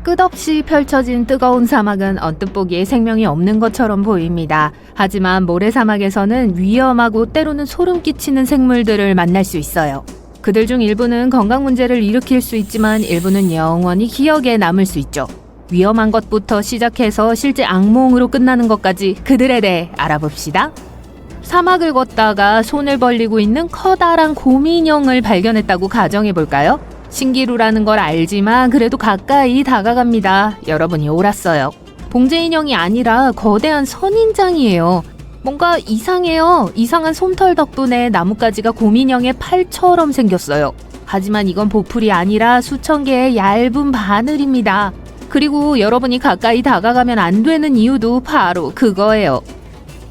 끝없이 펼쳐진 뜨거운 사막은 언뜻 보기에 생명이 없는 것처럼 보입니다. 하지만 모래사막에서는 위험하고 때로는 소름 끼치는 생물들을 만날 수 있어요. 그들 중 일부는 건강 문제를 일으킬 수 있지만 일부는 영원히 기억에 남을 수 있죠. 위험한 것부터 시작해서 실제 악몽으로 끝나는 것까지 그들에 대해 알아봅시다. 사막을 걷다가 손을 벌리고 있는 커다란 곰인형을 발견했다고 가정해볼까요? 신기루라는 걸 알지만 그래도 가까이 다가갑니다. 여러분이 옳았어요. 봉제 인형이 아니라 거대한 선인장이에요. 뭔가 이상해요. 이상한 솜털 덕분에 나뭇가지가 곰인형의 팔처럼 생겼어요. 하지만 이건 보풀이 아니라 수천 개의 얇은 바늘입니다. 그리고 여러분이 가까이 다가가면 안 되는 이유도 바로 그거예요.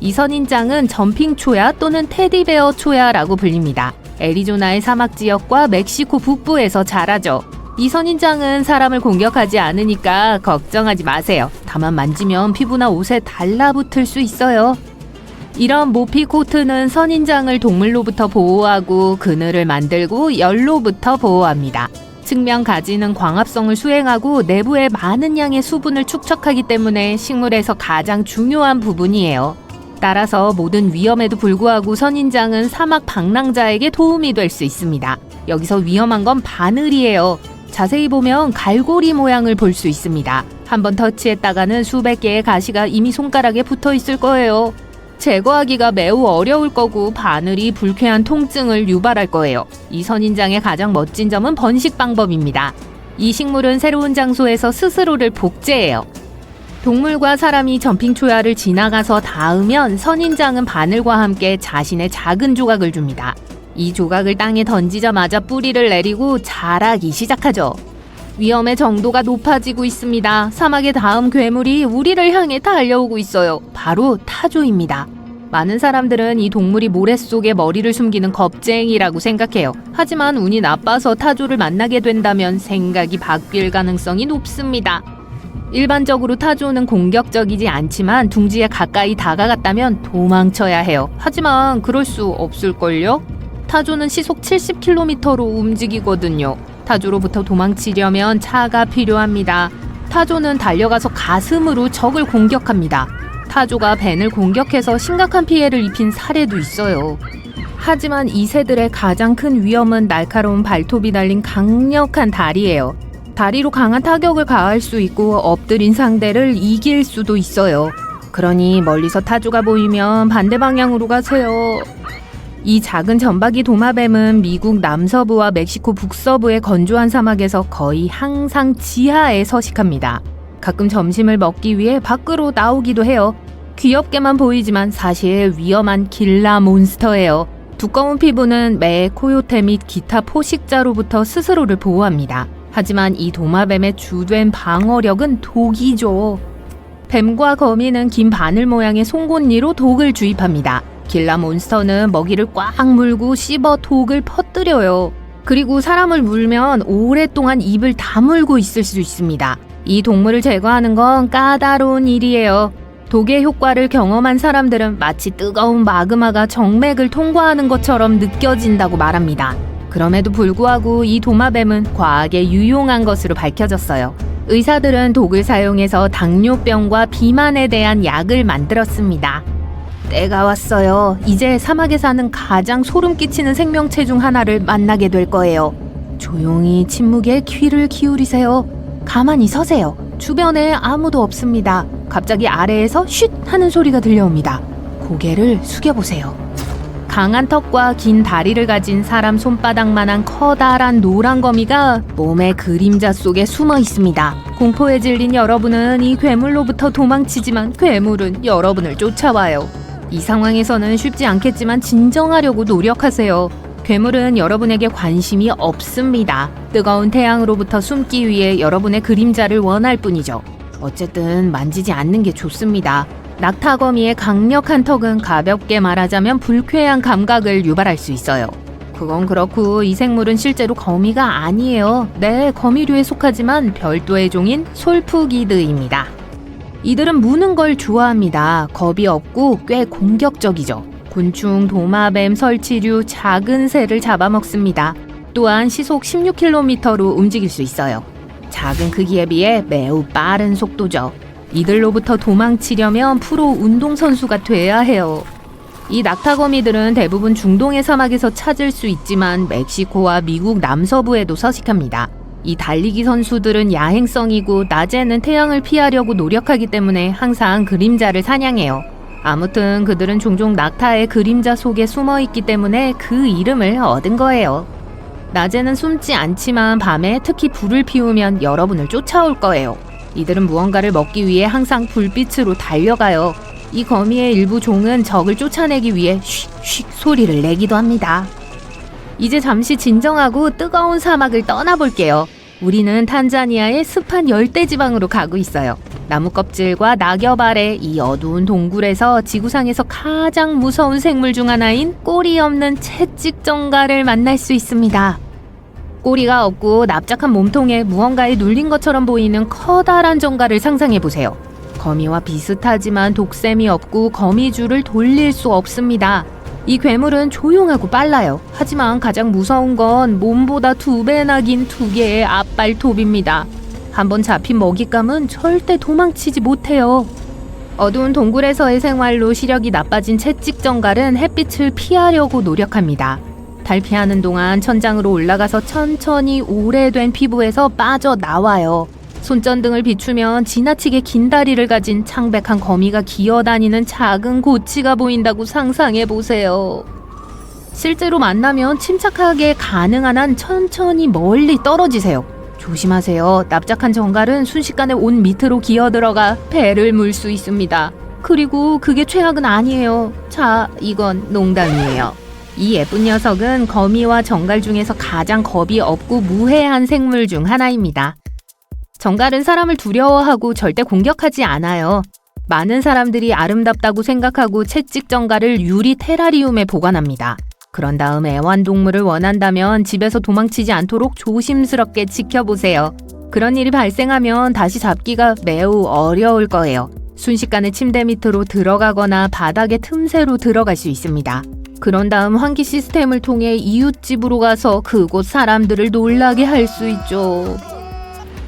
이 선인장은 점핑 초야 또는 테디베어 초야라고 불립니다. 애리조나의 사막 지역과 멕시코 북부에서 자라죠. 이 선인장은 사람을 공격하지 않으니까 걱정하지 마세요. 다만 만지면 피부나 옷에 달라붙을 수 있어요. 이런 모피 코트는 선인장을 동물로부터 보호하고 그늘을 만들고 열로부터 보호합니다. 측면 가지는 광합성을 수행하고 내부에 많은 양의 수분을 축적하기 때문에 식물에서 가장 중요한 부분이에요. 따라서 모든 위험에도 불구하고 선인장은 사막 방랑자에게 도움이 될 수 있습니다. 여기서 위험한 건 바늘이에요. 자세히 보면 갈고리 모양을 볼 수 있습니다. 한번 터치했다가는 수백 개의 가시가 이미 손가락에 붙어 있을 거예요. 제거하기가 매우 어려울 거고 바늘이 불쾌한 통증을 유발할 거예요. 이 선인장의 가장 멋진 점은 번식 방법입니다. 이 식물은 새로운 장소에서 스스로를 복제해요. 동물과 사람이 점핑 초야를 지나가서 닿으면 선인장은 바늘과 함께 자신의 작은 조각을 줍니다. 이 조각을 땅에 던지자마자 뿌리를 내리고 자라기 시작하죠. 위험의 정도가 높아지고 있습니다. 사막의 다음 괴물이 우리를 향해 달려오고 있어요. 바로 타조입니다. 많은 사람들은 이 동물이 모래 속에 머리를 숨기는 겁쟁이라고 생각해요. 하지만 운이 나빠서 타조를 만나게 된다면 생각이 바뀔 가능성이 높습니다. 일반적으로 타조는 공격적이지 않지만 둥지에 가까이 다가갔다면 도망쳐야 해요. 하지만 그럴 수 없을걸요? 타조는 시속 70km로 움직이거든요. 타조로부터 도망치려면 차가 필요합니다. 타조는 달려가서 가슴으로 적을 공격합니다. 타조가 벤을 공격해서 심각한 피해를 입힌 사례도 있어요. 하지만 이 새들의 가장 큰 위험은 날카로운 발톱이 달린 강력한 다리예요. 다리로 강한 타격을 가할 수 있고 엎드린 상대를 이길 수도 있어요. 그러니 멀리서 타조가 보이면 반대 방향으로 가세요. 이 작은 점박이 도마뱀은 미국 남서부와 멕시코 북서부의 건조한 사막에서 거의 항상 지하에 서식합니다. 가끔 점심을 먹기 위해 밖으로 나오기도 해요. 귀엽게만 보이지만 사실 위험한 길라 몬스터예요. 두꺼운 피부는 매, 코요테 및 기타 포식자로부터 스스로를 보호합니다. 하지만 이 도마뱀의 주된 방어력은 독이죠. 뱀과 거미는 긴 바늘 모양의 송곳니로 독을 주입합니다. 길라 몬스터는 먹이를 꽉 물고 씹어 독을 퍼뜨려요. 그리고 사람을 물면 오랫동안 입을 다물고 있을 수 있습니다. 이 동물을 제거하는 건 까다로운 일이에요. 독의 효과를 경험한 사람들은 마치 뜨거운 마그마가 정맥을 통과하는 것처럼 느껴진다고 말합니다. 그럼에도 불구하고 이 도마뱀은 과학에 유용한 것으로 밝혀졌어요. 의사들은 독을 사용해서 당뇨병과 비만에 대한 약을 만들었습니다. 때가 왔어요. 이제 사막에 사는 가장 소름 끼치는 생명체 중 하나를 만나게 될 거예요. 조용히 침묵에 귀를 기울이세요. 가만히 서세요. 주변에 아무도 없습니다. 갑자기 아래에서 쉿 하는 소리가 들려옵니다. 고개를 숙여보세요. 강한 턱과 긴 다리를 가진 사람 손바닥만한 커다란 노란 거미가 몸의 그림자 속에 숨어 있습니다. 공포에 질린 여러분은 이 괴물로부터 도망치지만 괴물은 여러분을 쫓아와요. 이 상황에서는 쉽지 않겠지만 진정하려고 노력하세요. 괴물은 여러분에게 관심이 없습니다. 뜨거운 태양으로부터 숨기 위해 여러분의 그림자를 원할 뿐이죠. 어쨌든 만지지 않는 게 좋습니다. 낙타거미의 강력한 턱은 가볍게 말하자면 불쾌한 감각을 유발할 수 있어요. 그건 그렇고 이 생물은 실제로 거미가 아니에요. 네, 거미류에 속하지만 별도의 종인 솔푸기드입니다. 이들은 무는 걸 좋아합니다. 겁이 없고 꽤 공격적이죠. 곤충, 도마뱀, 설치류, 작은 새를 잡아먹습니다. 또한 시속 16km로 움직일 수 있어요. 작은 크기에 비해 매우 빠른 속도죠. 이들로부터 도망치려면 프로 운동선수가 돼야 해요. 이 낙타거미들은 대부분 중동의 사막에서 찾을 수 있지만 멕시코와 미국 남서부에도 서식합니다. 이 달리기 선수들은 야행성이고 낮에는 태양을 피하려고 노력하기 때문에 항상 그림자를 사냥해요. 아무튼 그들은 종종 낙타의 그림자 속에 숨어 있기 때문에 그 이름을 얻은 거예요. 낮에는 숨지 않지만 밤에 특히 불을 피우면 여러분을 쫓아올 거예요. 이들은 무언가를 먹기 위해 항상 불빛으로 달려가요. 이 거미의 일부 종은 적을 쫓아내기 위해 쉿쉿 소리를 내기도 합니다. 이제 잠시 진정하고 뜨거운 사막을 떠나볼게요. 우리는 탄자니아의 습한 열대지방으로 가고 있어요. 나무 껍질과 낙엽 아래 이 어두운 동굴에서 지구상에서 가장 무서운 생물 중 하나인 꼬리 없는 채찍정갈을 만날 수 있습니다. 꼬리가 없고 납작한 몸통에 무언가에 눌린 것처럼 보이는 커다란 정갈을 상상해보세요. 거미와 비슷하지만 독샘이 없고 거미줄을 돌릴 수 없습니다. 이 괴물은 조용하고 빨라요. 하지만 가장 무서운 건 몸보다 2배나 긴 2개의 앞발톱입니다. 한번 잡힌 먹잇감은 절대 도망치지 못해요. 어두운 동굴에서의 생활로 시력이 나빠진 채찍정갈은 햇빛을 피하려고 노력합니다. 탈피하는 동안 천장으로 올라가서 천천히 오래된 피부에서 빠져나와요. 손전등을 비추면 지나치게 긴 다리를 가진 창백한 거미가 기어다니는 작은 고치가 보인다고 상상해보세요. 실제로 만나면 침착하게 가능한 한 천천히 멀리 떨어지세요. 조심하세요. 납작한 정갈은 순식간에 옷 밑으로 기어들어가 배를 물 수 있습니다. 그리고 그게 최악은 아니에요. 자, 이건 농담이에요. 이 예쁜 녀석은 거미와 정갈 중에서 가장 겁이 없고 무해한 생물 중 하나입니다. 정갈은 사람을 두려워하고 절대 공격하지 않아요. 많은 사람들이 아름답다고 생각하고 채찍정갈을 유리 테라리움에 보관합니다. 그런 다음 애완동물을 원한다면 집에서 도망치지 않도록 조심스럽게 지켜보세요. 그런 일이 발생하면 다시 잡기가 매우 어려울 거예요. 순식간에 침대 밑으로 들어가거나 바닥의 틈새로 들어갈 수 있습니다. 그런 다음 환기 시스템을 통해 이웃집으로 가서 그곳 사람들을 놀라게 할 수 있죠.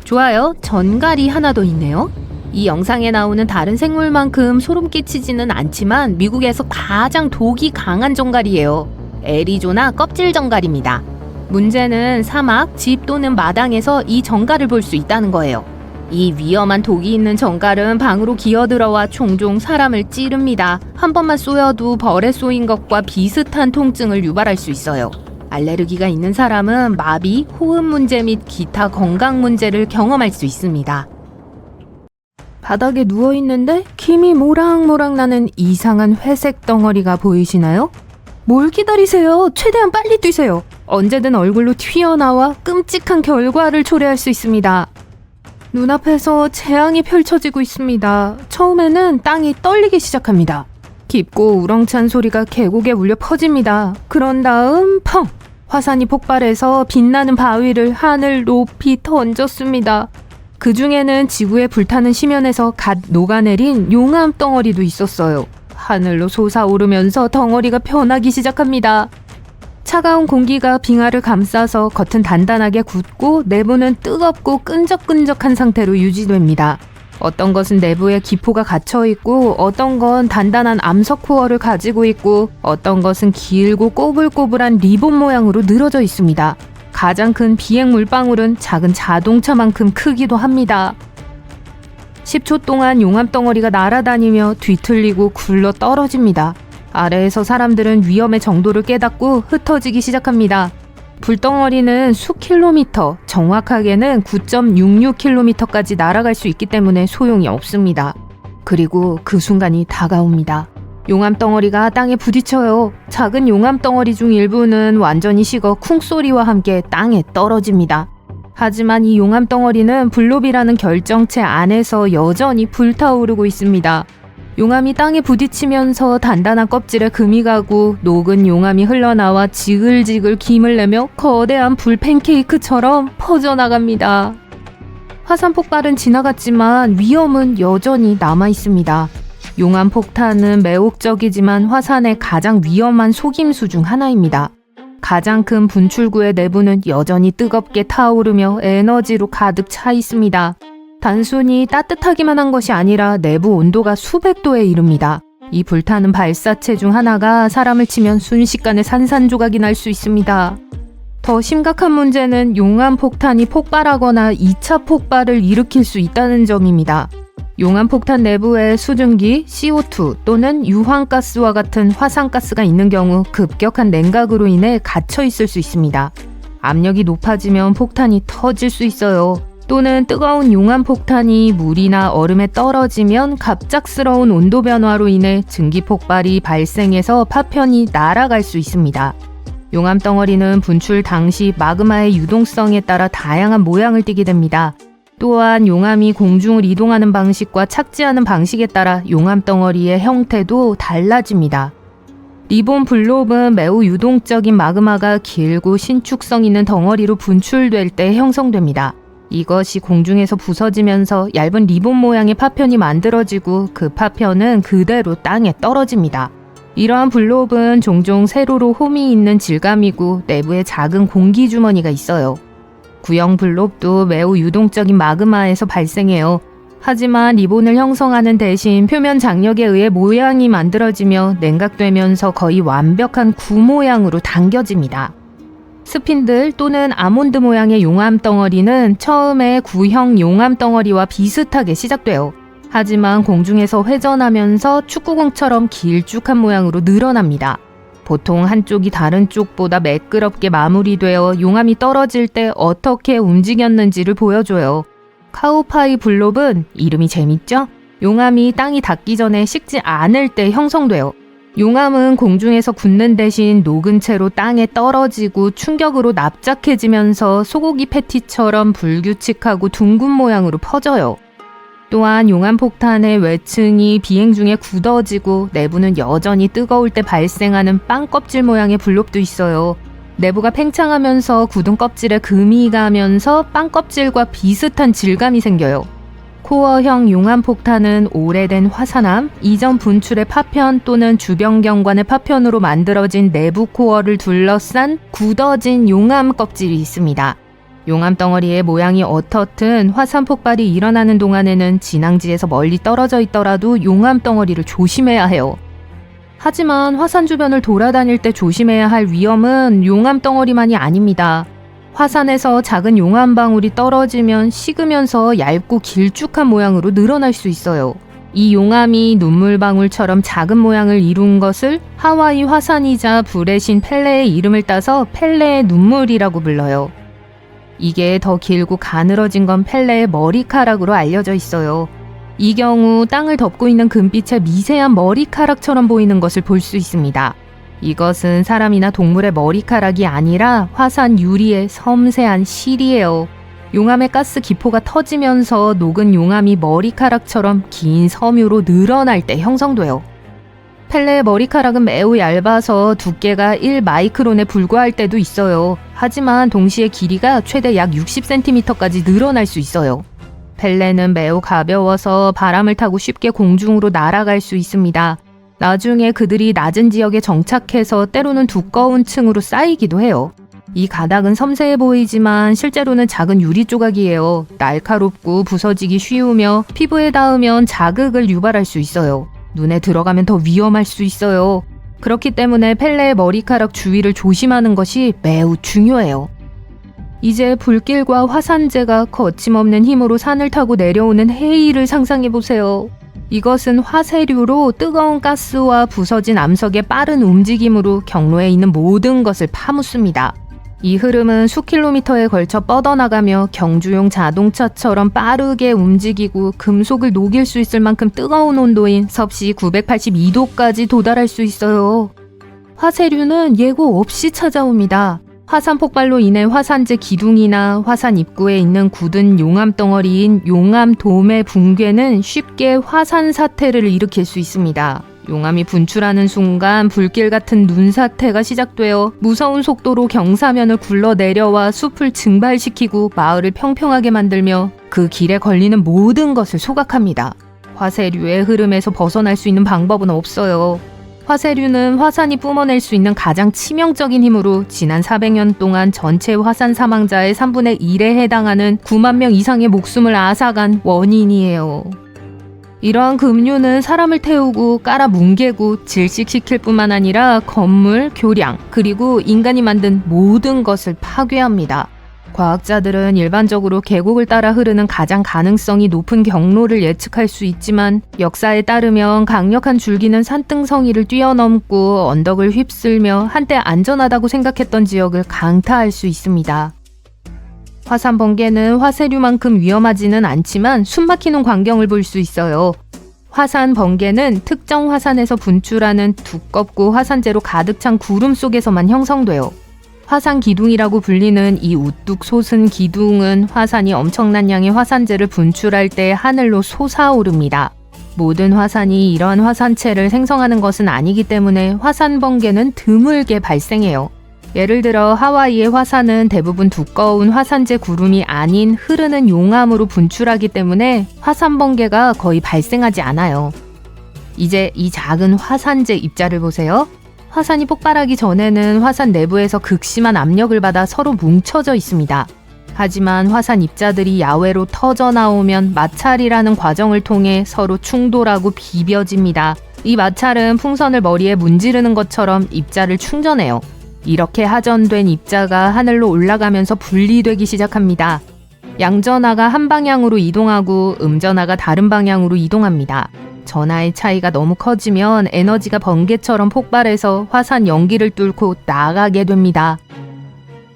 좋아요. 전갈이 하나 더 있네요. 이 영상에 나오는 다른 생물만큼 소름 끼치지는 않지만 미국에서 가장 독이 강한 정갈이에요. 애리조나 껍질 정갈입니다. 문제는 사막, 집 또는 마당에서 이 정갈을 볼 수 있다는 거예요. 이 위험한 독이 있는 정갈은 방으로 기어들어와 종종 사람을 찌릅니다. 한 번만 쏘여도 벌에 쏘인 것과 비슷한 통증을 유발할 수 있어요. 알레르기가 있는 사람은 마비, 호흡 문제 및 기타 건강 문제를 경험할 수 있습니다. 바닥에 누워있는데 김이 모락모락 나는 이상한 회색 덩어리가 보이시나요? 뭘 기다리세요? 최대한 빨리 뛰세요. 언제든 얼굴로 튀어나와 끔찍한 결과를 초래할 수 있습니다. 눈앞에서 재앙이 펼쳐지고 있습니다. 처음에는 땅이 떨리기 시작합니다. 깊고 우렁찬 소리가 계곡에 울려 퍼집니다. 그런 다음 펑! 화산이 폭발해서 빛나는 바위를 하늘 높이 던졌습니다. 그 중에는 지구에 불타는 심연에서 갓 녹아내린 용암 덩어리도 있었어요. 하늘로 솟아오르면서 덩어리가 변하기 시작합니다. 차가운 공기가 빙하를 감싸서 겉은 단단하게 굳고 내부는 뜨겁고 끈적끈적한 상태로 유지됩니다. 어떤 것은 내부에 기포가 갇혀있고 어떤 건 단단한 암석 코어를 가지고 있고 어떤 것은 길고 꼬불꼬불한 리본 모양으로 늘어져 있습니다. 가장 큰 비행 물방울은 작은 자동차만큼 크기도 합니다. 10초 동안 용암 덩어리가 날아다니며 뒤틀리고 굴러 떨어집니다. 아래에서 사람들은 위험의 정도를 깨닫고 흩어지기 시작합니다. 불덩어리는 수킬로미터, 정확하게는 9.66km까지 날아갈 수 있기 때문에 소용이 없습니다. 그리고 그 순간이 다가옵니다. 용암 덩어리가 땅에 부딪혀요. 작은 용암 덩어리 중 일부는 완전히 식어 쿵소리와 함께 땅에 떨어집니다. 하지만 이 용암 덩어리는 블롭이라는 결정체 안에서 여전히 불타오르고 있습니다. 용암이 땅에 부딪히면서 단단한 껍질에 금이 가고 녹은 용암이 흘러나와 지글지글 김을 내며 거대한 불 팬케이크처럼 퍼져나갑니다. 화산 폭발은 지나갔지만 위험은 여전히 남아 있습니다. 용암 폭탄은 매혹적이지만 화산의 가장 위험한 속임수 중 하나입니다. 가장 큰 분출구의 내부는 여전히 뜨겁게 타오르며 에너지로 가득 차 있습니다. 단순히 따뜻하기만 한 것이 아니라 내부 온도가 수백 도에 이릅니다. 이 불타는 발사체 중 하나가 사람을 치면 순식간에 산산조각이 날 수 있습니다. 더 심각한 문제는 용암폭탄이 폭발하거나 2차 폭발을 일으킬 수 있다는 점입니다. 용암폭탄 내부에 수증기, CO2 또는 유황가스와 같은 화산가스가 있는 경우 급격한 냉각으로 인해 갇혀 있을 수 있습니다. 압력이 높아지면 폭탄이 터질 수 있어요. 또는 뜨거운 용암폭탄이 물이나 얼음에 떨어지면 갑작스러운 온도 변화로 인해 증기폭발이 발생해서 파편이 날아갈 수 있습니다. 용암덩어리는 분출 당시 마그마의 유동성에 따라 다양한 모양을 띠게 됩니다. 또한 용암이 공중을 이동하는 방식과 착지하는 방식에 따라 용암덩어리의 형태도 달라집니다. 리본 블롭은 매우 유동적인 마그마가 길고 신축성 있는 덩어리로 분출될 때 형성됩니다. 이것이 공중에서 부서지면서 얇은 리본 모양의 파편이 만들어지고 그 파편은 그대로 땅에 떨어집니다. 이러한 블롭은 종종 세로로 홈이 있는 질감이고 내부에 작은 공기 주머니가 있어요. 구형 블롭도 매우 유동적인 마그마에서 발생해요. 하지만 리본을 형성하는 대신 표면 장력에 의해 모양이 만들어지며 냉각되면서 거의 완벽한 구 모양으로 당겨집니다. 스핀들 또는 아몬드 모양의 용암 덩어리는 처음에 구형 용암 덩어리와 비슷하게 시작돼요. 하지만 공중에서 회전하면서 축구공처럼 길쭉한 모양으로 늘어납니다. 보통 한쪽이 다른 쪽보다 매끄럽게 마무리되어 용암이 떨어질 때 어떻게 움직였는지를 보여줘요. 카우파이 블롭은 이름이 재밌죠? 용암이 땅이 닿기 전에 식지 않을 때 형성돼요. 용암은 공중에서 굳는 대신 녹은 채로 땅에 떨어지고 충격으로 납작해지면서 소고기 패티처럼 불규칙하고 둥근 모양으로 퍼져요. 또한 용암폭탄의 외층이 비행 중에 굳어지고 내부는 여전히 뜨거울 때 발생하는 빵 껍질 모양의 블롭도 있어요. 내부가 팽창하면서 굳은 껍질에 금이 가면서 빵 껍질과 비슷한 질감이 생겨요. 코어형 용암폭탄은 오래된 화산암, 이전 분출의 파편 또는 주변 경관의 파편으로 만들어진 내부 코어를 둘러싼 굳어진 용암 껍질이 있습니다. 용암 덩어리의 모양이 어떻든 화산 폭발이 일어나는 동안에는 진앙지에서 멀리 떨어져 있더라도 용암 덩어리를 조심해야 해요. 하지만 화산 주변을 돌아다닐 때 조심해야 할 위험은 용암 덩어리만이 아닙니다. 화산에서 작은 용암 방울이 떨어지면 식으면서 얇고 길쭉한 모양으로 늘어날 수 있어요. 이 용암이 눈물방울처럼 작은 모양을 이룬 것을 하와이 화산이자 불의 신 펠레의 이름을 따서 펠레의 눈물이라고 불러요. 이게 더 길고 가늘어진 건 펠레의 머리카락으로 알려져 있어요. 이 경우 땅을 덮고 있는 금빛의 미세한 머리카락처럼 보이는 것을 볼 수 있습니다. 이것은 사람이나 동물의 머리카락이 아니라 화산 유리의 섬세한 실이에요. 용암의 가스 기포가 터지면서 녹은 용암이 머리카락처럼 긴 섬유로 늘어날 때 형성돼요. 펠레의 머리카락은 매우 얇아서 두께가 1마이크론에 불과할 때도 있어요. 하지만 동시에 길이가 최대 약 60cm까지 늘어날 수 있어요. 펠레는 매우 가벼워서 바람을 타고 쉽게 공중으로 날아갈 수 있습니다. 나중에 그들이 낮은 지역에 정착해서 때로는 두꺼운 층으로 쌓이기도 해요. 이 가닥은 섬세해 보이지만 실제로는 작은 유리 조각이에요. 날카롭고 부서지기 쉬우며 피부에 닿으면 자극을 유발할 수 있어요. 눈에 들어가면 더 위험할 수 있어요. 그렇기 때문에 펠레의 머리카락 주위를 조심하는 것이 매우 중요해요. 이제 불길과 화산재가 거침없는 힘으로 산을 타고 내려오는 해일을 상상해보세요. 이것은 화쇄류로 뜨거운 가스와 부서진 암석의 빠른 움직임으로 경로에 있는 모든 것을 파묻습니다. 이 흐름은 수킬로미터에 걸쳐 뻗어나가며 경주용 자동차처럼 빠르게 움직이고 금속을 녹일 수 있을 만큼 뜨거운 온도인 섭씨 982도까지 도달할 수 있어요. 화쇄류는 예고 없이 찾아옵니다. 화산 폭발로 인해 화산재 기둥이나 화산 입구에 있는 굳은 용암 덩어리인 용암돔의 붕괴는 쉽게 화산 사태를 일으킬 수 있습니다. 용암이 분출하는 순간 불길 같은 눈사태가 시작되어 무서운 속도로 경사면을 굴러내려와 숲을 증발시키고 마을을 평평하게 만들며 그 길에 걸리는 모든 것을 소각합니다. 화쇄류의 흐름에서 벗어날 수 있는 방법은 없어요. 화세류는 화산이 뿜어낼 수 있는 가장 치명적인 힘으로 지난 400년 동안 전체 화산 사망자의 3분의 1에 해당하는 9만 명 이상의 목숨을 앗아간 원인이에요. 이러한 급류는 사람을 태우고 깔아 뭉개고 질식시킬 뿐만 아니라 건물, 교량, 그리고 인간이 만든 모든 것을 파괴합니다. 과학자들은 일반적으로 계곡을 따라 흐르는 가장 가능성이 높은 경로를 예측할 수 있지만 역사에 따르면 강력한 줄기는 산등성이를 뛰어넘고 언덕을 휩쓸며 한때 안전하다고 생각했던 지역을 강타할 수 있습니다. 화산 번개는 화세류만큼 위험하지는 않지만 숨막히는 광경을 볼 수 있어요. 화산 번개는 특정 화산에서 분출하는 두껍고 화산재로 가득 찬 구름 속에서만 형성돼요. 화산 기둥이라고 불리는 이 우뚝 솟은 기둥은 화산이 엄청난 양의 화산재를 분출할 때 하늘로 솟아오릅니다. 모든 화산이 이러한 화산체를 생성하는 것은 아니기 때문에 화산 번개는 드물게 발생해요. 예를 들어 하와이의 화산은 대부분 두꺼운 화산재 구름이 아닌 흐르는 용암으로 분출하기 때문에 화산 번개가 거의 발생하지 않아요. 이제 이 작은 화산재 입자를 보세요. 화산이 폭발하기 전에는 화산 내부에서 극심한 압력을 받아 서로 뭉쳐져 있습니다. 하지만 화산 입자들이 야외로 터져 나오면 마찰이라는 과정을 통해 서로 충돌하고 비벼집니다. 이 마찰은 풍선을 머리에 문지르는 것처럼 입자를 충전해요. 이렇게 하전된 입자가 하늘로 올라가면서 분리되기 시작합니다. 양전하가 한 방향으로 이동하고 음전하가 다른 방향으로 이동합니다. 전하의 차이가 너무 커지면 에너지가 번개처럼 폭발해서 화산 연기를 뚫고 나가게 됩니다.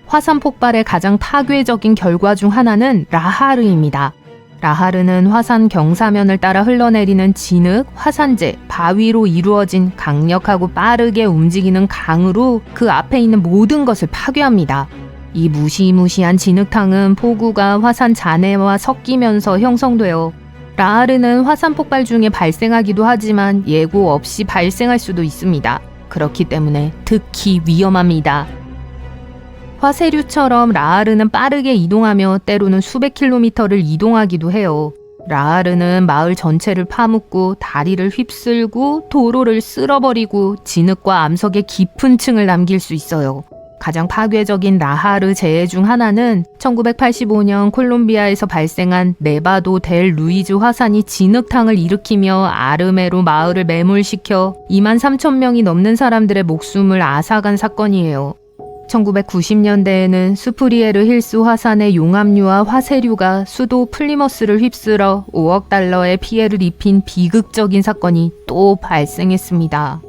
화산 폭발의 가장 파괴적인 결과 중 하나는 라하르입니다. 라하르는 화산 경사면을 따라 흘러내리는 진흙, 화산재, 바위로 이루어진 강력하고 빠르게 움직이는 강으로 그 앞에 있는 모든 것을 파괴합니다. 이 무시무시한 진흙탕은 폭우가 화산 잔해와 섞이면서 형성되어 라하르는 화산 폭발 중에 발생하기도 하지만 예고 없이 발생할 수도 있습니다. 그렇기 때문에 특히 위험합니다. 화세류처럼 라하르는 빠르게 이동하며 때로는 수백 킬로미터를 이동하기도 해요. 라하르는 마을 전체를 파묻고 다리를 휩쓸고 도로를 쓸어버리고 진흙과 암석의 깊은 층을 남길 수 있어요. 가장 파괴적인 라하르 재해 중 하나는 1985년 콜롬비아에서 발생한 네바도 델 루이즈 화산이 진흙탕을 일으키며 아르메로 마을을 매몰시켜 2만 3천 명이 넘는 사람들의 목숨을 앗아간 사건이에요. 1990년대에는 스프리에르 힐스 화산의 용암류와 화세류가 수도 플리머스를 휩쓸어 5억 달러의 피해를 입힌 비극적인 사건이 또 발생했습니다.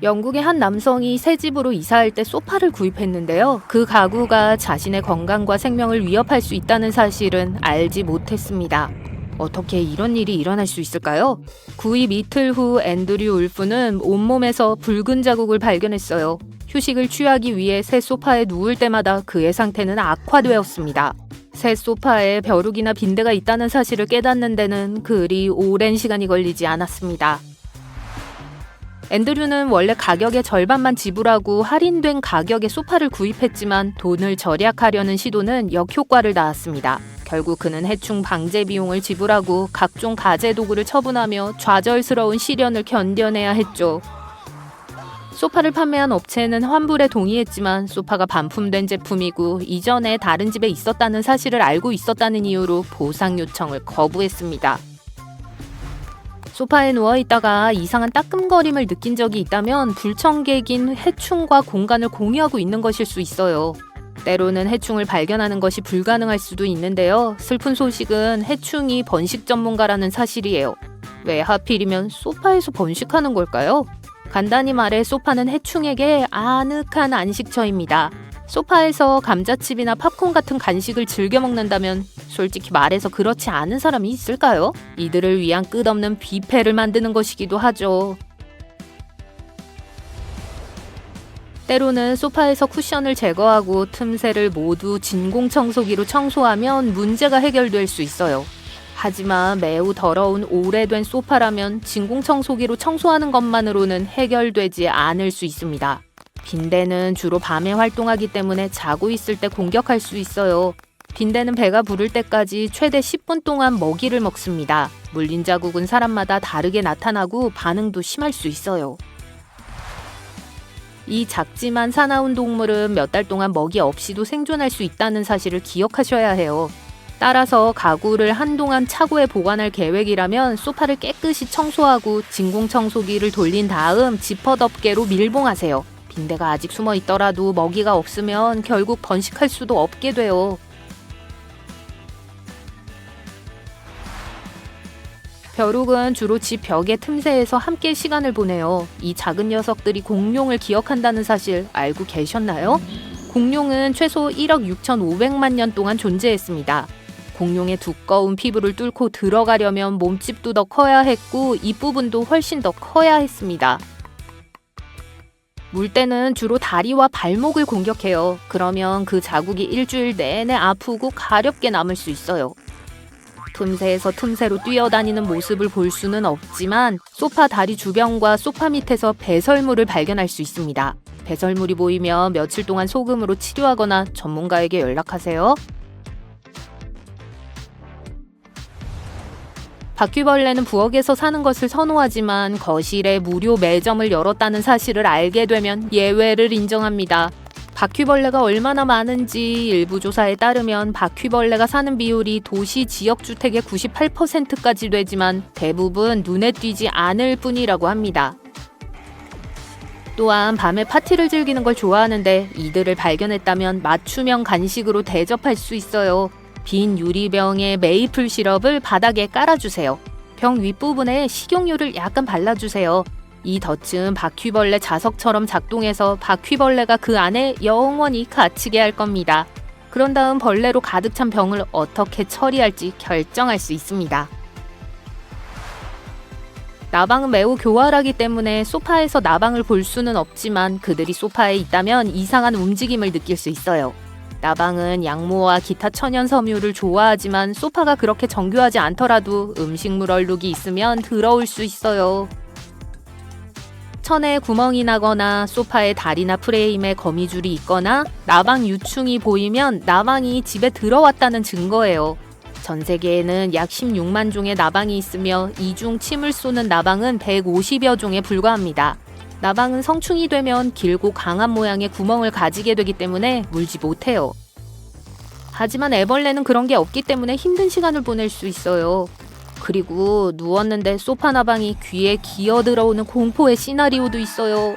영국의 한 남성이 새 집으로 이사할 때 소파를 구입했는데요. 그 가구가 자신의 건강과 생명을 위협할 수 있다는 사실은 알지 못했습니다. 어떻게 이런 일이 일어날 수 있을까요? 구입 이틀 후 앤드류 울프는 온몸에서 붉은 자국을 발견했어요. 휴식을 취하기 위해 새 소파에 누울 때마다 그의 상태는 악화되었습니다. 새 소파에 벼룩이나 빈대가 있다는 사실을 깨닫는 데는 그리 오랜 시간이 걸리지 않았습니다. 앤드류는 원래 가격의 절반만 지불하고 할인된 가격의 소파를 구입했지만 돈을 절약하려는 시도는 역효과를 낳았습니다. 결국 그는 해충 방제 비용을 지불하고 각종 가재 도구를 처분하며 좌절스러운 시련을 견뎌내야 했죠. 소파를 판매한 업체는 환불에 동의했지만 소파가 반품된 제품이고 이전에 다른 집에 있었다는 사실을 알고 있었다는 이유로 보상 요청을 거부했습니다. 소파에 누워있다가 이상한 따끔거림을 느낀 적이 있다면 불청객인 해충과 공간을 공유하고 있는 것일 수 있어요. 때로는 해충을 발견하는 것이 불가능할 수도 있는데요. 슬픈 소식은 해충이 번식 전문가라는 사실이에요. 왜 하필이면 소파에서 번식하는 걸까요? 간단히 말해 소파는 해충에게 아늑한 안식처입니다. 소파에서 감자칩이나 팝콘 같은 간식을 즐겨 먹는다면 솔직히 말해서 그렇지 않은 사람이 있을까요? 이들을 위한 끝없는 뷔페를 만드는 것이기도 하죠. 때로는 소파에서 쿠션을 제거하고 틈새를 모두 진공청소기로 청소하면 문제가 해결될 수 있어요. 하지만 매우 더러운 오래된 소파라면 진공청소기로 청소하는 것만으로는 해결되지 않을 수 있습니다. 빈대는 주로 밤에 활동하기 때문에 자고 있을 때 공격할 수 있어요. 빈대는 배가 부를 때까지 최대 10분 동안 먹이를 먹습니다. 물린 자국은 사람마다 다르게 나타나고 반응도 심할 수 있어요. 이 작지만 사나운 동물은 몇 달 동안 먹이 없이도 생존할 수 있다는 사실을 기억하셔야 해요. 따라서 가구를 한동안 차고에 보관할 계획이라면 소파를 깨끗이 청소하고 진공청소기를 돌린 다음 지퍼덮개로 밀봉하세요. 빈대가 아직 숨어 있더라도 먹이가 없으면 결국 번식할 수도 없게 돼요. 벼룩은 주로 집 벽의 틈새에서 함께 시간을 보내요. 이 작은 녀석들이 공룡을 기억한다는 사실 알고 계셨나요? 공룡은 최소 1억 6,500만 년 동안 존재했습니다. 공룡의 두꺼운 피부를 뚫고 들어가려면 몸집도 더 커야 했고 입부분도 훨씬 더 커야 했습니다. 물때는 주로 다리와 발목을 공격해요. 그러면 그 자국이 일주일 내내 아프고 가렵게 남을 수 있어요. 틈새에서 틈새로 뛰어다니는 모습을 볼 수는 없지만 소파 다리 주변과 소파 밑에서 배설물을 발견할 수 있습니다. 배설물이 보이면 며칠 동안 소금으로 치료하거나 전문가에게 연락하세요. 바퀴벌레는 부엌에서 사는 것을 선호하지만 거실에 무료 매점을 열었다는 사실을 알게 되면 예외를 인정합니다. 바퀴벌레가 얼마나 많은지 일부 조사에 따르면 바퀴벌레가 사는 비율이 도시 지역주택의 98%까지 되지만 대부분 눈에 띄지 않을 뿐이라고 합니다. 또한 밤에 파티를 즐기는 걸 좋아하는데 이들을 발견했다면 맞춤형 간식으로 대접할 수 있어요. 빈 유리병에 메이플 시럽을 바닥에 깔아주세요. 병 윗부분에 식용유를 약간 발라주세요. 이 덫은 바퀴벌레 자석처럼 작동해서 바퀴벌레가 그 안에 영원히 갇히게 할 겁니다. 그런 다음 벌레로 가득 찬 병을 어떻게 처리할지 결정할 수 있습니다. 나방은 매우 교활하기 때문에 소파에서 나방을 볼 수는 없지만 그들이 소파에 있다면 이상한 움직임을 느낄 수 있어요. 나방은 양모와 기타 천연 섬유를 좋아하지만 소파가 그렇게 정교하지 않더라도 음식물 얼룩이 있으면 더러울 수 있어요. 천에 구멍이 나거나 소파의 다리나 프레임에 거미줄이 있거나 나방 유충이 보이면 나방이 집에 들어왔다는 증거예요. 전 세계에는 약 16만 종의 나방이 있으며 이 중 침을 쏘는 나방은 150여 종에 불과합니다. 나방은 성충이 되면 길고 강한 모양의 구멍을 가지게 되기 때문에 물지 못해요. 하지만 애벌레는 그런 게 없기 때문에 힘든 시간을 보낼 수 있어요. 그리고 누웠는데 소파 나방이 귀에 기어들어오는 공포의 시나리오도 있어요.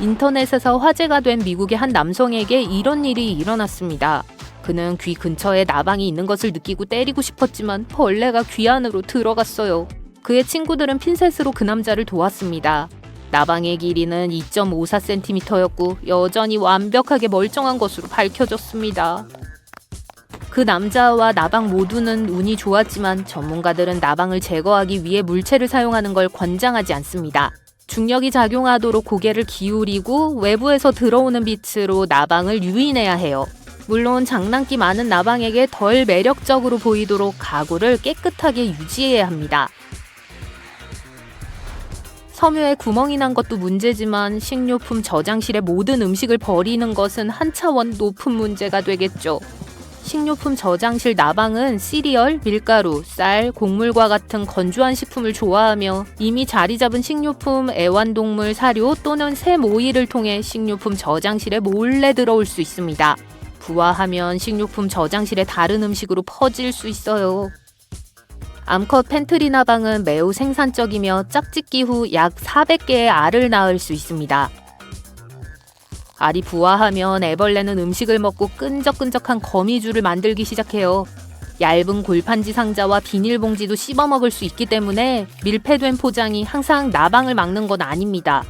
인터넷에서 화제가 된 미국의 한 남성에게 이런 일이 일어났습니다. 그는 귀 근처에 나방이 있는 것을 느끼고 때리고 싶었지만 벌레가 귀 안으로 들어갔어요. 그의 친구들은 핀셋으로 그 남자를 도왔습니다. 나방의 길이는 2.54cm였고 여전히 완벽하게 멀쩡한 것으로 밝혀졌습니다. 그 남자와 나방 모두는 운이 좋았지만 전문가들은 나방을 제거하기 위해 물체를 사용하는 걸 권장하지 않습니다. 중력이 작용하도록 고개를 기울이고 외부에서 들어오는 빛으로 나방을 유인해야 해요. 물론 장난기 많은 나방에게 덜 매력적으로 보이도록 가구를 깨끗하게 유지해야 합니다. 섬유에 구멍이 난 것도 문제지만 식료품 저장실에 모든 음식을 버리는 것은 한 차원 높은 문제가 되겠죠. 식료품 저장실 나방은 시리얼, 밀가루, 쌀, 곡물과 같은 건조한 식품을 좋아하며 이미 자리 잡은 식료품, 애완동물 사료 또는 새 모이를 통해 식료품 저장실에 몰래 들어올 수 있습니다. 부화하면 식료품 저장실에 다른 음식으로 퍼질 수 있어요. 암컷 펜트리 나방은 매우 생산적이며 짝짓기 후 약 400개의 알을 낳을 수 있습니다. 알이 부화하면 애벌레는 음식을 먹고 끈적끈적한 거미줄을 만들기 시작해요. 얇은 골판지 상자와 비닐봉지도 씹어먹을 수 있기 때문에 밀폐된 포장이 항상 나방을 막는 건 아닙니다.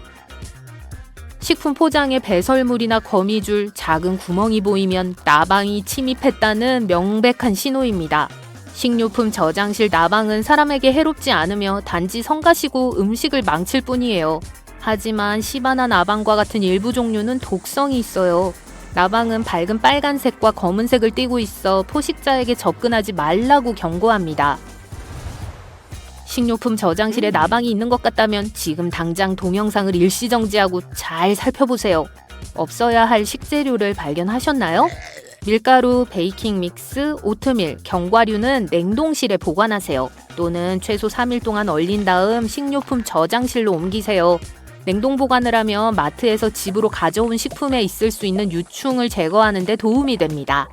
식품 포장에 배설물이나 거미줄, 작은 구멍이 보이면 나방이 침입했다는 명백한 신호입니다. 식료품 저장실 나방은 사람에게 해롭지 않으며 단지 성가시고 음식을 망칠 뿐이에요. 하지만 시바나 나방과 같은 일부 종류는 독성이 있어요. 나방은 밝은 빨간색과 검은색을 띠고 있어 포식자에게 접근하지 말라고 경고합니다. 식료품 저장실에 나방이 있는 것 같다면 지금 당장 동영상을 일시정지하고 잘 살펴보세요. 없어야 할 식재료를 발견하셨나요? 밀가루, 베이킹 믹스, 오트밀, 견과류는 냉동실에 보관하세요. 또는 최소 3일 동안 얼린 다음 식료품 저장실로 옮기세요. 냉동 보관을 하면 마트에서 집으로 가져온 식품에 있을 수 있는 유충을 제거하는 데 도움이 됩니다.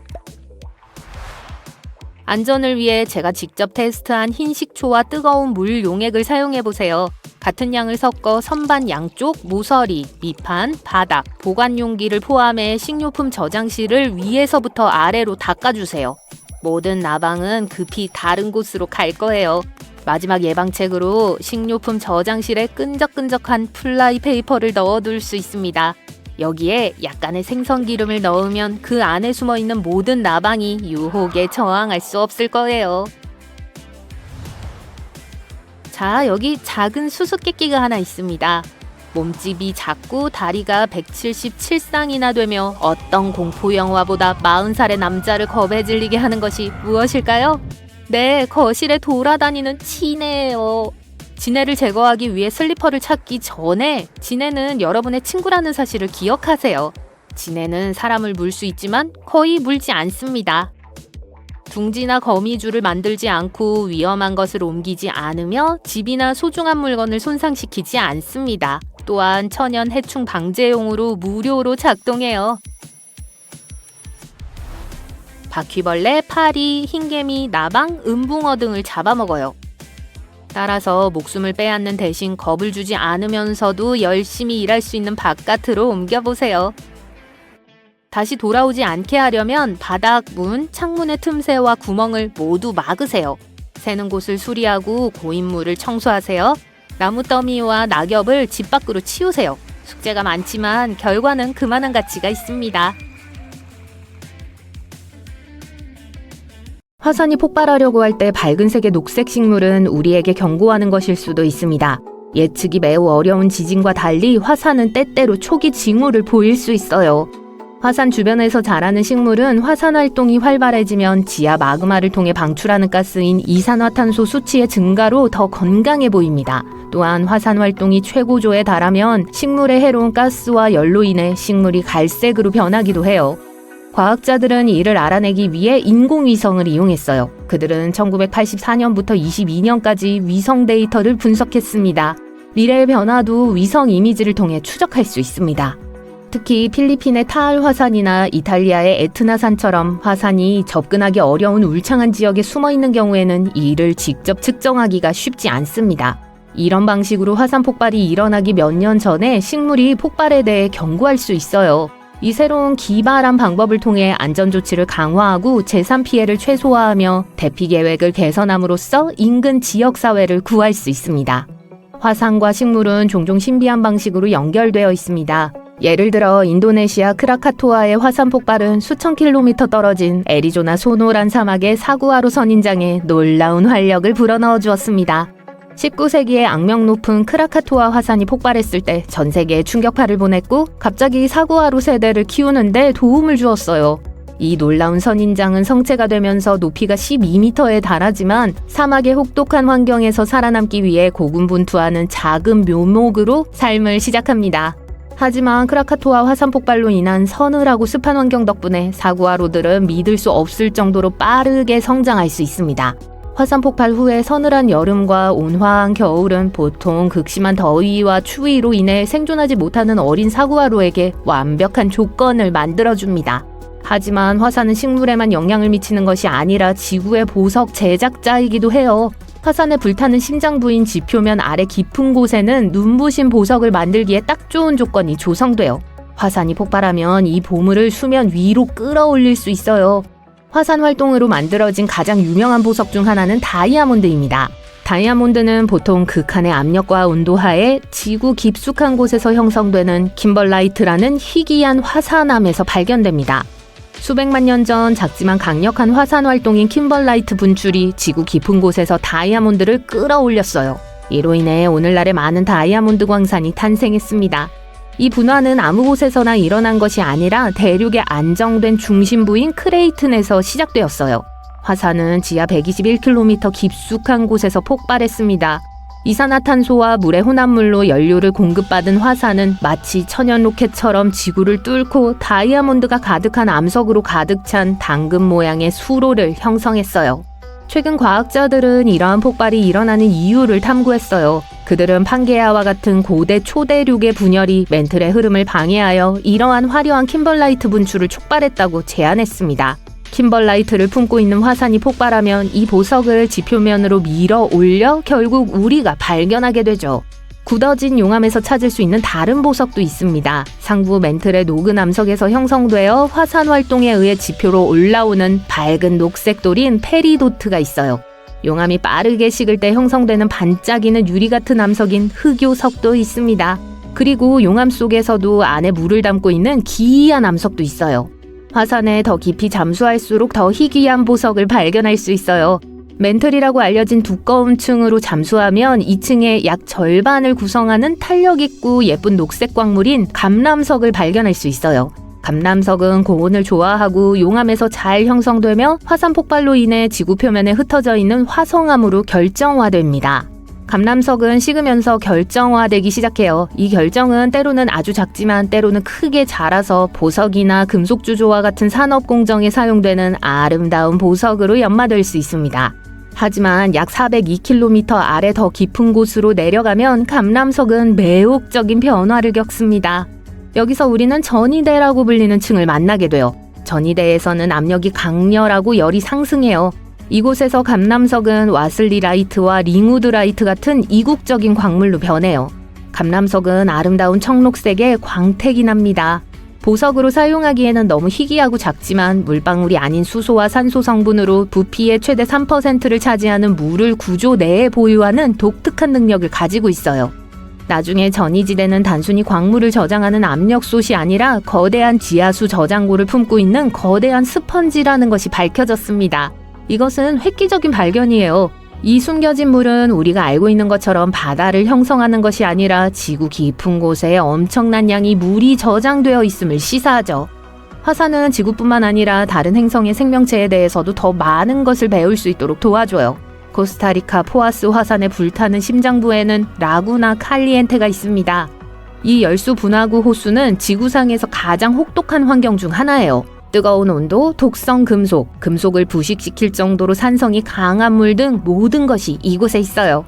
안전을 위해 제가 직접 테스트한 흰 식초와 뜨거운 물 용액을 사용해보세요. 같은 양을 섞어 선반 양쪽, 모서리, 밑판, 바닥, 보관 용기를 포함해 식료품 저장실을 위에서부터 아래로 닦아주세요. 모든 나방은 급히 다른 곳으로 갈 거예요. 마지막 예방책으로 식료품 저장실에 끈적끈적한 플라이페이퍼를 넣어둘 수 있습니다. 여기에 약간의 생선기름을 넣으면 그 안에 숨어있는 모든 나방이 유혹에 저항할 수 없을 거예요. 자, 여기 작은 수수께끼가 하나 있습니다. 몸집이 작고 다리가 177쌍이나 되며 어떤 공포영화보다 40살의 남자를 겁에 질리게 하는 것이 무엇일까요? 네, 거실에 돌아다니는 지네예요. 지네를 제거하기 위해 슬리퍼를 찾기 전에 지네는 여러분의 친구라는 사실을 기억하세요. 지네는 사람을 물 수 있지만 거의 물지 않습니다. 둥지나 거미줄을 만들지 않고 위험한 것을 옮기지 않으며 집이나 소중한 물건을 손상시키지 않습니다. 또한 천연 해충 방제용으로 무료로 작동해요. 바퀴벌레, 파리, 흰개미, 나방, 은붕어 등을 잡아먹어요. 따라서 목숨을 빼앗는 대신 겁을 주지 않으면서도 열심히 일할 수 있는 바깥으로 옮겨보세요. 다시 돌아오지 않게 하려면 바닥, 문, 창문의 틈새와 구멍을 모두 막으세요. 새는 곳을 수리하고 고인물을 청소하세요. 나무 더미와 낙엽을 집 밖으로 치우세요. 숙제가 많지만 결과는 그만한 가치가 있습니다. 화산이 폭발하려고 할 때 밝은 색의 녹색 식물은 우리에게 경고하는 것일 수도 있습니다. 예측이 매우 어려운 지진과 달리 화산은 때때로 초기 징후를 보일 수 있어요. 화산 주변에서 자라는 식물은 화산 활동이 활발해지면 지하 마그마를 통해 방출하는 가스인 이산화탄소 수치의 증가로 더 건강해 보입니다. 또한 화산 활동이 최고조에 달하면 식물에 해로운 가스와 열로 인해 식물이 갈색으로 변하기도 해요. 과학자들은 이를 알아내기 위해 인공위성을 이용했어요. 그들은 1984년부터 22년까지 위성 데이터를 분석했습니다. 미래의 변화도 위성 이미지를 통해 추적할 수 있습니다. 특히 필리핀의 타알 화산이나 이탈리아의 에트나산처럼 화산이 접근하기 어려운 울창한 지역에 숨어있는 경우에는 이를 직접 측정하기가 쉽지 않습니다. 이런 방식으로 화산 폭발이 일어나기 몇 년 전에 식물이 폭발에 대해 경고할 수 있어요. 이 새로운 기발한 방법을 통해 안전조치를 강화하고 재산 피해를 최소화하며 대피 계획을 개선함으로써 인근 지역사회를 구할 수 있습니다. 화산과 식물은 종종 신비한 방식으로 연결되어 있습니다. 예를 들어 인도네시아 크라카토아의 화산 폭발은 수천 킬로미터 떨어진 애리조나 소노란 사막의 사구아로 선인장에 놀라운 활력을 불어넣어 주었습니다. 19세기에 악명 높은 크라카토아 화산이 폭발했을 때 전 세계에 충격파를 보냈고 갑자기 사구아로 세대를 키우는데 도움을 주었어요. 이 놀라운 선인장은 성체가 되면서 높이가 12m에 달하지만 사막의 혹독한 환경에서 살아남기 위해 고군분투하는 작은 묘목으로 삶을 시작합니다. 하지만 크라카토아 화산 폭발로 인한 서늘하고 습한 환경 덕분에 사구아로들은 믿을 수 없을 정도로 빠르게 성장할 수 있습니다. 화산 폭발 후에 서늘한 여름과 온화한 겨울은 보통 극심한 더위와 추위로 인해 생존하지 못하는 어린 사구아로에게 완벽한 조건을 만들어줍니다. 하지만 화산은 식물에만 영향을 미치는 것이 아니라 지구의 보석 제작자이기도 해요. 화산에 불타는 심장 부인 지표면 아래 깊은 곳에는 눈부신 보석을 만들기에 딱 좋은 조건이 조성돼요. 화산이 폭발하면 이 보물을 수면 위로 끌어올릴 수 있어요. 화산 활동으로 만들어진 가장 유명한 보석 중 하나는 다이아몬드입니다. 다이아몬드는 보통 극한의 압력과 온도 하에 지구 깊숙한 곳에서 형성되는 kimberlite라는 희귀한 화산암에서 발견됩니다. 수백만 년 전 작지만 강력한 화산 활동인 kimberlite 분출이 지구 깊은 곳에서 다이아몬드를 끌어올렸어요. 이로 인해 오늘날의 많은 다이아몬드 광산이 탄생했습니다. 이 분화는 아무 곳에서나 일어난 것이 아니라 대륙의 안정된 중심부인 크레이튼에서 시작되었어요. 화산은 지하 121km 깊숙한 곳에서 폭발했습니다. 이산화탄소와 물의 혼합물로 연료를 공급받은 화산은 마치 천연 로켓처럼 지구를 뚫고 다이아몬드가 가득한 암석으로 가득 찬 당근 모양의 수로를 형성했어요. 최근 과학자들은 이러한 폭발이 일어나는 이유를 탐구했어요. 그들은 판게아와 같은 고대 초대륙의 분열이 멘틀의 흐름을 방해하여 이러한 화려한 킴벌라이트 분출을 촉발했다고 제안했습니다. 킴벌라이트를 품고 있는 화산이 폭발하면 이 보석을 지표면으로 밀어 올려 결국 우리가 발견하게 되죠. 굳어진 용암에서 찾을 수 있는 다른 보석도 있습니다. 상부 멘틀의 녹은 암석에서 형성되어 화산 활동에 의해 지표로 올라오는 밝은 녹색 돌인 페리도트가 있어요. 용암이 빠르게 식을 때 형성되는 반짝이는 유리 같은 암석인 흑요석도 있습니다. 그리고 용암 속에서도 안에 물을 담고 있는 기이한 암석도 있어요. 화산에 더 깊이 잠수할수록 더 희귀한 보석을 발견할 수 있어요. 멘틀이라고 알려진 두꺼운 층으로 잠수하면 이 층의 약 절반을 구성하는 탄력 있고 예쁜 녹색 광물인 감람석을 발견할 수 있어요. 감람석은 고온을 좋아하고 용암에서 잘 형성되며 화산 폭발로 인해 지구 표면에 흩어져 있는 화성암으로 결정화됩니다. 감람석은 식으면서 결정화되기 시작해요. 이 결정은 때로는 아주 작지만 때로는 크게 자라서 보석이나 금속 주조와 같은 산업 공정에 사용되는 아름다운 보석으로 연마될 수 있습니다. 하지만 약 402km 아래 더 깊은 곳으로 내려가면 감람석은 매혹적인 변화를 겪습니다. 여기서 우리는 전이대라고 불리는 층을 만나게 돼요. 전이대에서는 압력이 강렬하고 열이 상승해요. 이곳에서 감람석은 와슬리라이트와 링우드라이트 같은 이국적인 광물로 변해요. 감람석은 아름다운 청록색의 광택이 납니다. 보석으로 사용하기에는 너무 희귀하고 작지만 물방울이 아닌 수소와 산소 성분으로 부피의 최대 3%를 차지하는 물을 구조 내에 보유하는 독특한 능력을 가지고 있어요. 나중에 전이지대는 단순히 광물을 저장하는 압력솥이 아니라 거대한 지하수 저장고를 품고 있는 거대한 스펀지라는 것이 밝혀졌습니다. 이것은 획기적인 발견이에요. 이 숨겨진 물은 우리가 알고 있는 것처럼 바다를 형성하는 것이 아니라 지구 깊은 곳에 엄청난 양의 물이 저장되어 있음을 시사하죠. 화산은 지구뿐만 아니라 다른 행성의 생명체에 대해서도 더 많은 것을 배울 수 있도록 도와줘요. 코스타리카 포아스 화산의 불타는 심장부에는 라구나 칼리엔테가 있습니다. 이 열수 분화구 호수는 지구상에서 가장 혹독한 환경 중 하나예요. 뜨거운 온도, 독성 금속, 금속을 부식시킬 정도로 산성이 강한 물 등 모든 것이 이곳에 있어요.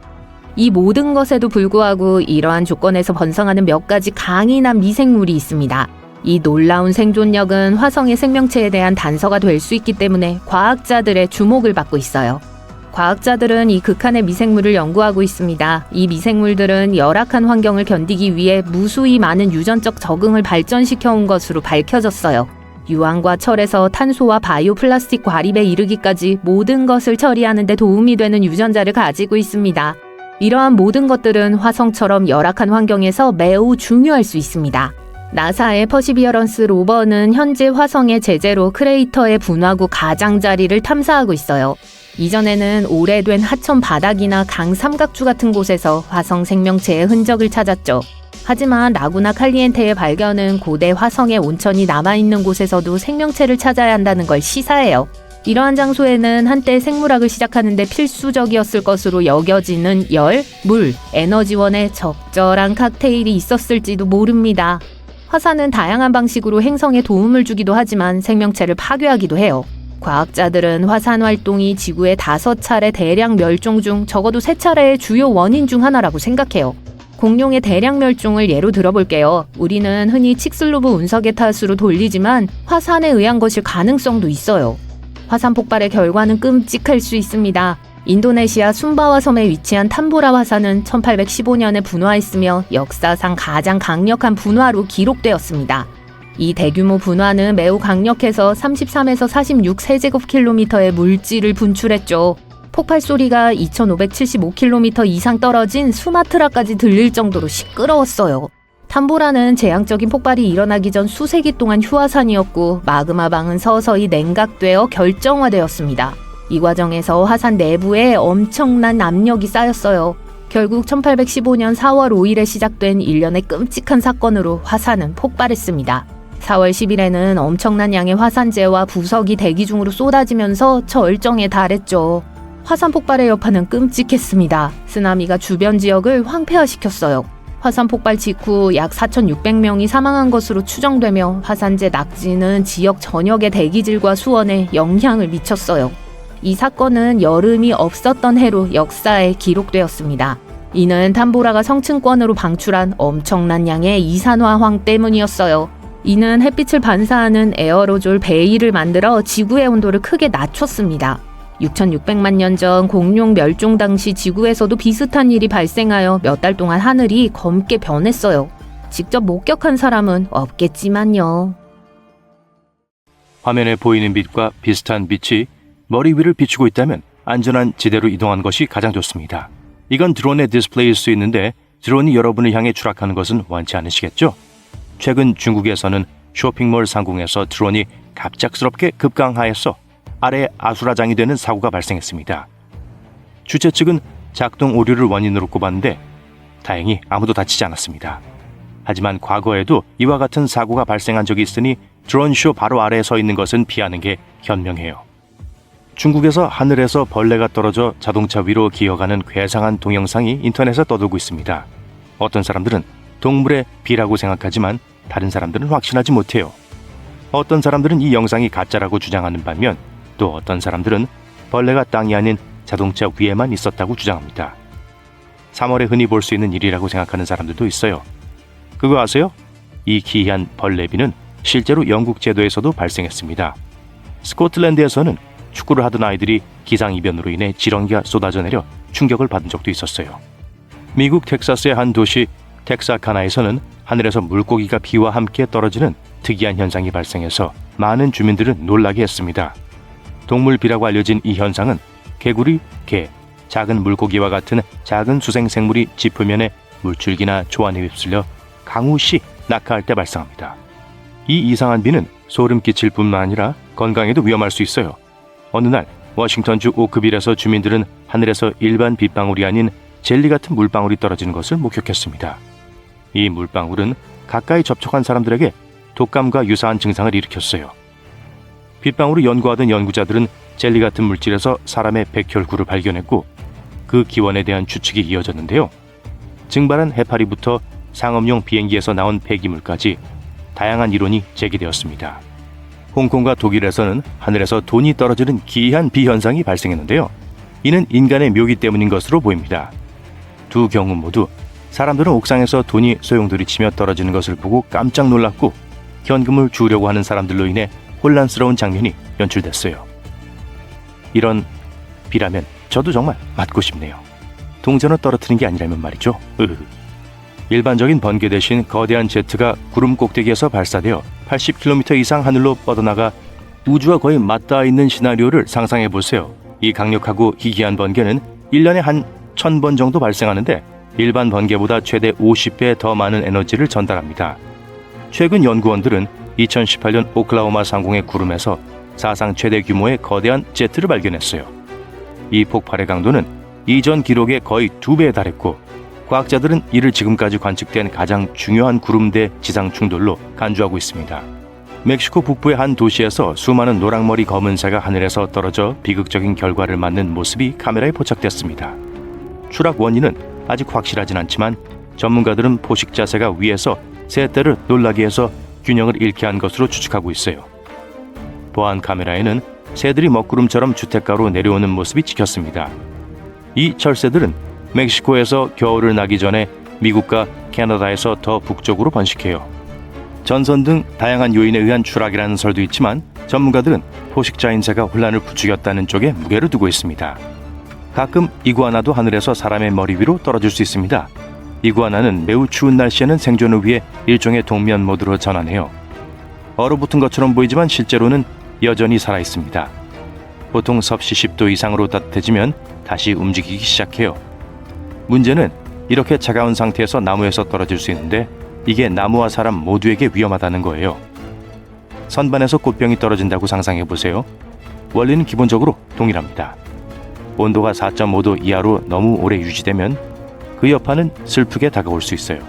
이 모든 것에도 불구하고 이러한 조건에서 번성하는 몇 가지 강인한 미생물이 있습니다. 이 놀라운 생존력은 화성의 생명체에 대한 단서가 될 수 있기 때문에 과학자들의 주목을 받고 있어요. 과학자들은 이 극한의 미생물을 연구하고 있습니다. 이 미생물들은 열악한 환경을 견디기 위해 무수히 많은 유전적 적응을 발전시켜 온 것으로 밝혀졌어요. 유황과 철에서 탄소와 바이오 플라스틱 과립에 이르기까지 모든 것을 처리하는 데 도움이 되는 유전자를 가지고 있습니다. 이러한 모든 것들은 화성처럼 열악한 환경에서 매우 중요할 수 있습니다. 나사의 퍼시비어런스 로버는 현재 화성의 제재로 크레이터의 분화구 가장자리를 탐사하고 있어요. 이전에는 오래된 하천 바닥이나 강 삼각주 같은 곳에서 화성 생명체의 흔적을 찾았죠. 하지만 라구나 칼리엔테의 발견은 고대 화성의 온천이 남아있는 곳에서도 생명체를 찾아야 한다는 걸 시사해요. 이러한 장소에는 한때 생물학을 시작하는 데 필수적이었을 것으로 여겨지는 열, 물, 에너지원의 적절한 칵테일이 있었을지도 모릅니다. 화산은 다양한 방식으로 행성에 도움을 주기도 하지만 생명체를 파괴하기도 해요. 과학자들은 화산 활동이 지구의 5차례 대량 멸종 중 적어도 3차례의 주요 원인 중 하나라고 생각해요. 공룡의 대량 멸종을 예로 들어볼게요. 우리는 흔히 칙슬로브 운석의 탓으로 돌리지만 화산에 의한 것일 가능성도 있어요. 화산 폭발의 결과는 끔찍할 수 있습니다. 인도네시아 순바와 섬에 위치한 탐보라 화산은 1815년에 분화했으며 역사상 가장 강력한 분화로 기록되었습니다. 이 대규모 분화는 매우 강력해서 33에서 46 세제곱킬로미터의 물질을 분출했죠. 폭발 소리가 2575km 이상 떨어진 수마트라까지 들릴 정도로 시끄러웠어요. 탐보라는 재앙적인 폭발이 일어나기 전 수세기 동안 휴화산이었고 마그마방은 서서히 냉각되어 결정화되었습니다. 이 과정에서 화산 내부에 엄청난 압력이 쌓였어요. 결국 1815년 4월 5일에 시작된 일련의 끔찍한 사건으로 화산은 폭발했습니다. 4월 10일에는 엄청난 양의 화산재와 부석이 대기 중으로 쏟아지면서 절정에 달했죠. 화산 폭발의 여파는 끔찍했습니다. 쓰나미가 주변 지역을 황폐화시켰어요. 화산 폭발 직후 약 4,600명이 사망한 것으로 추정되며 화산재 낙지는 지역 전역의 대기질과 수원에 영향을 미쳤어요. 이 사건은 여름이 없었던 해로 역사에 기록되었습니다. 이는 탐보라가 성층권으로 방출한 엄청난 양의 이산화황 때문이었어요. 이는 햇빛을 반사하는 에어로졸 베일을 만들어 지구의 온도를 크게 낮췄습니다. 6,600만 년 전 공룡 멸종 당시 지구에서도 비슷한 일이 발생하여 몇 달 동안 하늘이 검게 변했어요. 직접 목격한 사람은 없겠지만요. 화면에 보이는 빛과 비슷한 빛이 머리 위를 비추고 있다면 안전한 지대로 이동하는 것이 가장 좋습니다. 이건 드론의 디스플레이일 수 있는데 드론이 여러분을 향해 추락하는 것은 원치 않으시겠죠? 최근 중국에서는 쇼핑몰 상공에서 드론이 갑작스럽게 급강하여서 아래 아수라장이 되는 사고가 발생했습니다. 주최 측은 작동 오류를 원인으로 꼽았는데 다행히 아무도 다치지 않았습니다. 하지만 과거에도 이와 같은 사고가 발생한 적이 있으니 드론쇼 바로 아래에 서 있는 것은 피하는 게 현명해요. 중국에서 하늘에서 벌레가 떨어져 자동차 위로 기어가는 괴상한 동영상이 인터넷에 떠돌고 있습니다. 어떤 사람들은 동물의 비라고 생각하지만 다른 사람들은 확신하지 못해요. 어떤 사람들은 이 영상이 가짜라고 주장하는 반면 또 어떤 사람들은 벌레가 땅이 아닌 자동차 위에만 있었다고 주장합니다. 3월에 흔히 볼 수 있는 일이라고 생각하는 사람들도 있어요. 그거 아세요? 이 기이한 벌레비는 실제로 영국 제도에서도 발생했습니다. 스코틀랜드에서는 축구를 하던 아이들이 기상이변으로 인해 지렁이가 쏟아져 내려 충격을 받은 적도 있었어요. 미국 텍사스의 한 도시 텍사카나에서는 하늘에서 물고기가 비와 함께 떨어지는 특이한 현상이 발생해서 많은 주민들은 놀라게 했습니다. 동물비라고 알려진 이 현상은 개구리, 개, 작은 물고기와 같은 작은 수생생물이 지표면에 물줄기나 조안에 휩쓸려 강우시 낙하할 때 발생합니다. 이 이상한 비는 소름 끼칠 뿐만 아니라 건강에도 위험할 수 있어요. 어느 날 워싱턴주 오크빌에서 주민들은 하늘에서 일반 빗방울이 아닌 젤리 같은 물방울이 떨어지는 것을 목격했습니다. 이 물방울은 가까이 접촉한 사람들에게 독감과 유사한 증상을 일으켰어요. 빗방울을 연구하던 연구자들은 젤리 같은 물질에서 사람의 백혈구를 발견했고 그 기원에 대한 추측이 이어졌는데요. 증발한 해파리부터 상업용 비행기에서 나온 폐기물까지 다양한 이론이 제기되었습니다. 홍콩과 독일에서는 하늘에서 돈이 떨어지는 기이한 비현상이 발생했는데요. 이는 인간의 묘기 때문인 것으로 보입니다. 두 경우 모두 사람들은 옥상에서 돈이 소용돌이치며 떨어지는 것을 보고 깜짝 놀랐고 현금을 주우려고 하는 사람들로 인해 혼란스러운 장면이 연출됐어요. 이런 비라면 저도 정말 맞고 싶네요. 동전을 떨어뜨리는 게 아니라면 말이죠. 일반적인 번개 대신 거대한 제트가 구름 꼭대기에서 발사되어 80km 이상 하늘로 뻗어나가 우주와 거의 맞닿아 있는 시나리오를 상상해 보세요. 이 강력하고 희귀한 번개는 1년에 한 1000번 정도 발생하는데 일반 번개보다 최대 50배 더 많은 에너지를 전달합니다. 최근 연구원들은 2018년 오클라호마 상공의 구름에서 사상 최대 규모의 거대한 제트를 발견했어요. 이 폭발의 강도는 이전 기록의 거의 2배에 달했고 과학자들은 이를 지금까지 관측된 가장 중요한 구름대 지상 충돌로 간주하고 있습니다. 멕시코 북부의 한 도시에서 수많은 노랑머리 검은 새가 하늘에서 떨어져 비극적인 결과를 맞는 모습이 카메라에 포착됐습니다. 추락 원인은 아직 확실하진 않지만 전문가들은 포식 자세가 위에서 새떼를 놀라게 해서 균형을 잃게 한 것으로 추측하고 있어요. 보안 카메라에는 새들이 먹구름처럼 주택가로 내려오는 모습이 찍혔습니다. 이 철새들은 멕시코에서 겨울을 나기 전에 미국과 캐나다에서 더 북쪽으로 번식해요. 전선 등 다양한 요인에 의한 추락이라는 설도 있지만 전문가들은 포식자인 새가 혼란을 부추겼다는 쪽에 무게를 두고 있습니다. 가끔 이구아나도 하늘에서 사람의 머리 위로 떨어질 수 있습니다. 이구아나는 매우 추운 날씨에는 생존을 위해 일종의 동면 모드로 전환해요. 얼어붙은 것처럼 보이지만 실제로는 여전히 살아있습니다. 보통 섭씨 10도 이상으로 따뜻해지면 다시 움직이기 시작해요. 문제는 이렇게 차가운 상태에서 나무에서 떨어질 수 있는데 이게 나무와 사람 모두에게 위험하다는 거예요. 선반에서 꽃병이 떨어진다고 상상해보세요. 원리는 기본적으로 동일합니다. 온도가 4.5도 이하로 너무 오래 유지되면 그 여파는 슬프게 다가올 수 있어요.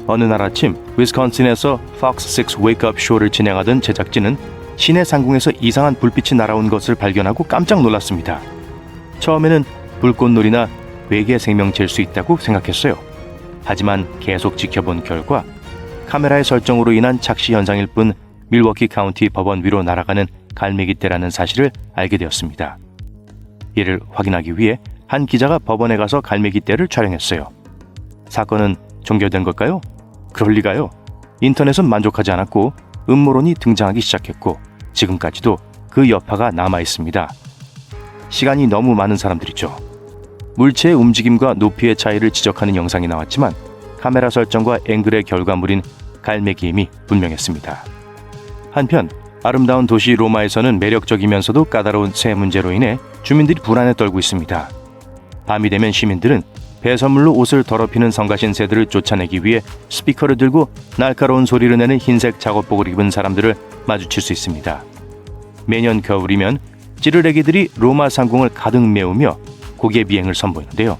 어느 날 아침 위스콘신에서 Fox 6 Wake Up 쇼를 진행하던 제작진은 시내 상공에서 이상한 불빛이 날아온 것을 발견하고 깜짝 놀랐습니다. 처음에는 불꽃놀이나 외계 생명체일 수 있다고 생각했어요. 하지만 계속 지켜본 결과 카메라의 설정으로 인한 착시 현상일 뿐 밀워키 카운티 법원 위로 날아가는 갈매기떼라는 사실을 알게 되었습니다. 이를 확인하기 위해 한 기자가 법원에 가서 갈매기떼를 촬영했어요. 사건은 종결된 걸까요? 그럴 리가요. 인터넷은 만족하지 않았고 음모론이 등장하기 시작했고 지금까지도 그 여파가 남아있습니다. 시간이 너무 많은 사람들이죠. 물체의 움직임과 높이의 차이를 지적하는 영상이 나왔지만 카메라 설정과 앵글의 결과물인 갈매기 힘이 분명했습니다. 한편 아름다운 도시 로마에서는 매력적이면서도 까다로운 새 문제로 인해 주민들이 불안에 떨고 있습니다. 밤이 되면 시민들은 배선물로 옷을 더럽히는 성가신 새들을 쫓아내기 위해 스피커를 들고 날카로운 소리를 내는 흰색 작업복을 입은 사람들을 마주칠 수 있습니다. 매년 겨울이면 찌르레기들이 로마 상공을 가득 메우며 고개 비행을 선보이는데요.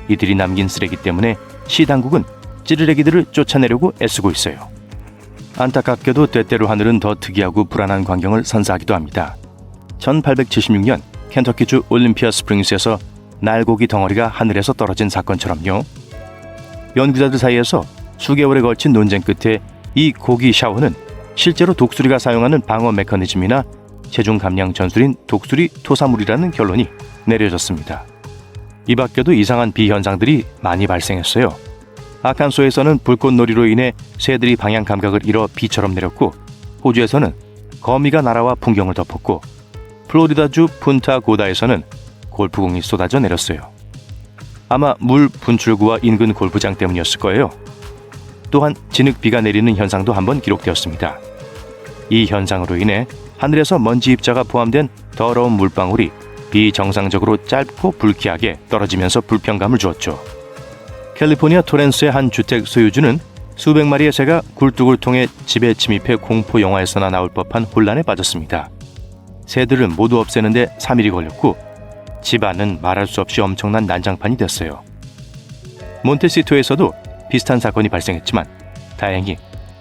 이들이 남긴 쓰레기 때문에 시 당국은 찌르레기들을 쫓아내려고 애쓰고 있어요. 안타깝게도 때때로 하늘은 더 특이하고 불안한 광경을 선사하기도 합니다. 1876년 켄터키주 올림피아 스프링스에서 날고기 덩어리가 하늘에서 떨어진 사건처럼요. 연구자들 사이에서 수개월에 걸친 논쟁 끝에 이 고기 샤워는 실제로 독수리가 사용하는 방어 메커니즘이나 체중 감량 전술인 독수리 토사물이라는 결론이 내려졌습니다. 이 밖에도 이상한 비현상들이 많이 발생했어요. 아칸소에서는 불꽃놀이로 인해 새들이 방향 감각을 잃어 비처럼 내렸고, 호주에서는 거미가 날아와 풍경을 덮었고, 플로리다주 푼타고다에서는 골프공이 쏟아져 내렸어요. 아마 물 분출구와 인근 골프장 때문이었을 거예요. 또한 진흙비가 내리는 현상도 한번 기록되었습니다. 이 현상으로 인해 하늘에서 먼지 입자가 포함된 더러운 물방울이 비정상적으로 짧고 불쾌하게 떨어지면서 불편감을 주었죠. 캘리포니아 토렌스의 한 주택 소유주는 수백 마리의 새가 굴뚝을 통해 집에 침입해 공포 영화에서나 나올 법한 혼란에 빠졌습니다. 새들을 모두 없애는데 3일이 걸렸고 집안은 말할 수 없이 엄청난 난장판이 됐어요. 몬테시토에서도 비슷한 사건이 발생했지만 다행히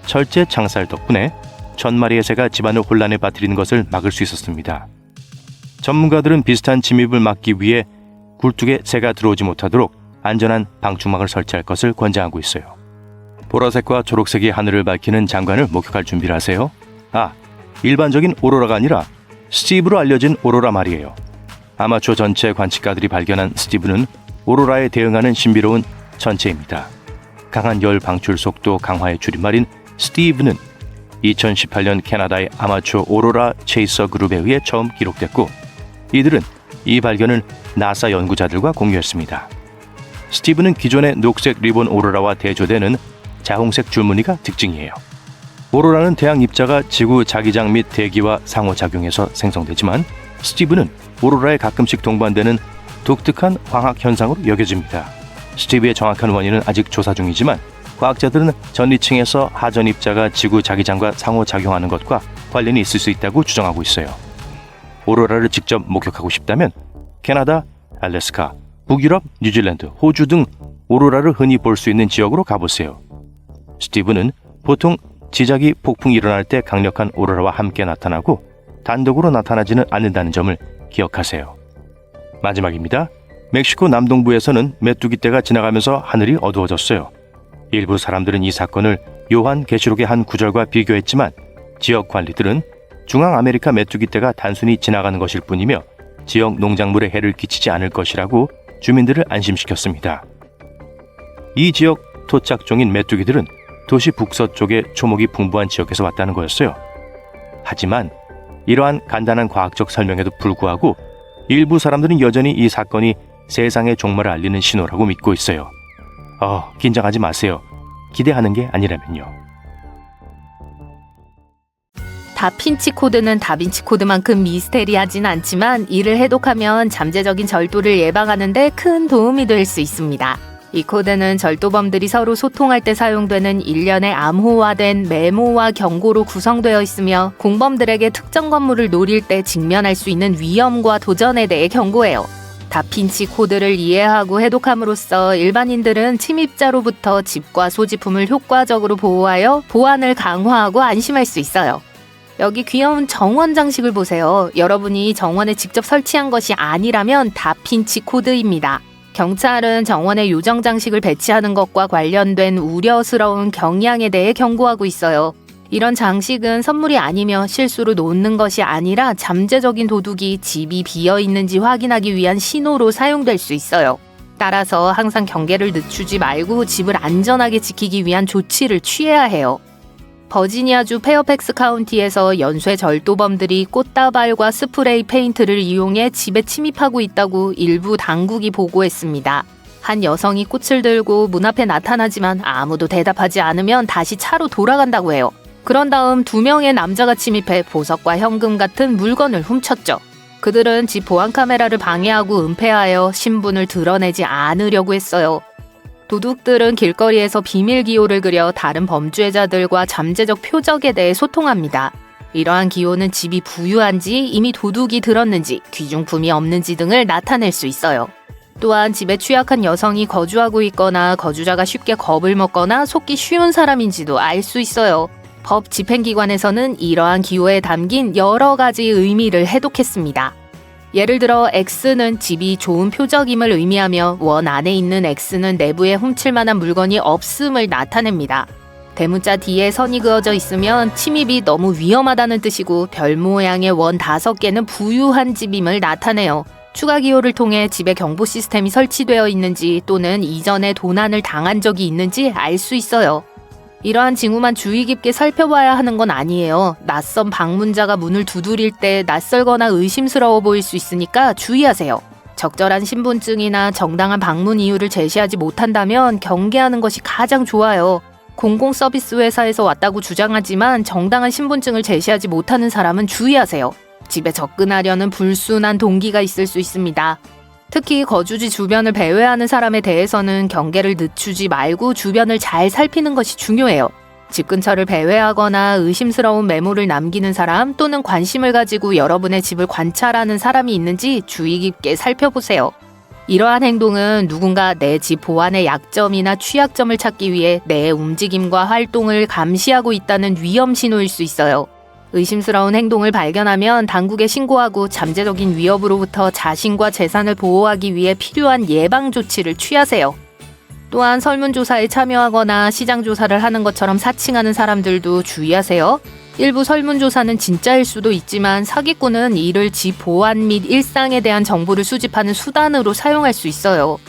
철제 창살 덕분에 1000마리의 새가 집안을 혼란에 빠뜨리는 것을 막을 수 있었습니다. 전문가들은 비슷한 침입을 막기 위해 굴뚝에 새가 들어오지 못하도록 안전한 방충망을 설치할 것을 권장하고 있어요. 보라색과 초록색이 하늘을 밝히는 장관을 목격할 준비를 하세요. 일반적인 오로라가 아니라 스티브로 알려진 오로라 말이에요. 아마추어 전체 관측가들이 발견한 스티브는 오로라에 대응하는 신비로운 천체입니다. 강한 열 방출 속도 강화의 줄임말인 스티브는 2018년 캐나다의 아마추어 오로라 체이서 그룹에 의해 처음 기록됐고, 이들은 이 발견을 나사 연구자들과 공유했습니다. 스티브는 기존의 녹색 리본 오로라와 대조되는 자홍색 줄무늬가 특징이에요. 오로라는 태양 입자가 지구 자기장 및 대기와 상호작용해서 생성되지만 스티브는 오로라에 가끔씩 동반되는 독특한 광학 현상으로 여겨집니다. 스티브의 정확한 원인은 아직 조사 중이지만 과학자들은 전리층에서 하전 입자가 지구 자기장과 상호작용하는 것과 관련이 있을 수 있다고 주장하고 있어요. 오로라를 직접 목격하고 싶다면 캐나다, 알래스카, 북유럽, 뉴질랜드, 호주 등 오로라를 흔히 볼 수 있는 지역으로 가보세요. 스티브는 보통 지작이 폭풍이 일어날 때 강력한 오로라와 함께 나타나고 단독으로 나타나지는 않는다는 점을 기억하세요. 마지막입니다. 멕시코 남동부에서는 메뚜기 떼가 지나가면서 하늘이 어두워졌어요. 일부 사람들은 이 사건을 요한 계시록의 한 구절과 비교했지만 지역 관리들은 중앙 아메리카 메뚜기 떼가 단순히 지나가는 것일 뿐이며 지역 농작물에 해를 끼치지 않을 것이라고 주민들을 안심시켰습니다. 이 지역 토착종인 메뚜기들은 도시 북서쪽의 초목이 풍부한 지역에서 왔다는 거였어요. 하지만 이러한 간단한 과학적 설명에도 불구하고 일부 사람들은 여전히 이 사건이 세상의 종말을 알리는 신호라고 믿고 있어요. 긴장하지 마세요. 기대하는 게 아니라면요. 다빈치 코드는 다빈치 코드만큼 미스테리하진 않지만 이를 해독하면 잠재적인 절도를 예방하는 데 큰 도움이 될 수 있습니다. 이 코드는 절도범들이 서로 소통할 때 사용되는 일련의 암호화된 메모와 경고로 구성되어 있으며 공범들에게 특정 건물을 노릴 때 직면할 수 있는 위험과 도전에 대해 경고해요. 다빈치 코드를 이해하고 해독함으로써 일반인들은 침입자로부터 집과 소지품을 효과적으로 보호하여 보안을 강화하고 안심할 수 있어요. 여기 귀여운 정원 장식을 보세요. 여러분이 정원에 직접 설치한 것이 아니라면 다핀치 코드입니다. 경찰은 정원에 요정 장식을 배치하는 것과 관련된 우려스러운 경향에 대해 경고하고 있어요. 이런 장식은 선물이 아니며 실수로 놓는 것이 아니라 잠재적인 도둑이 집이 비어 있는지 확인하기 위한 신호로 사용될 수 있어요. 따라서 항상 경계를 늦추지 말고 집을 안전하게 지키기 위한 조치를 취해야 해요. 버지니아주 페어팩스 카운티에서 연쇄 절도범들이 꽃다발과 스프레이 페인트를 이용해 집에 침입하고 있다고 일부 당국이 보고했습니다. 한 여성이 꽃을 들고 문 앞에 나타나지만 아무도 대답하지 않으면 다시 차로 돌아간다고 해요. 그런 다음 2명의 남자가 침입해 보석과 현금 같은 물건을 훔쳤죠. 그들은 집 보안 카메라를 방해하고 은폐하여 신분을 드러내지 않으려고 했어요. 도둑들은 길거리에서 비밀 기호를 그려 다른 범죄자들과 잠재적 표적에 대해 소통합니다. 이러한 기호는 집이 부유한지 이미 도둑이 들었는지 귀중품이 없는지 등을 나타낼 수 있어요. 또한 집에 취약한 여성이 거주하고 있거나 거주자가 쉽게 겁을 먹거나 속기 쉬운 사람인지도 알 수 있어요. 법 집행기관에서는 이러한 기호에 담긴 여러 가지 의미를 해독했습니다. 예를 들어 X는 집이 좋은 표적임을 의미하며 원 안에 있는 X는 내부에 훔칠 만한 물건이 없음을 나타냅니다. 대문자 뒤에 선이 그어져 있으면 침입이 너무 위험하다는 뜻이고 별 모양의 원 5개는 부유한 집임을 나타내요. 추가 기호를 통해 집에 경보 시스템이 설치되어 있는지 또는 이전에 도난을 당한 적이 있는지 알 수 있어요. 이러한 징후만 주의 깊게 살펴봐야 하는 건 아니에요. 낯선 방문자가 문을 두드릴 때 낯설거나 의심스러워 보일 수 있으니까 주의하세요. 적절한 신분증이나 정당한 방문 이유를 제시하지 못한다면 경계하는 것이 가장 좋아요. 공공서비스 회사에서 왔다고 주장하지만 정당한 신분증을 제시하지 못하는 사람은 주의하세요. 집에 접근하려는 불순한 동기가 있을 수 있습니다. 특히 거주지 주변을 배회하는 사람에 대해서는 경계를 늦추지 말고 주변을 잘 살피는 것이 중요해요. 집 근처를 배회하거나 의심스러운 메모를 남기는 사람 또는 관심을 가지고 여러분의 집을 관찰하는 사람이 있는지 주의 깊게 살펴보세요. 이러한 행동은 누군가 내 집 보안의 약점이나 취약점을 찾기 위해 내 움직임과 활동을 감시하고 있다는 위험 신호일 수 있어요. 의심스러운 행동을 발견하면 당국에 신고하고 잠재적인 위협으로부터 자신과 재산을 보호하기 위해 필요한 예방 조치를 취하세요. 또한 설문조사에 참여하거나 시장조사를 하는 것처럼 사칭하는 사람들도 주의하세요. 일부 설문조사는 진짜일 수도 있지만 사기꾼은 이를 집 보안 및 일상에 대한 정보를 수집하는 수단으로 사용할 수 있어요.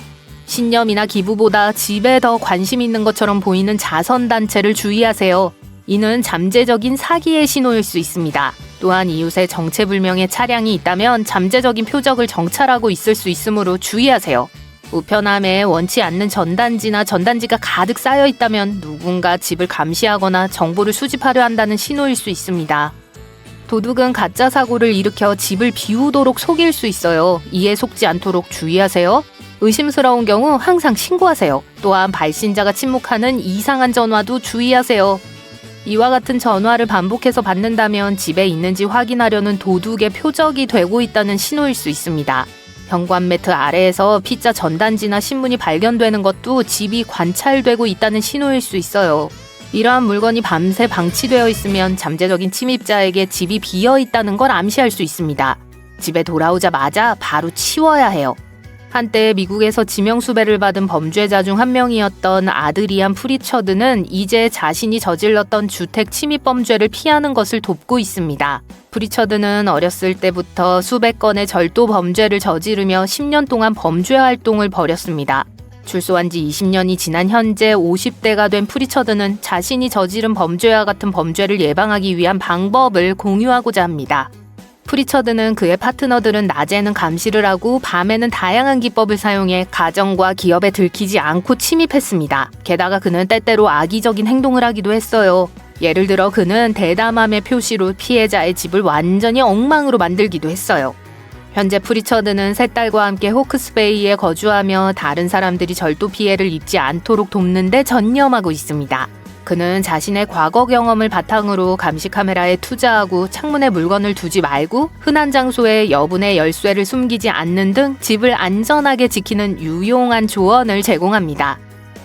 신념이나 기부보다 집에 더 관심 있는 것처럼 보이는 자선단체를 주의하세요. 이는 잠재적인 사기의 신호일 수 있습니다. 또한 이웃에 정체불명의 차량이 있다면 잠재적인 표적을 정찰하고 있을 수 있으므로 주의하세요. 우편함에 원치 않는 전단지나 전단지가 가득 쌓여 있다면 누군가 집을 감시하거나 정보를 수집하려 한다는 신호일 수 있습니다. 도둑은 가짜 사고를 일으켜 집을 비우도록 속일 수 있어요. 이에 속지 않도록 주의하세요. 의심스러운 경우 항상 신고하세요. 또한 발신자가 침묵하는 이상한 전화도 주의하세요. 이와 같은 전화를 반복해서 받는다면 집에 있는지 확인하려는 도둑의 표적이 되고 있다는 신호일 수 있습니다. 현관 매트 아래에서 피자 전단지나 신문이 발견되는 것도 집이 관찰되고 있다는 신호일 수 있어요. 이러한 물건이 밤새 방치되어 있으면 잠재적인 침입자에게 집이 비어 있다는 걸 암시할 수 있습니다. 집에 돌아오자마자 바로 치워야 해요. 한때 미국에서 지명수배를 받은 범죄자 중 한 명이었던 아드리안 프리처드는 이제 자신이 저질렀던 주택 침입 범죄를 피하는 것을 돕고 있습니다. 프리처드는 어렸을 때부터 수백 건의 절도 범죄를 저지르며 10년 동안 범죄 활동을 벌였습니다. 출소한 지 20년이 지난 현재 50대가 된 프리처드는 자신이 저지른 범죄와 같은 범죄를 예방하기 위한 방법을 공유하고자 합니다. 프리처드는 그의 파트너들은 낮에는 감시를 하고 밤에는 다양한 기법을 사용해 가정과 기업에 들키지 않고 침입했습니다. 게다가 그는 때때로 악의적인 행동을 하기도 했어요. 예를 들어 그는 대담함의 표시로 피해자의 집을 완전히 엉망으로 만들기도 했어요. 현재 프리처드는 세 딸과 함께 호크스베이에 거주하며 다른 사람들이 절도 피해를 입지 않도록 돕는 데 전념하고 있습니다. 그는 자신의 과거 경험을 바탕으로 감시 카메라에 투자하고 창문에 물건을 두지 말고 흔한 장소에 여분의 열쇠를 숨기지 않는 등 집을 안전하게 지키는 유용한 조언을 제공합니다.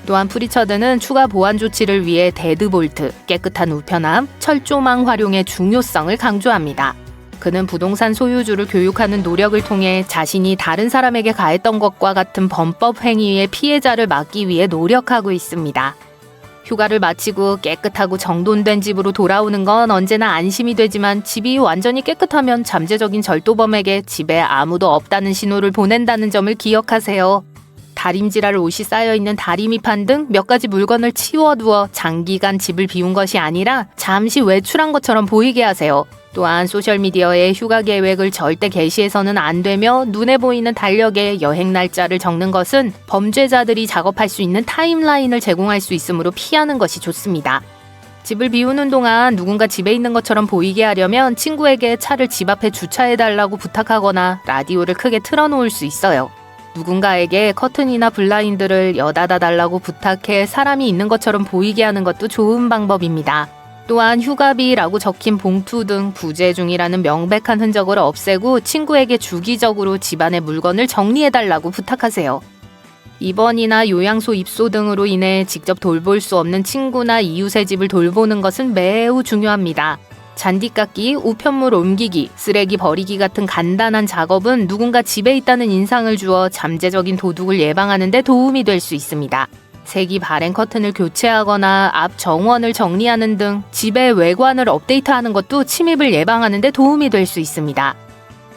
또한 프리처드는 추가 보안 조치를 위해 데드볼트, 깨끗한 우편함, 철조망 활용의 중요성을 강조합니다. 그는 부동산 소유주를 교육하는 노력을 통해 자신이 다른 사람에게 가했던 것과 같은 범법 행위의 피해자를 막기 위해 노력하고 있습니다. 휴가를 마치고 깨끗하고 정돈된 집으로 돌아오는 건 언제나 안심이 되지만 집이 완전히 깨끗하면 잠재적인 절도범에게 집에 아무도 없다는 신호를 보낸다는 점을 기억하세요. 다림질할 옷이 쌓여있는 다리미판 등 몇 가지 물건을 치워두어 장기간 집을 비운 것이 아니라 잠시 외출한 것처럼 보이게 하세요. 또한 소셜미디어에 휴가 계획을 절대 게시해서는 안 되며 눈에 보이는 달력에 여행 날짜를 적는 것은 범죄자들이 작업할 수 있는 타임라인을 제공할 수 있으므로 피하는 것이 좋습니다. 집을 비우는 동안 누군가 집에 있는 것처럼 보이게 하려면 친구에게 차를 집 앞에 주차해달라고 부탁하거나 라디오를 크게 틀어놓을 수 있어요. 누군가에게 커튼이나 블라인드를 여닫아 달라고 부탁해 사람이 있는 것처럼 보이게 하는 것도 좋은 방법입니다. 또한 휴가비라고 적힌 봉투 등 부재 중이라는 명백한 흔적을 없애고 친구에게 주기적으로 집안의 물건을 정리해달라고 부탁하세요. 입원이나 요양소 입소 등으로 인해 직접 돌볼 수 없는 친구나 이웃의 집을 돌보는 것은 매우 중요합니다. 잔디 깎기, 우편물 옮기기, 쓰레기 버리기 같은 간단한 작업은 누군가 집에 있다는 인상을 주어 잠재적인 도둑을 예방하는 데 도움이 될 수 있습니다. 색이 바랜 커튼을 교체하거나 앞 정원을 정리하는 등 집의 외관을 업데이트하는 것도 침입을 예방하는 데 도움이 될 수 있습니다.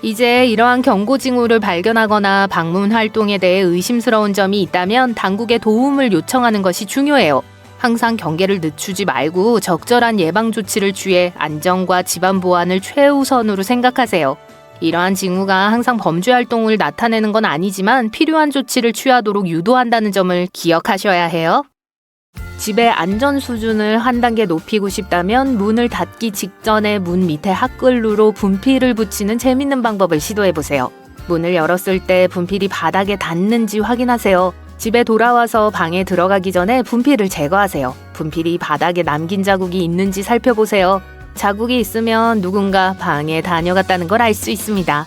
이제 이러한 경고 징후를 발견하거나 방문 활동에 대해 의심스러운 점이 있다면 당국의 도움을 요청하는 것이 중요해요. 항상 경계를 늦추지 말고 적절한 예방 조치를 취해 안전과 집안 보안을 최우선으로 생각하세요. 이러한 징후가 항상 범죄 활동을 나타내는 건 아니지만 필요한 조치를 취하도록 유도한다는 점을 기억하셔야 해요. 집의 안전 수준을 한 단계 높이고 싶다면 문을 닫기 직전에 문 밑에 핫글루로 분필을 붙이는 재밌는 방법을 시도해보세요. 문을 열었을 때 분필이 바닥에 닿는지 확인하세요. 집에 돌아와서 방에 들어가기 전에 분필을 제거하세요. 분필이 바닥에 남긴 자국이 있는지 살펴보세요. 자국이 있으면 누군가 방에 다녀갔다는 걸 알 수 있습니다.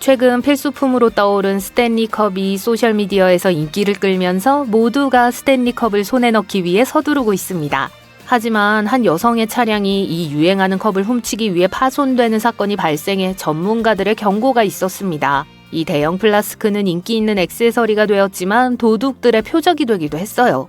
최근 필수품으로 떠오른 스탠리 컵이 소셜미디어에서 인기를 끌면서 모두가 스탠리 컵을 손에 넣기 위해 서두르고 있습니다. 하지만 한 여성의 차량이 이 유행하는 컵을 훔치기 위해 파손되는 사건이 발생해 전문가들의 경고가 있었습니다. 이 대형 플라스크는 인기 있는 액세서리가 되었지만 도둑들의 표적이 되기도 했어요.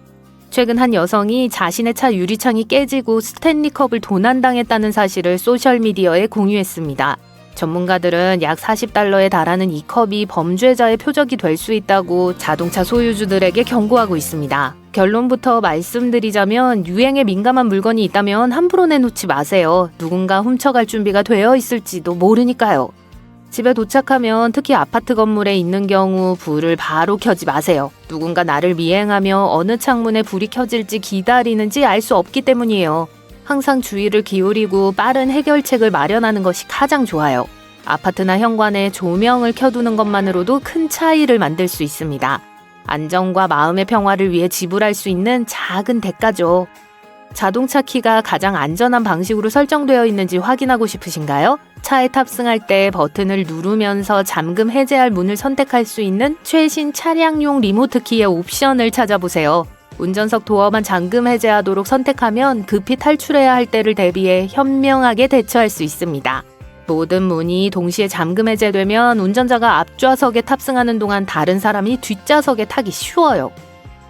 최근 한 여성이 자신의 차 유리창이 깨지고 스탠리 컵을 도난당했다는 사실을 소셜미디어에 공유했습니다. 전문가들은 약 $40에 달하는 이 컵이 범죄자의 표적이 될 수 있다고 자동차 소유주들에게 경고하고 있습니다. 결론부터 말씀드리자면 유행에 민감한 물건이 있다면 함부로 내놓지 마세요. 누군가 훔쳐갈 준비가 되어 있을지도 모르니까요. 집에 도착하면 특히 아파트 건물에 있는 경우 불을 바로 켜지 마세요. 누군가 나를 미행하며 어느 창문에 불이 켜질지 기다리는지 알 수 없기 때문이에요. 항상 주의를 기울이고 빠른 해결책을 마련하는 것이 가장 좋아요. 아파트나 현관에 조명을 켜두는 것만으로도 큰 차이를 만들 수 있습니다. 안정과 마음의 평화를 위해 지불할 수 있는 작은 대가죠. 자동차 키가 가장 안전한 방식으로 설정되어 있는지 확인하고 싶으신가요? 차에 탑승할 때 버튼을 누르면서 잠금 해제할 문을 선택할 수 있는 최신 차량용 리모트 키의 옵션을 찾아보세요. 운전석 도어만 잠금 해제하도록 선택하면 급히 탈출해야 할 때를 대비해 현명하게 대처할 수 있습니다. 모든 문이 동시에 잠금 해제되면 운전자가 앞좌석에 탑승하는 동안 다른 사람이 뒷좌석에 타기 쉬워요.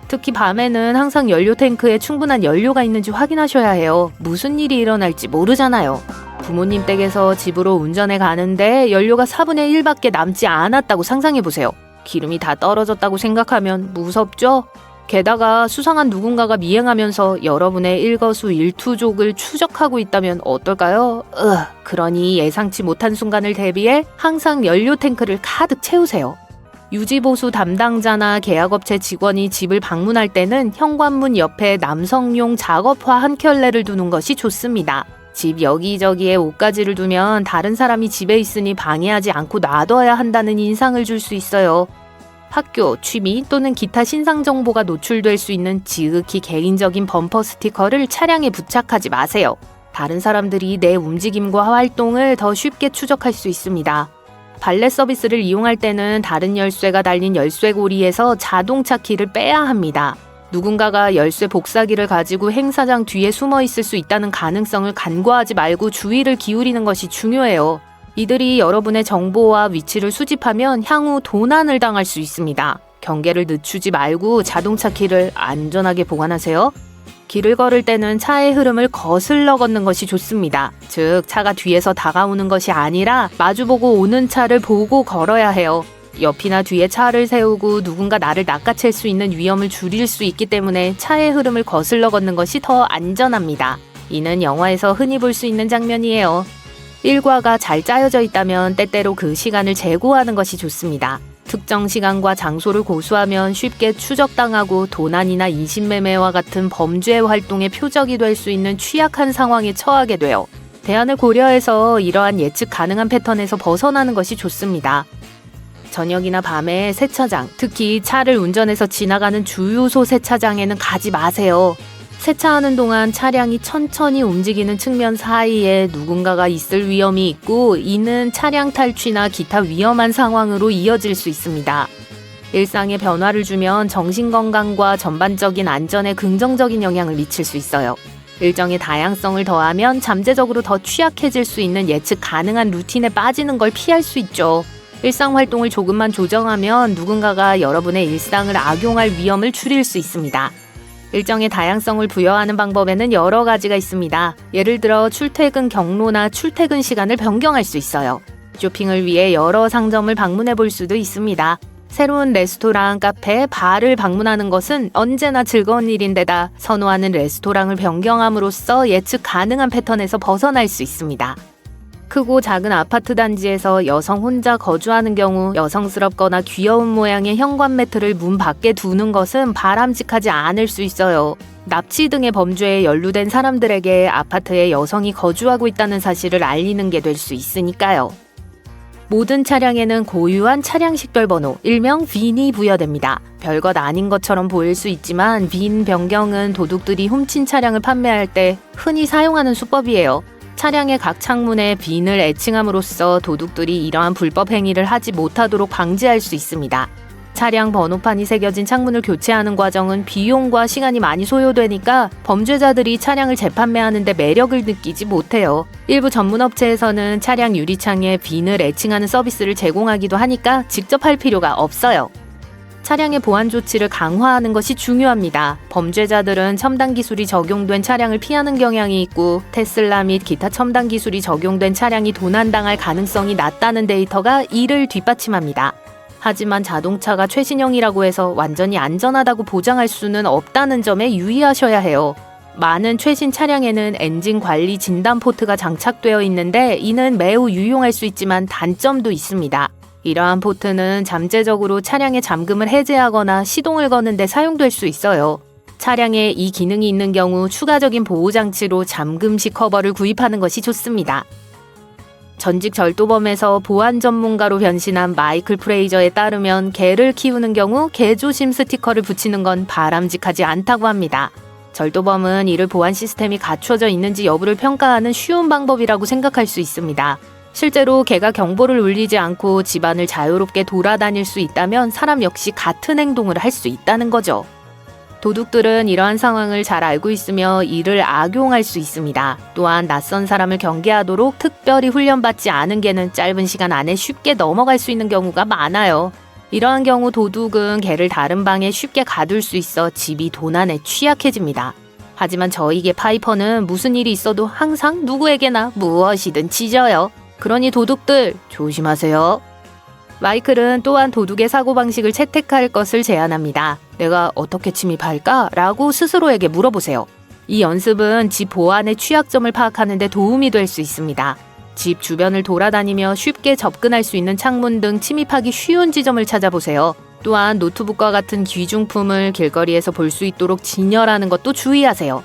특히 밤에는 항상 연료 탱크에 충분한 연료가 있는지 확인하셔야 해요. 무슨 일이 일어날지 모르잖아요. 부모님 댁에서 집으로 운전해 가는데 연료가 4분의 1밖에 남지 않았다고 상상해보세요. 기름이 다 떨어졌다고 생각하면 무섭죠? 게다가 수상한 누군가가 미행하면서 여러분의 일거수일투족을 추적하고 있다면 어떨까요? 그러니 예상치 못한 순간을 대비해 항상 연료 탱크를 가득 채우세요. 유지보수 담당자나 계약업체 직원이 집을 방문할 때는 현관문 옆에 남성용 작업화 한 켤레를 두는 것이 좋습니다. 집 여기저기에 옷가지를 두면 다른 사람이 집에 있으니 방해하지 않고 놔둬야 한다는 인상을 줄 수 있어요. 학교, 취미 또는 기타 신상 정보가 노출될 수 있는 지극히 개인적인 범퍼 스티커를 차량에 부착하지 마세요. 다른 사람들이 내 움직임과 활동을 더 쉽게 추적할 수 있습니다. 발렛 서비스를 이용할 때는 다른 열쇠가 달린 열쇠고리에서 자동차 키를 빼야 합니다. 누군가가 열쇠 복사기를 가지고 행사장 뒤에 숨어 있을 수 있다는 가능성을 간과하지 말고 주의를 기울이는 것이 중요해요. 이들이 여러분의 정보와 위치를 수집하면 향후 도난을 당할 수 있습니다. 경계를 늦추지 말고 자동차 키를 안전하게 보관하세요. 길을 걸을 때는 차의 흐름을 거슬러 걷는 것이 좋습니다. 즉, 차가 뒤에서 다가오는 것이 아니라 마주보고 오는 차를 보고 걸어야 해요. 옆이나 뒤에 차를 세우고 누군가 나를 낚아챌 수 있는 위험을 줄일 수 있기 때문에 차의 흐름을 거슬러 걷는 것이 더 안전합니다. 이는 영화에서 흔히 볼 수 있는 장면이에요. 일과가 잘 짜여져 있다면 때때로 그 시간을 재고하는 것이 좋습니다. 특정 시간과 장소를 고수하면 쉽게 추적당하고 도난이나 인신매매와 같은 범죄 활동의 표적이 될 수 있는 취약한 상황에 처하게 돼요. 대안을 고려해서 이러한 예측 가능한 패턴에서 벗어나는 것이 좋습니다. 저녁이나 밤에 세차장, 특히 차를 운전해서 지나가는 주유소 세차장에는 가지 마세요. 세차하는 동안 차량이 천천히 움직이는 측면 사이에 누군가가 있을 위험이 있고 이는 차량 탈취나 기타 위험한 상황으로 이어질 수 있습니다. 일상에 변화를 주면 정신건강과 전반적인 안전에 긍정적인 영향을 미칠 수 있어요. 일정의 다양성을 더하면 잠재적으로 더 취약해질 수 있는 예측 가능한 루틴에 빠지는 걸 피할 수 있죠. 일상 활동을 조금만 조정하면 누군가가 여러분의 일상을 악용할 위험을 줄일 수 있습니다. 일정의 다양성을 부여하는 방법에는 여러 가지가 있습니다. 예를 들어 출퇴근 경로나 출퇴근 시간을 변경할 수 있어요. 쇼핑을 위해 여러 상점을 방문해 볼 수도 있습니다. 새로운 레스토랑, 카페, 바를 방문하는 것은 언제나 즐거운 일인데다 선호하는 레스토랑을 변경함으로써 예측 가능한 패턴에서 벗어날 수 있습니다. 크고 작은 아파트 단지에서 여성 혼자 거주하는 경우 여성스럽거나 귀여운 모양의 현관 매트를 문 밖에 두는 것은 바람직하지 않을 수 있어요. 납치 등의 범죄에 연루된 사람들에게 아파트에 여성이 거주하고 있다는 사실을 알리는 게 될 수 있으니까요. 모든 차량에는 고유한 차량 식별번호, 일명 VIN이 부여됩니다. 별것 아닌 것처럼 보일 수 있지만 VIN 변경은 도둑들이 훔친 차량을 판매할 때 흔히 사용하는 수법이에요. 차량의 각 창문에 빈을 애칭함으로써 도둑들이 이러한 불법 행위를 하지 못하도록 방지할 수 있습니다. 차량 번호판이 새겨진 창문을 교체하는 과정은 비용과 시간이 많이 소요되니까 범죄자들이 차량을 재판매하는 데 매력을 느끼지 못해요. 일부 전문업체에서는 차량 유리창에 빈을 애칭하는 서비스를 제공하기도 하니까 직접 할 필요가 없어요. 차량의 보안 조치를 강화하는 것이 중요합니다. 범죄자들은 첨단 기술이 적용된 차량을 피하는 경향이 있고 테슬라 및 기타 첨단 기술이 적용된 차량이 도난당할 가능성이 낮다는 데이터가 이를 뒷받침합니다. 하지만 자동차가 최신형이라고 해서 완전히 안전하다고 보장할 수는 없다는 점에 유의하셔야 해요. 많은 최신 차량에는 엔진 관리 진단 포트가 장착되어 있는데 이는 매우 유용할 수 있지만 단점도 있습니다. 이러한 포트는 잠재적으로 차량의 잠금을 해제하거나 시동을 거는 데 사용될 수 있어요. 차량에 이 기능이 있는 경우 추가적인 보호장치로 잠금식 커버를 구입하는 것이 좋습니다. 전직 절도범에서 보안 전문가로 변신한 마이클 프레이저에 따르면 개를 키우는 경우 개조심 스티커를 붙이는 건 바람직하지 않다고 합니다. 절도범은 이를 보안 시스템이 갖춰져 있는지 여부를 평가하는 쉬운 방법이라고 생각할 수 있습니다. 실제로 개가 경보를 울리지 않고 집안을 자유롭게 돌아다닐 수 있다면 사람 역시 같은 행동을 할 수 있다는 거죠. 도둑들은 이러한 상황을 잘 알고 있으며 이를 악용할 수 있습니다. 또한 낯선 사람을 경계하도록 특별히 훈련받지 않은 개는 짧은 시간 안에 쉽게 넘어갈 수 있는 경우가 많아요. 이러한 경우 도둑은 개를 다른 방에 쉽게 가둘 수 있어 집이 도난에 취약해집니다. 하지만 저희 개 파이퍼는 무슨 일이 있어도 항상 누구에게나 무엇이든 짖어요. 그러니 도둑들 조심하세요. 마이클은 또한 도둑의 사고방식을 채택할 것을 제안합니다. 내가 어떻게 침입할까? 라고 스스로에게 물어보세요. 이 연습은 집 보안의 취약점을 파악하는 데 도움이 될 수 있습니다. 집 주변을 돌아다니며 쉽게 접근할 수 있는 창문 등 침입하기 쉬운 지점을 찾아보세요. 또한 노트북과 같은 귀중품을 길거리에서 볼 수 있도록 진열하는 것도 주의하세요.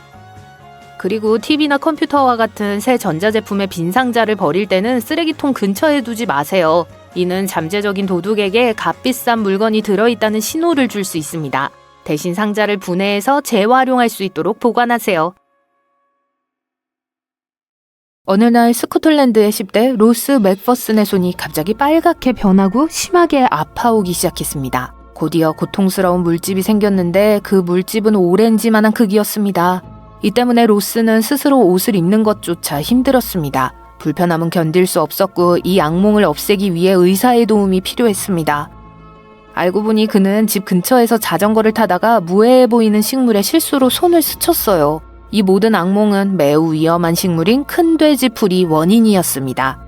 그리고 TV나 컴퓨터와 같은 새 전자제품의 빈 상자를 버릴 때는 쓰레기통 근처에 두지 마세요. 이는 잠재적인 도둑에게 값비싼 물건이 들어있다는 신호를 줄 수 있습니다. 대신 상자를 분해해서 재활용할 수 있도록 보관하세요. 어느 날 스코틀랜드의 10대 로스 맥퍼슨의 손이 갑자기 빨갛게 변하고 심하게 아파오기 시작했습니다. 곧이어 고통스러운 물집이 생겼는데 그 물집은 오렌지만한 크기였습니다. 이 때문에 로스는 스스로 옷을 입는 것조차 힘들었습니다. 불편함은 견딜 수 없었고 이 악몽을 없애기 위해 의사의 도움이 필요했습니다. 알고 보니 그는 집 근처에서 자전거를 타다가 무해해 보이는 식물에 실수로 손을 스쳤어요. 이 모든 악몽은 매우 위험한 식물인 큰 돼지풀이 원인이었습니다.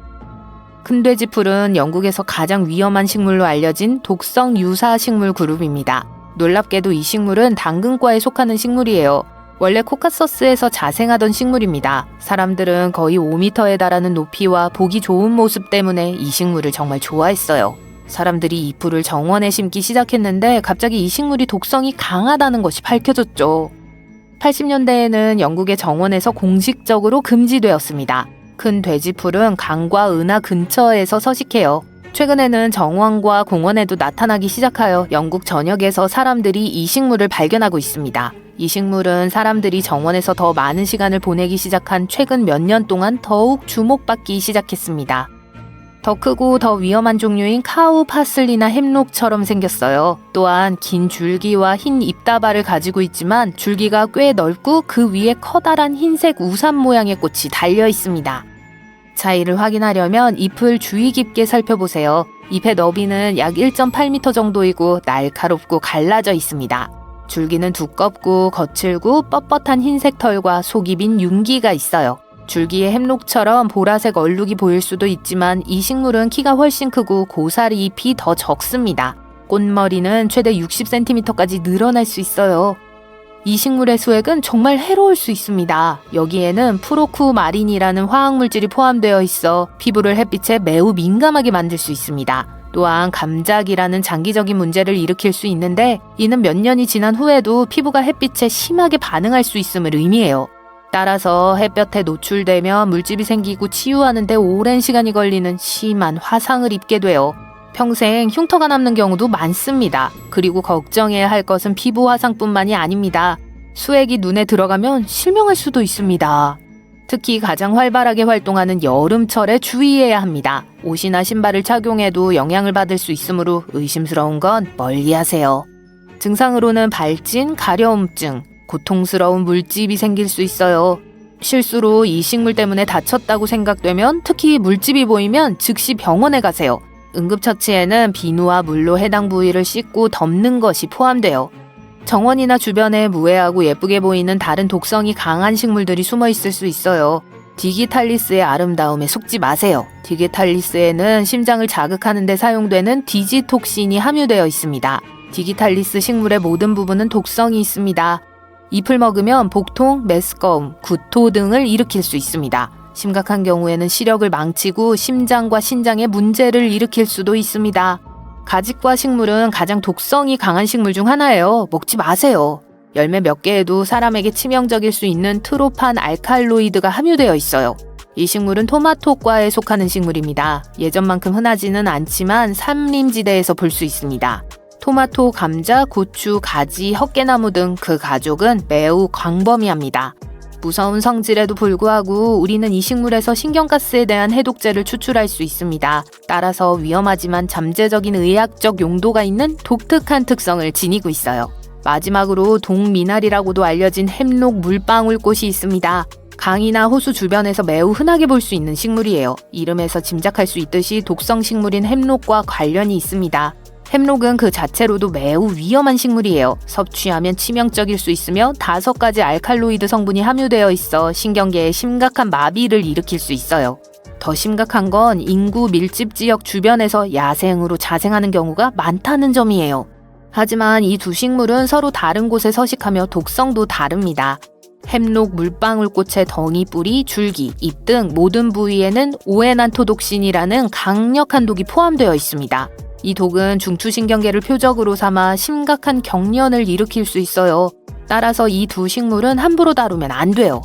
큰 돼지풀은 영국에서 가장 위험한 식물로 알려진 독성 유사 식물 그룹입니다. 놀랍게도 이 식물은 당근과에 속하는 식물이에요. 원래 코카서스에서 자생하던 식물입니다. 사람들은 거의 5m에 달하는 높이와 보기 좋은 모습 때문에 이 식물을 정말 좋아했어요. 사람들이 이 풀을 정원에 심기 시작했는데 갑자기 이 식물이 독성이 강하다는 것이 밝혀졌죠. 80년대에는 영국의 정원에서 공식적으로 금지되었습니다. 큰 돼지풀은 강과 은하 근처에서 서식해요. 최근에는 정원과 공원에도 나타나기 시작하여 영국 전역에서 사람들이 이 식물을 발견하고 있습니다. 이 식물은 사람들이 정원에서 더 많은 시간을 보내기 시작한 최근 몇 년 동안 더욱 주목받기 시작했습니다. 더 크고 더 위험한 종류인 카우 파슬리나 햄록처럼 생겼어요. 또한 긴 줄기와 흰 잎다발을 가지고 있지만 줄기가 꽤 넓고 그 위에 커다란 흰색 우산 모양의 꽃이 달려 있습니다. 차이를 확인하려면 잎을 주의 깊게 살펴보세요. 잎의 너비는 약 1.8m 정도이고 날카롭고 갈라져 있습니다. 줄기는 두껍고 거칠고 뻣뻣한 흰색 털과 속이 빈 윤기가 있어요. 줄기의 햄록처럼 보라색 얼룩이 보일 수도 있지만 이 식물은 키가 훨씬 크고 고사리 잎이 더 적습니다. 꽃머리는 최대 60cm까지 늘어날 수 있어요. 이 식물의 수액은 정말 해로울 수 있습니다. 여기에는 프로쿠마린이라는 화학물질이 포함되어 있어 피부를 햇빛에 매우 민감하게 만들 수 있습니다. 또한 감작이라는 장기적인 문제를 일으킬 수 있는데 이는 몇 년이 지난 후에도 피부가 햇빛에 심하게 반응할 수 있음을 의미해요. 따라서 햇볕에 노출되면 물집이 생기고 치유하는 데 오랜 시간이 걸리는 심한 화상을 입게 돼요. 평생 흉터가 남는 경우도 많습니다. 그리고 걱정해야 할 것은 피부 화상뿐만이 아닙니다. 수액이 눈에 들어가면 실명할 수도 있습니다. 특히 가장 활발하게 활동하는 여름철에 주의해야 합니다. 옷이나 신발을 착용해도 영향을 받을 수 있으므로 의심스러운 건 멀리하세요. 증상으로는 발진, 가려움증, 고통스러운 물집이 생길 수 있어요. 실수로 이 식물 때문에 다쳤다고 생각되면 특히 물집이 보이면 즉시 병원에 가세요. 응급처치에는 비누와 물로 해당 부위를 씻고 덮는 것이 포함돼요. 정원이나 주변에 무해하고 예쁘게 보이는 다른 독성이 강한 식물들이 숨어 있을 수 있어요. 디기탈리스의 아름다움에 속지 마세요. 디기탈리스에는 심장을 자극하는 데 사용되는 디지톡신이 함유되어 있습니다. 디기탈리스 식물의 모든 부분은 독성이 있습니다. 잎을 먹으면 복통, 메스꺼움, 구토 등을 일으킬 수 있습니다. 심각한 경우에는 시력을 망치고 심장과 신장에 문제를 일으킬 수도 있습니다. 가지과 식물은 가장 독성이 강한 식물 중 하나예요. 먹지 마세요. 열매 몇 개에도 사람에게 치명적일 수 있는 트로판 알칼로이드가 함유되어 있어요. 이 식물은 토마토과에 속하는 식물입니다. 예전만큼 흔하지는 않지만 산림지대에서 볼 수 있습니다. 토마토, 감자, 고추, 가지, 헛개나무 등 그 가족은 매우 광범위합니다. 무서운 성질에도 불구하고 우리는 이 식물에서 신경가스에 대한 해독제를 추출할 수 있습니다. 따라서 위험하지만 잠재적인 의학적 용도가 있는 독특한 특성을 지니고 있어요. 마지막으로 동미나리라고도 알려진 햄록 물방울꽃이 있습니다. 강이나 호수 주변에서 매우 흔하게 볼 수 있는 식물이에요. 이름에서 짐작할 수 있듯이 독성 식물인 햄록과 관련이 있습니다. 햄록은 그 자체로도 매우 위험한 식물이에요. 섭취하면 치명적일 수 있으며 5가지 알칼로이드 성분이 함유되어 있어 신경계에 심각한 마비를 일으킬 수 있어요. 더 심각한 건 인구 밀집 지역 주변에서 야생으로 자생하는 경우가 많다는 점이에요. 하지만 이 두 식물은 서로 다른 곳에 서식하며 독성도 다릅니다. 햄록 물방울꽃의 덩이, 뿌리, 줄기, 잎 등 모든 부위에는 오에난토독신이라는 강력한 독이 포함되어 있습니다. 이 독은 중추신경계를 표적으로 삼아 심각한 경련을 일으킬 수 있어요. 따라서 이 두 식물은 함부로 다루면 안 돼요.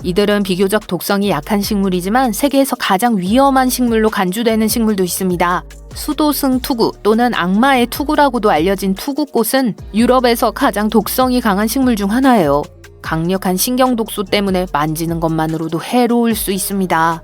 이들은 비교적 독성이 약한 식물이지만 세계에서 가장 위험한 식물로 간주되는 식물도 있습니다. 수도승 투구 또는 악마의 투구라고도 알려진 투구꽃은 유럽에서 가장 독성이 강한 식물 중 하나예요. 강력한 신경독소 때문에 만지는 것만으로도 해로울 수 있습니다.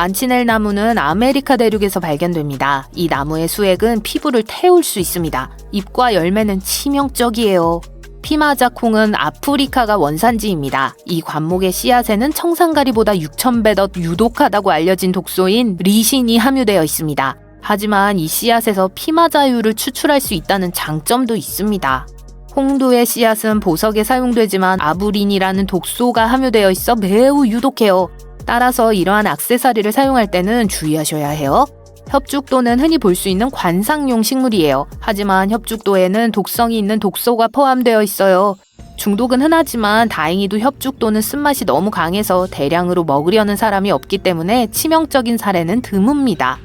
만치넬 나무는 아메리카 대륙에서 발견됩니다. 이 나무의 수액은 피부를 태울 수 있습니다. 잎과 열매는 치명적이에요. 피마자 콩은 아프리카가 원산지입니다. 이 관목의 씨앗에는 청산가리보다 6,000배 더 유독하다고 알려진 독소인 리신이 함유되어 있습니다. 하지만 이 씨앗에서 피마자유를 추출할 수 있다는 장점도 있습니다. 홍두의 씨앗은 보석에 사용되지만 아부린이라는 독소가 함유되어 있어 매우 유독해요. 따라서 이러한 액세서리를 사용할 때는 주의하셔야 해요. 협죽도는 흔히 볼 수 있는 관상용 식물이에요. 하지만 협죽도에는 독성이 있는 독소가 포함되어 있어요. 중독은 흔하지만 다행히도 협죽도는 쓴맛이 너무 강해서 대량으로 먹으려는 사람이 없기 때문에 치명적인 사례는 드뭅니다.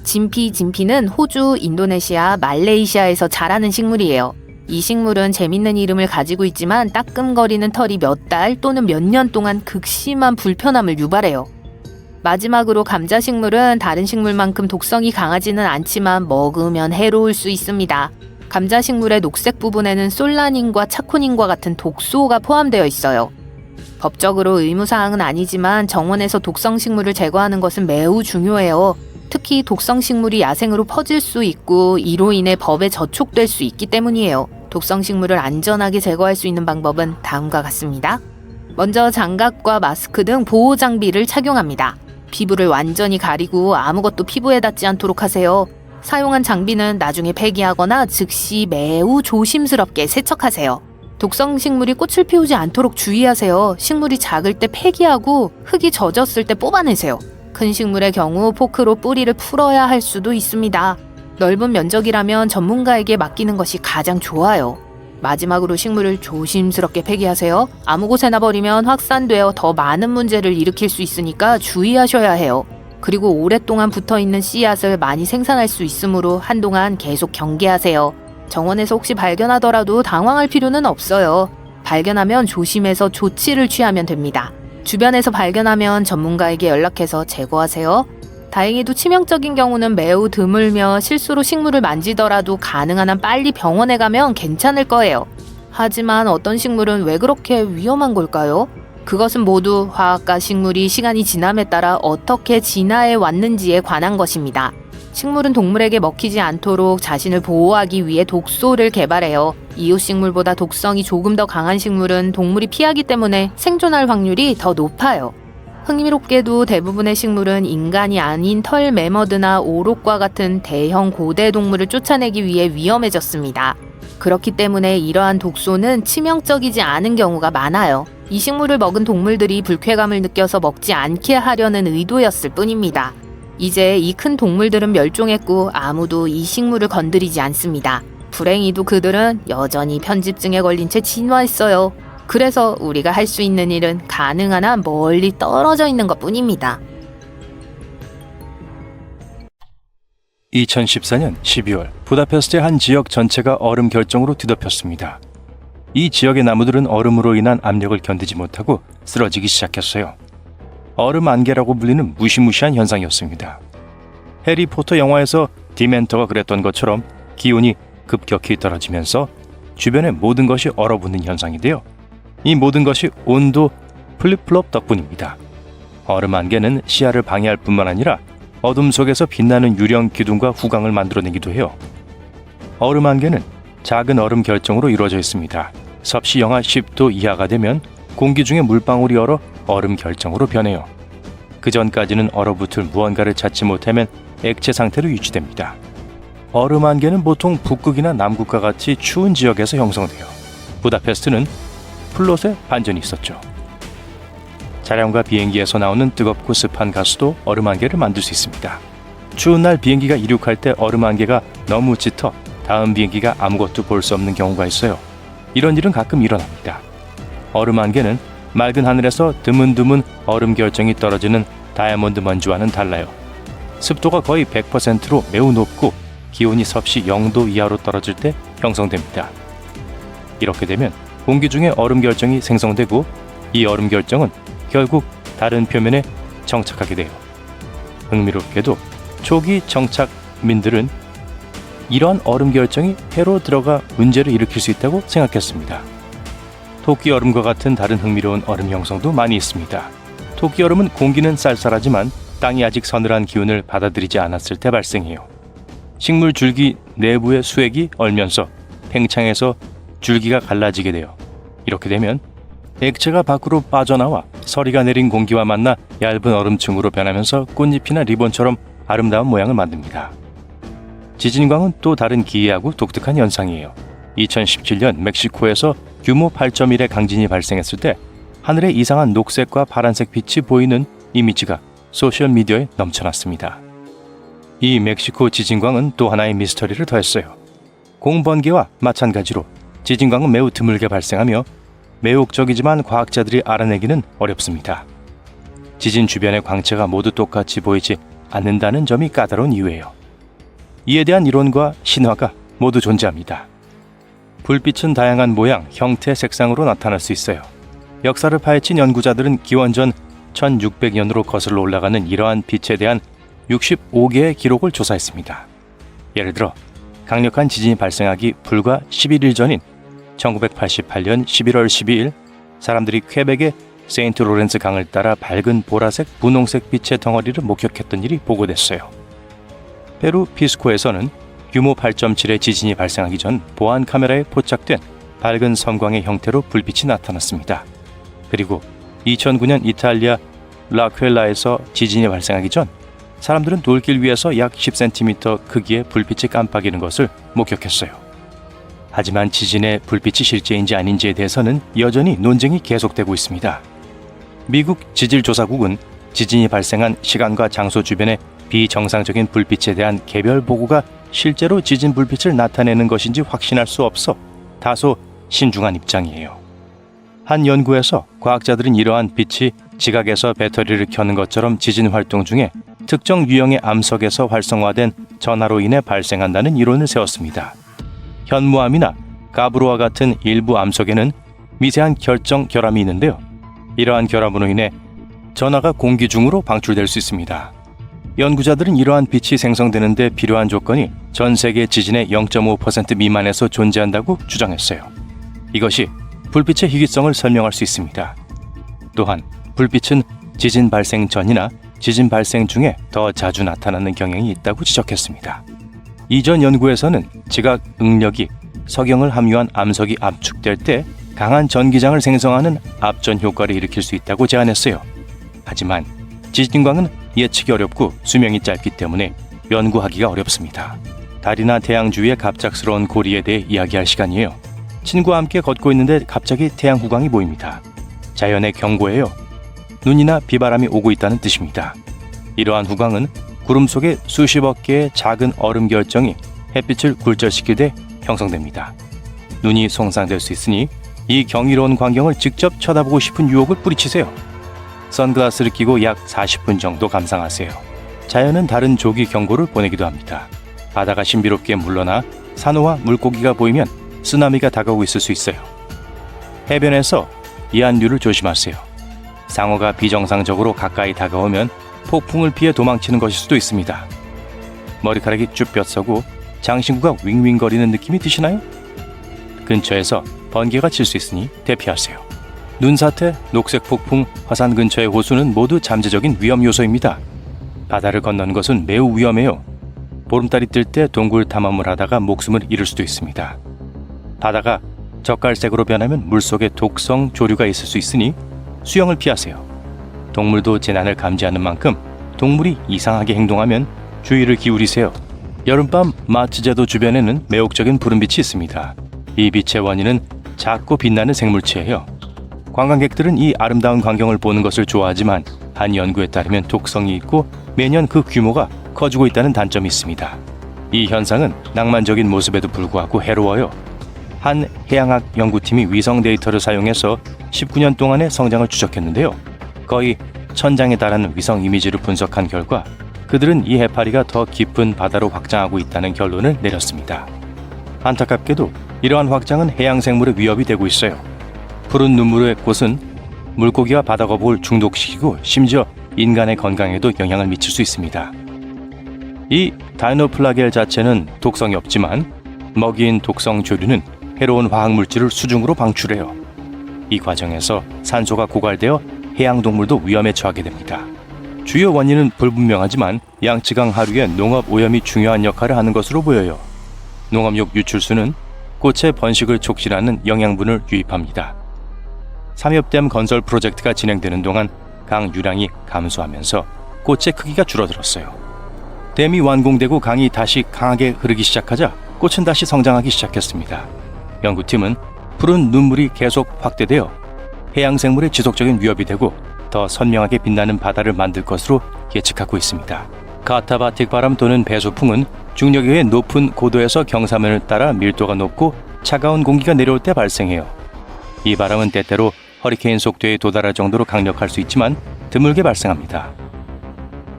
진피는 호주, 인도네시아, 말레이시아에서 자라는 식물이에요. 이 식물은 재밌는 이름을 가지고 있지만 따끔거리는 털이 몇 달 또는 몇 년 동안 극심한 불편함을 유발해요. 마지막으로 감자식물은 다른 식물만큼 독성이 강하지는 않지만 먹으면 해로울 수 있습니다. 감자식물의 녹색 부분에는 솔라닌과 차코닌과 같은 독소가 포함되어 있어요. 법적으로 의무사항은 아니지만 정원에서 독성식물을 제거하는 것은 매우 중요해요. 특히 독성식물이 야생으로 퍼질 수 있고 이로 인해 법에 저촉될 수 있기 때문이에요. 독성식물을 안전하게 제거할 수 있는 방법은 다음과 같습니다. 먼저 장갑과 마스크 등 보호장비를 착용합니다. 피부를 완전히 가리고 아무것도 피부에 닿지 않도록 하세요. 사용한 장비는 나중에 폐기하거나 즉시 매우 조심스럽게 세척하세요. 독성식물이 꽃을 피우지 않도록 주의하세요. 식물이 작을 때 폐기하고 흙이 젖었을 때 뽑아내세요. 큰 식물의 경우 포크로 뿌리를 풀어야 할 수도 있습니다. 넓은 면적이라면 전문가에게 맡기는 것이 가장 좋아요. 마지막으로 식물을 조심스럽게 폐기하세요. 아무 곳에나 버리면 확산되어 더 많은 문제를 일으킬 수 있으니까 주의하셔야 해요. 그리고 오랫동안 붙어있는 씨앗을 많이 생산할 수 있으므로 한동안 계속 경계하세요. 정원에서 혹시 발견하더라도 당황할 필요는 없어요. 발견하면 조심해서 조치를 취하면 됩니다. 주변에서 발견하면 전문가에게 연락해서 제거하세요. 다행히도 치명적인 경우는 매우 드물며 실수로 식물을 만지더라도 가능한 한 빨리 병원에 가면 괜찮을 거예요. 하지만 어떤 식물은 왜 그렇게 위험한 걸까요? 그것은 모두 화학과 식물이 시간이 지남에 따라 어떻게 진화해 왔는지에 관한 것입니다. 식물은 동물에게 먹히지 않도록 자신을 보호하기 위해 독소를 개발해요. 이웃식물보다 독성이 조금 더 강한 식물은 동물이 피하기 때문에 생존할 확률이 더 높아요. 흥미롭게도 대부분의 식물은 인간이 아닌 털 매머드나 오록과 같은 대형 고대 동물을 쫓아내기 위해 위험해졌습니다. 그렇기 때문에 이러한 독소는 치명적이지 않은 경우가 많아요. 이 식물을 먹은 동물들이 불쾌감을 느껴서 먹지 않게 하려는 의도였을 뿐입니다. 이제 이 큰 동물들은 멸종했고 아무도 이 식물을 건드리지 않습니다. 불행히도 그들은 여전히 편집증에 걸린 채 진화했어요. 그래서 우리가 할 수 있는 일은 가능한 한 멀리 떨어져 있는 것뿐입니다. 2014년 12월 부다페스트의 한 지역 전체가 얼음 결정으로 뒤덮였습니다. 이 지역의 나무들은 얼음으로 인한 압력을 견디지 못하고 쓰러지기 시작했어요. 얼음 안개라고 불리는 무시무시한 현상이었습니다. 해리포터 영화에서 디멘터가 그랬던 것처럼 기온이 급격히 떨어지면서 주변의 모든 것이 얼어붙는 현상인데요. 이 모든 것이 온도 플립플롭 덕분입니다. 얼음 안개는 시야를 방해할 뿐만 아니라 어둠 속에서 빛나는 유령 기둥과 후광을 만들어내기도 해요. 얼음 안개는 작은 얼음 결정으로 이루어져 있습니다. 섭씨 영하 10도 이하가 되면 공기 중에 물방울이 얼어 얼음 결정으로 변해요. 그 전까지는 얼어붙을 무언가를 찾지 못하면 액체 상태로 유지됩니다. 얼음 안개는 보통 북극이나 남극과 같이 추운 지역에서 형성돼요. 부다페스트는 플롯에 반전이 있었죠. 차량과 비행기에서 나오는 뜨겁고 습한 가스도 얼음 안개를 만들 수 있습니다. 추운 날 비행기가 이륙할 때 얼음 안개가 너무 짙어 다음 비행기가 아무것도 볼 수 없는 경우가 있어요. 이런 일은 가끔 일어납니다. 얼음 안개는 맑은 하늘에서 드문드문 얼음 결정이 떨어지는 다이아몬드 먼지와는 달라요. 습도가 거의 100%로 매우 높고 기온이 섭씨 0도 이하로 떨어질 때 형성됩니다. 이렇게 되면 공기 중에 얼음 결정이 생성되고 이 얼음 결정은 결국 다른 표면에 정착하게 돼요. 흥미롭게도 초기 정착민들은 이러한 얼음 결정이 해로 들어가 문제를 일으킬 수 있다고 생각했습니다. 토끼 얼음과 같은 다른 흥미로운 얼음 형성도 많이 있습니다. 토끼 얼음은 공기는 쌀쌀하지만 땅이 아직 서늘한 기운을 받아들이지 않았을 때 발생해요. 식물 줄기 내부의 수액이 얼면서 팽창해서 줄기가 갈라지게 돼요. 이렇게 되면 액체가 밖으로 빠져나와 서리가 내린 공기와 만나 얇은 얼음층으로 변하면서 꽃잎이나 리본처럼 아름다운 모양을 만듭니다. 지진광은 또 다른 기이하고 독특한 현상이에요. 2017년 멕시코에서 규모 8.1의 강진이 발생했을 때 하늘에 이상한 녹색과 파란색 빛이 보이는 이미지가 소셜미디어에 넘쳐났습니다. 이 멕시코 지진광은 또 하나의 미스터리를 더했어요. 공번개와 마찬가지로 지진광은 매우 드물게 발생하며 매혹적이지만 과학자들이 알아내기는 어렵습니다. 지진 주변의 광채가 모두 똑같이 보이지 않는다는 점이 까다로운 이유예요. 이에 대한 이론과 신화가 모두 존재합니다. 불빛은 다양한 모양, 형태, 색상으로 나타날 수 있어요. 역사를 파헤친 연구자들은 기원전 1600년으로 거슬러 올라가는 이러한 빛에 대한 65개의 기록을 조사했습니다. 예를 들어 강력한 지진이 발생하기 불과 11일 전인 1988년 11월 12일 사람들이 퀘벡의 세인트 로렌스 강을 따라 밝은 보라색, 분홍색 빛의 덩어리를 목격했던 일이 보고됐어요. 페루 피스코에서는 규모 8.7의 지진이 발생하기 전 보안 카메라에 포착된 밝은 섬광의 형태로 불빛이 나타났습니다. 그리고 2009년 이탈리아 라퀘라에서 지진이 발생하기 전 사람들은 돌길 위에서 약 10cm 크기의 불빛이 깜빡이는 것을 목격했어요. 하지만 지진의 불빛이 실제인지 아닌지에 대해서는 여전히 논쟁이 계속되고 있습니다. 미국 지질조사국은 지진이 발생한 시간과 장소 주변의 비정상적인 불빛에 대한 개별 보고가 실제로 지진 불빛을 나타내는 것인지 확신할 수 없어 다소 신중한 입장이에요. 한 연구에서 과학자들은 이러한 빛이 지각에서 배터리를 켜는 것처럼 지진 활동 중에 특정 유형의 암석에서 활성화된 전하로 인해 발생한다는 이론을 세웠습니다. 현무암이나 가브로와 같은 일부 암석에는 미세한 결정결함이 있는데요. 이러한 결함으로 인해 전하가 공기 중으로 방출될 수 있습니다. 연구자들은 이러한 빛이 생성되는 데 필요한 조건이 전 세계 지진의 0.5% 미만에서 존재한다고 주장했어요. 이것이 불빛의 희귀성을 설명할 수 있습니다. 또한 불빛은 지진 발생 전이나 지진 발생 중에 더 자주 나타나는 경향이 있다고 지적했습니다. 이전 연구에서는 지각 응력이 석영을 함유한 암석이 압축될 때 강한 전기장을 생성하는 압전 효과를 일으킬 수 있다고 제안했어요. 하지만 지진광은 예측이 어렵고 수명이 짧기 때문에 연구하기가 어렵습니다. 달이나 태양 주위의 갑작스러운 고리에 대해 이야기할 시간이에요. 친구와 함께 걷고 있는데 갑자기 태양 후광이 보입니다. 자연의 경고예요. 눈이나 비바람이 오고 있다는 뜻입니다. 이러한 후광은 구름 속에 수십억 개의 작은 얼음 결정이 햇빛을 굴절시키되 형성됩니다. 눈이 손상될 수 있으니 이 경이로운 광경을 직접 쳐다보고 싶은 유혹을 뿌리치세요. 선글라스를 끼고 약 40분 정도 감상하세요. 자연은 다른 조기 경고를 보내기도 합니다. 바다가 신비롭게 물러나 산호와 물고기가 보이면 쓰나미가 다가오고 있을 수 있어요. 해변에서 이한류를 조심하세요. 상어가 비정상적으로 가까이 다가오면 폭풍을 피해 도망치는 것일 수도 있습니다. 머리카락이 쭉 뼛서고 장신구가 윙윙거리는 느낌이 드시나요? 근처에서 번개가 칠 수 있으니 대피하세요. 눈사태, 녹색 폭풍, 화산 근처의 호수는 모두 잠재적인 위험 요소입니다. 바다를 건너는 것은 매우 위험해요. 보름달이 뜰 때 동굴 탐험을 하다가 목숨을 잃을 수도 있습니다. 바다가 젓갈색으로 변하면 물속에 독성 조류가 있을 수 있으니 수영을 피하세요. 동물도 재난을 감지하는 만큼 동물이 이상하게 행동하면 주의를 기울이세요. 여름밤 마츠제도 주변에는 매혹적인 푸른빛이 있습니다. 이 빛의 원인은 작고 빛나는 생물체예요. 관광객들은 이 아름다운 광경을 보는 것을 좋아하지만 한 연구에 따르면 독성이 있고 매년 그 규모가 커지고 있다는 단점이 있습니다. 이 현상은 낭만적인 모습에도 불구하고 해로워요. 한 해양학 연구팀이 위성 데이터를 사용해서 19년 동안의 성장을 추적했는데요. 거의 1000장에 달하는 위성 이미지를 분석한 결과 그들은 이 해파리가 더 깊은 바다로 확장하고 있다는 결론을 내렸습니다. 안타깝게도 이러한 확장은 해양 생물의 위협이 되고 있어요. 푸른 눈물의 꽃은 물고기와 바다거북을 중독시키고 심지어 인간의 건강에도 영향을 미칠 수 있습니다. 이 다이노플라겔 자체는 독성이 없지만 먹이인 독성 조류는 해로운 화학물질을 수중으로 방출해요. 이 과정에서 산소가 고갈되어 해양동물도 위험에 처하게 됩니다. 주요 원인은 불분명하지만 양쯔강 하류의 농업 오염이 중요한 역할을 하는 것으로 보여요. 농업용 유출수는 꽃의 번식을 촉진하는 영양분을 유입합니다. 삼엽댐 건설 프로젝트가 진행되는 동안 강 유량이 감소하면서 꽃의 크기가 줄어들었어요. 댐이 완공되고 강이 다시 강하게 흐르기 시작하자 꽃은 다시 성장하기 시작했습니다. 연구팀은 푸른 눈물이 계속 확대되어 해양생물의 지속적인 위협이 되고 더 선명하게 빛나는 바다를 만들 것으로 예측하고 있습니다. 카타바틱 바람 또는 배수풍은 중력에 의해 높은 고도에서 경사면을 따라 밀도가 높고 차가운 공기가 내려올 때 발생해요. 이 바람은 때때로 허리케인 속도에 도달할 정도로 강력할 수 있지만 드물게 발생합니다.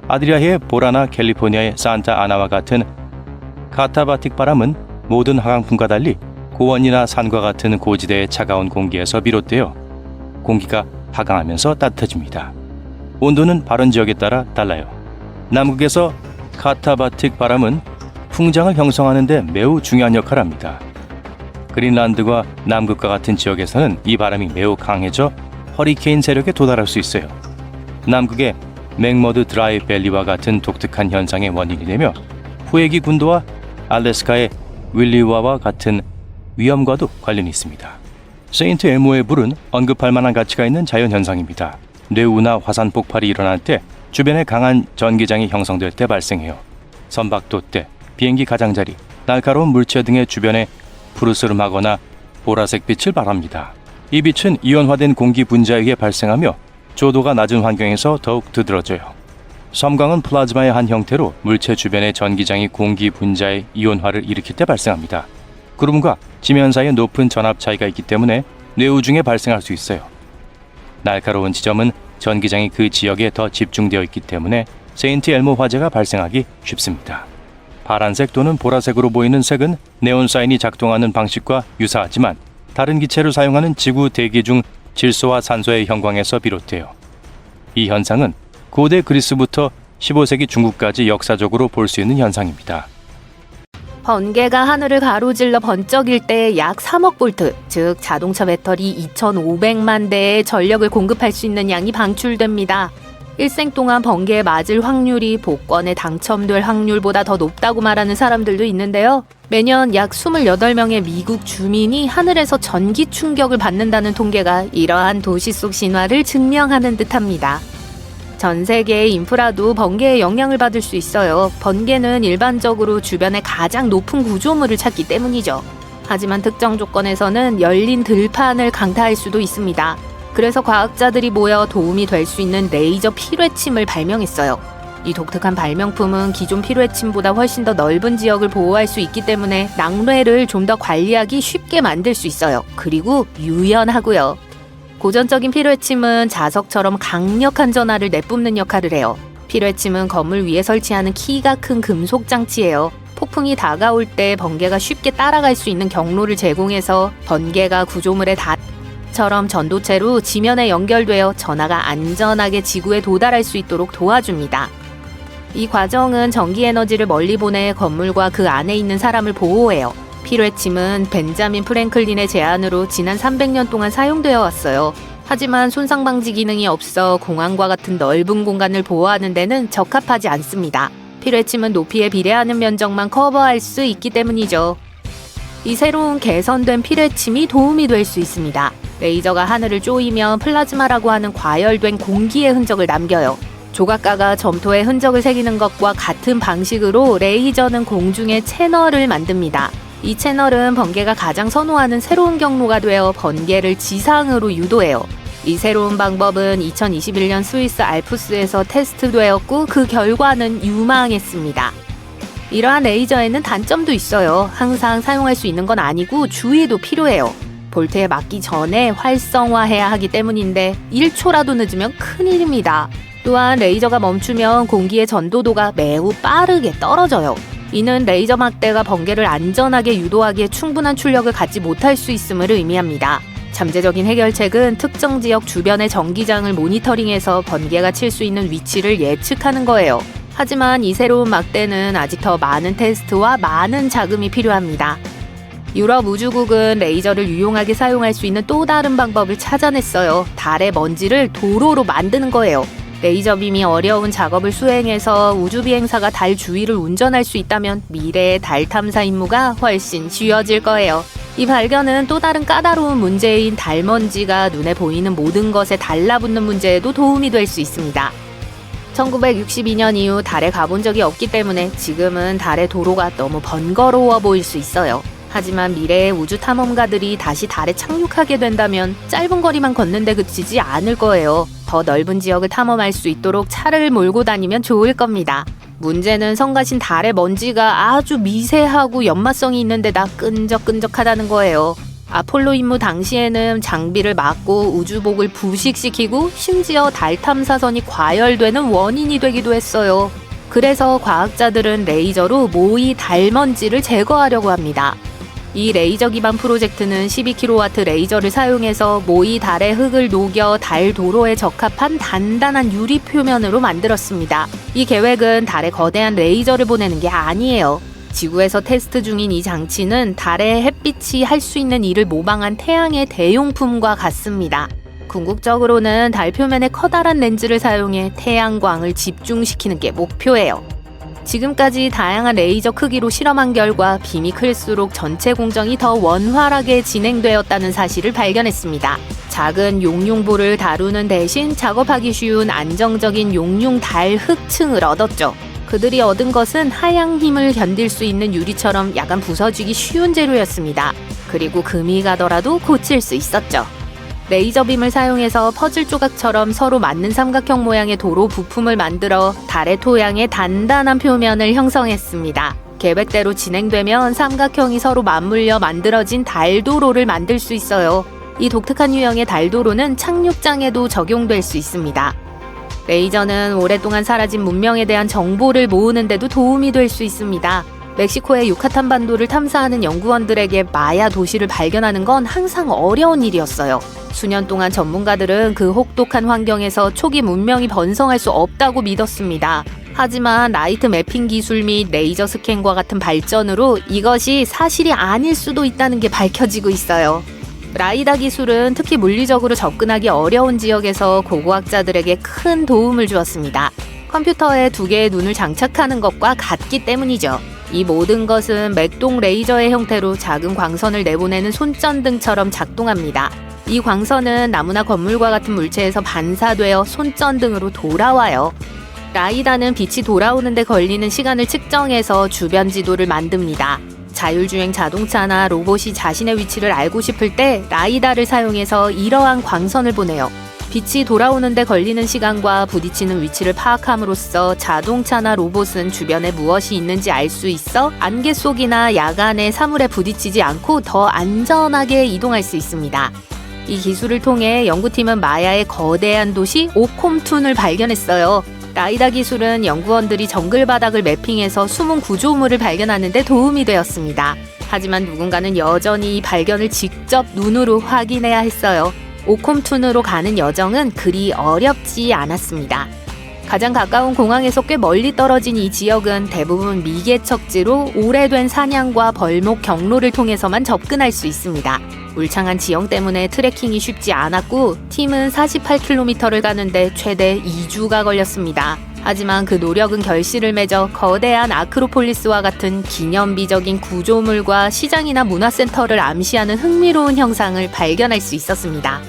아드리아해의 보라나 캘리포니아의 산타 아나와 같은 카타바틱 바람은 모든 화강풍과 달리 고원이나 산과 같은 고지대의 차가운 공기에서 비롯되어 공기가 하강하면서 따뜻해집니다. 온도는 발원 지역에 따라 달라요. 남극에서 카타바틱 바람은 풍장을 형성하는 데 매우 중요한 역할을 합니다. 그린란드와 남극과 같은 지역에서는 이 바람이 매우 강해져 허리케인 세력에 도달할 수 있어요. 남극의 맥머드 드라이 밸리와 같은 독특한 현상의 원인이 되며 후에기 군도와 알래스카의 윌리와와 같은 위험과도 관련이 있습니다. 세인트 엘모의 불은 언급할 만한 가치가 있는 자연현상입니다. 뇌우나 화산 폭발이 일어날 때 주변에 강한 전기장이 형성될 때 발생해요. 선박도 때, 비행기 가장자리, 날카로운 물체 등의 주변에 푸르스름하거나 보라색 빛을 발합니다. 이 빛은 이온화된 공기 분자에 의해 발생하며 조도가 낮은 환경에서 더욱 두드러져요. 섬광은 플라즈마의 한 형태로 물체 주변의 전기장이 공기 분자의 이온화를 일으킬 때 발생합니다. 구름과 지면 사이에 높은 전압 차이가 있기 때문에 뇌우 중에 발생할 수 있어요. 날카로운 지점은 전기장이 그 지역에 더 집중되어 있기 때문에 세인트 엘모 화재가 발생하기 쉽습니다. 파란색 또는 보라색으로 보이는 색은 네온 사인이 작동하는 방식과 유사하지만 다른 기체를 사용하는 지구 대기 중 질소와 산소의 형광에서 비롯돼요. 이 현상은 고대 그리스부터 15세기 중국까지 역사적으로 볼 수 있는 현상입니다. 번개가 하늘을 가로질러 번쩍일 때 약 3억 볼트, 즉 자동차 배터리 2,500만 대의 전력을 공급할 수 있는 양이 방출됩니다. 일생 동안 번개에 맞을 확률이 복권에 당첨될 확률보다 더 높다고 말하는 사람들도 있는데요. 매년 약 28명의 미국 주민이 하늘에서 전기 충격을 받는다는 통계가 이러한 도시 속 신화를 증명하는 듯합니다. 전 세계의 인프라도 번개의 영향을 받을 수 있어요. 번개는 일반적으로 주변에 가장 높은 구조물을 찾기 때문이죠. 하지만 특정 조건에서는 열린 들판을 강타할 수도 있습니다. 그래서 과학자들이 모여 도움이 될 수 있는 레이저 필회침을 발명했어요. 이 독특한 발명품은 기존 필회침보다 훨씬 더 넓은 지역을 보호할 수 있기 때문에 낙뢰를 좀 더 관리하기 쉽게 만들 수 있어요. 그리고 유연하고요. 고전적인 필회침은 자석처럼 강력한 전하를 내뿜는 역할을 해요. 필회침은 건물 위에 설치하는 키가 큰 금속 장치예요. 폭풍이 다가올 때 번개가 쉽게 따라갈 수 있는 경로를 제공해서 번개가 구조물에 처럼 전도체로 지면에 연결되어 전하가 안전하게 지구에 도달할 수 있도록 도와줍니다. 이 과정은 전기 에너지를 멀리 보내 건물과 그 안에 있는 사람을 보호해요. 필회침은 벤자민 프랭클린의 제안으로 지난 300년 동안 사용되어 왔어요. 하지만 손상 방지 기능이 없어 공항과 같은 넓은 공간을 보호하는 데는 적합하지 않습니다. 필회침은 높이에 비례하는 면적만 커버할 수 있기 때문이죠. 이 새로운 개선된 필회침이 도움이 될 수 있습니다. 레이저가 하늘을 쪼이면 플라즈마라고 하는 과열된 공기의 흔적을 남겨요. 조각가가 점토에 흔적을 새기는 것과 같은 방식으로 레이저는 공중에 채널을 만듭니다. 이 채널은 번개가 가장 선호하는 새로운 경로가 되어 번개를 지상으로 유도해요. 이 새로운 방법은 2021년 스위스 알프스에서 테스트되었고 그 결과는 유망했습니다. 이러한 레이저에는 단점도 있어요. 항상 사용할 수 있는 건 아니고 주의도 필요해요. 볼트에 맞기 전에 활성화해야 하기 때문인데 1초라도 늦으면 큰일입니다. 또한 레이저가 멈추면 공기의 전도도가 매우 빠르게 떨어져요. 이는 레이저 막대가 번개를 안전하게 유도하기에 충분한 출력을 갖지 못할 수 있음을 의미합니다. 잠재적인 해결책은 특정 지역 주변의 전기장을 모니터링해서 번개가 칠 수 있는 위치를 예측하는 거예요. 하지만 이 새로운 막대는 아직 더 많은 테스트와 많은 자금이 필요합니다. 유럽 우주국은 레이저를 유용하게 사용할 수 있는 또 다른 방법을 찾아냈어요. 달의 먼지를 도로로 만드는 거예요. 레이저빔이 어려운 작업을 수행해서 우주비행사가 달 주위를 운전할 수 있다면 미래의 달 탐사 임무가 훨씬 쉬워질 거예요. 이 발견은 또 다른 까다로운 문제인 달 먼지가 눈에 보이는 모든 것에 달라붙는 문제에도 도움이 될 수 있습니다. 1962년 이후 달에 가본 적이 없기 때문에 지금은 달의 도로가 너무 번거로워 보일 수 있어요. 하지만 미래의 우주 탐험가들이 다시 달에 착륙하게 된다면 짧은 거리만 걷는데 그치지 않을 거예요. 더 넓은 지역을 탐험할 수 있도록 차를 몰고 다니면 좋을 겁니다. 문제는 성가신 달의 먼지가 아주 미세하고 연마성이 있는 데다 끈적끈적하다는 거예요. 아폴로 임무 당시에는 장비를 막고 우주복을 부식시키고 심지어 달 탐사선이 과열되는 원인이 되기도 했어요. 그래서 과학자들은 레이저로 모의 달 먼지를 제거하려고 합니다. 이 레이저 기반 프로젝트는 12kW 레이저를 사용해서 모의 달의 흙을 녹여 달 도로에 적합한 단단한 유리 표면으로 만들었습니다. 이 계획은 달에 거대한 레이저를 보내는 게 아니에요. 지구에서 테스트 중인 이 장치는 달의 햇빛이 할 수 있는 일을 모방한 태양의 대용품과 같습니다. 궁극적으로는 달 표면에 커다란 렌즈를 사용해 태양광을 집중시키는 게 목표예요. 지금까지 다양한 레이저 크기로 실험한 결과 빔이 클수록 전체 공정이 더 원활하게 진행되었다는 사실을 발견했습니다. 작은 용융볼을 다루는 대신 작업하기 쉬운 안정적인 용융 달 흙층을 얻었죠. 그들이 얻은 것은 하향 힘을 견딜 수 있는 유리처럼 약간 부서지기 쉬운 재료였습니다. 그리고 금이 가더라도 고칠 수 있었죠. 레이저빔을 사용해서 퍼즐 조각처럼 서로 맞는 삼각형 모양의 도로 부품을 만들어 달의 토양의 단단한 표면을 형성했습니다. 계획대로 진행되면 삼각형이 서로 맞물려 만들어진 달도로를 만들 수 있어요. 이 독특한 유형의 달도로는 착륙장에도 적용될 수 있습니다. 레이저는 오랫동안 사라진 문명에 대한 정보를 모으는 데도 도움이 될 수 있습니다. 멕시코의 유카탄 반도를 탐사하는 연구원들에게 마야 도시를 발견하는 건 항상 어려운 일이었어요. 수년 동안 전문가들은 그 혹독한 환경에서 초기 문명이 번성할 수 없다고 믿었습니다. 하지만 라이트 매핑 기술 및 레이저 스캔과 같은 발전으로 이것이 사실이 아닐 수도 있다는 게 밝혀지고 있어요. 라이다 기술은 특히 물리적으로 접근하기 어려운 지역에서 고고학자들에게 큰 도움을 주었습니다. 컴퓨터에 두 개의 눈을 장착하는 것과 같기 때문이죠. 이 모든 것은 맥동 레이저의 형태로 작은 광선을 내보내는 손전등처럼 작동합니다. 이 광선은 나무나 건물과 같은 물체에서 반사되어 손전등으로 돌아와요. 라이다는 빛이 돌아오는데 걸리는 시간을 측정해서 주변 지도를 만듭니다. 자율주행 자동차나 로봇이 자신의 위치를 알고 싶을 때 라이다를 사용해서 이러한 광선을 보내요. 빛이 돌아오는데 걸리는 시간과 부딪히는 위치를 파악함으로써 자동차나 로봇은 주변에 무엇이 있는지 알 수 있어 안개 속이나 야간에 사물에 부딪히지 않고 더 안전하게 이동할 수 있습니다. 이 기술을 통해 연구팀은 마야의 거대한 도시 오콤툰을 발견했어요. 라이다 기술은 연구원들이 정글 바닥을 매핑해서 숨은 구조물을 발견하는 데 도움이 되었습니다. 하지만 누군가는 여전히 이 발견을 직접 눈으로 확인해야 했어요. 오콤툰으로 가는 여정은 그리 어렵지 않았습니다. 가장 가까운 공항에서 꽤 멀리 떨어진 이 지역은 대부분 미개척지로 오래된 사냥과 벌목 경로를 통해서만 접근할 수 있습니다. 울창한 지형 때문에 트레킹이 쉽지 않았고 팀은 48km를 가는데 최대 2주가 걸렸습니다. 하지만 그 노력은 결실을 맺어 거대한 아크로폴리스와 같은 기념비적인 구조물과 시장이나 문화센터를 암시하는 흥미로운 형상을 발견할 수 있었습니다.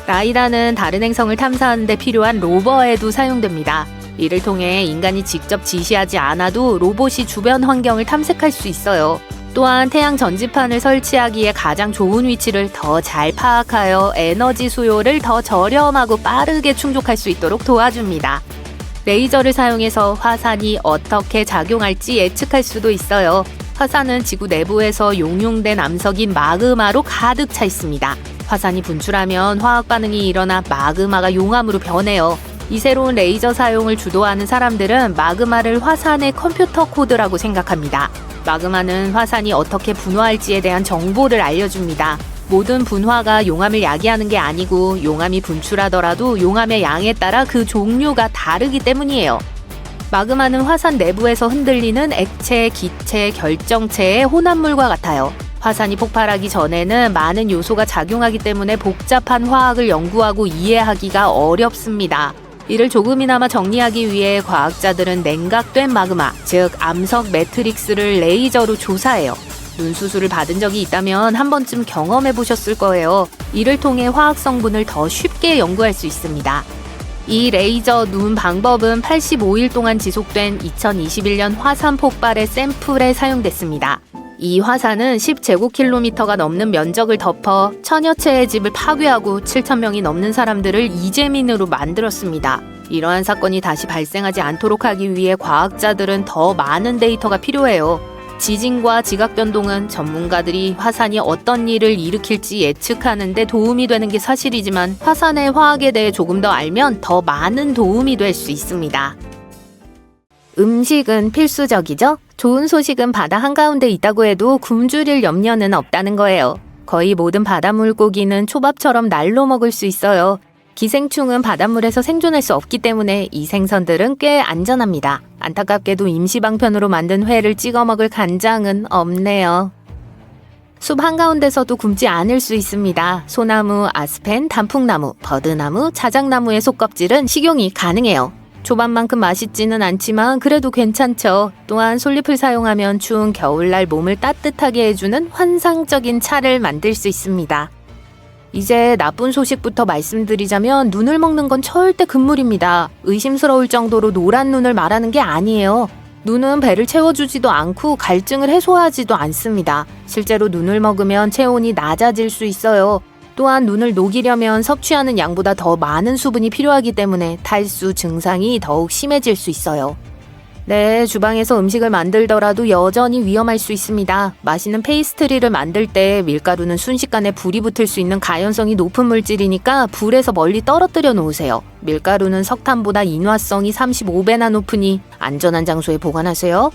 라이다는 다른 행성을 탐사하는 데 필요한 로버에도 사용됩니다. 이를 통해 인간이 직접 지시하지 않아도 로봇이 주변 환경을 탐색할 수 있어요. 또한 태양 전지판을 설치하기에 가장 좋은 위치를 더 잘 파악하여 에너지 수요를 더 저렴하고 빠르게 충족할 수 있도록 도와줍니다. 레이저를 사용해서 화산이 어떻게 작용할지 예측할 수도 있어요. 화산은 지구 내부에서 용융된 암석인 마그마로 가득 차 있습니다. 화산이 분출하면 화학 반응이 일어나 마그마가 용암으로 변해요. 이 새로운 레이저 사용을 주도하는 사람들은 마그마를 화산의 컴퓨터 코드라고 생각합니다. 마그마는 화산이 어떻게 분화할지에 대한 정보를 알려줍니다. 모든 분화가 용암을 야기하는 게 아니고 용암이 분출하더라도 용암의 양에 따라 그 종류가 다르기 때문이에요. 마그마는 화산 내부에서 흔들리는 액체, 기체, 결정체의 혼합물과 같아요. 화산이 폭발하기 전에는 많은 요소가 작용하기 때문에 복잡한 화학을 연구하고 이해하기가 어렵습니다. 이를 조금이나마 정리하기 위해 과학자들은 냉각된 마그마, 즉 암석 매트릭스를 레이저로 조사해요. 눈 수술을 받은 적이 있다면 한 번쯤 경험해 보셨을 거예요. 이를 통해 화학 성분을 더 쉽게 연구할 수 있습니다. 이 레이저 눈 방법은 85일 동안 지속된 2021년 화산 폭발의 샘플에 사용됐습니다. 이 화산은 10제곱킬로미터가 넘는 면적을 덮어 천여 채의 집을 파괴하고 7,000명이 넘는 사람들을 이재민으로 만들었습니다. 이러한 사건이 다시 발생하지 않도록 하기 위해 과학자들은 더 많은 데이터가 필요해요. 지진과 지각변동은 전문가들이 화산이 어떤 일을 일으킬지 예측하는 데 도움이 되는 게 사실이지만 화산의 화학에 대해 조금 더 알면 더 많은 도움이 될 수 있습니다. 음식은 필수적이죠? 좋은 소식은 바다 한가운데 있다고 해도 굶주릴 염려는 없다는 거예요. 거의 모든 바다 물고기는 초밥처럼 날로 먹을 수 있어요. 기생충은 바닷물에서 생존할 수 없기 때문에 이 생선들은 꽤 안전합니다. 안타깝게도 임시방편으로 만든 회를 찍어 먹을 간장은 없네요. 숲 한가운데서도 굶지 않을 수 있습니다. 소나무, 아스펜, 단풍나무, 버드나무, 자작나무의 속껍질은 식용이 가능해요. 초밥만큼 맛있지는 않지만 그래도 괜찮죠. 또한 솔잎을 사용하면 추운 겨울날 몸을 따뜻하게 해주는 환상적인 차를 만들 수 있습니다. 이제 나쁜 소식부터 말씀드리자면 눈을 먹는 건 절대 금물입니다. 의심스러울 정도로 노란 눈을 말하는 게 아니에요. 눈은 배를 채워주지도 않고 갈증을 해소하지도 않습니다. 실제로 눈을 먹으면 체온이 낮아질 수 있어요. 또한 눈을 녹이려면 섭취하는 양보다 더 많은 수분이 필요하기 때문에 탈수 증상이 더욱 심해질 수 있어요. 네, 주방에서 음식을 만들더라도 여전히 위험할 수 있습니다. 맛있는 페이스트리를 만들 때 밀가루는 순식간에 불이 붙을 수 있는 가연성이 높은 물질이니까 불에서 멀리 떨어뜨려 놓으세요. 밀가루는 석탄보다 인화성이 35배나 높으니 안전한 장소에 보관하세요.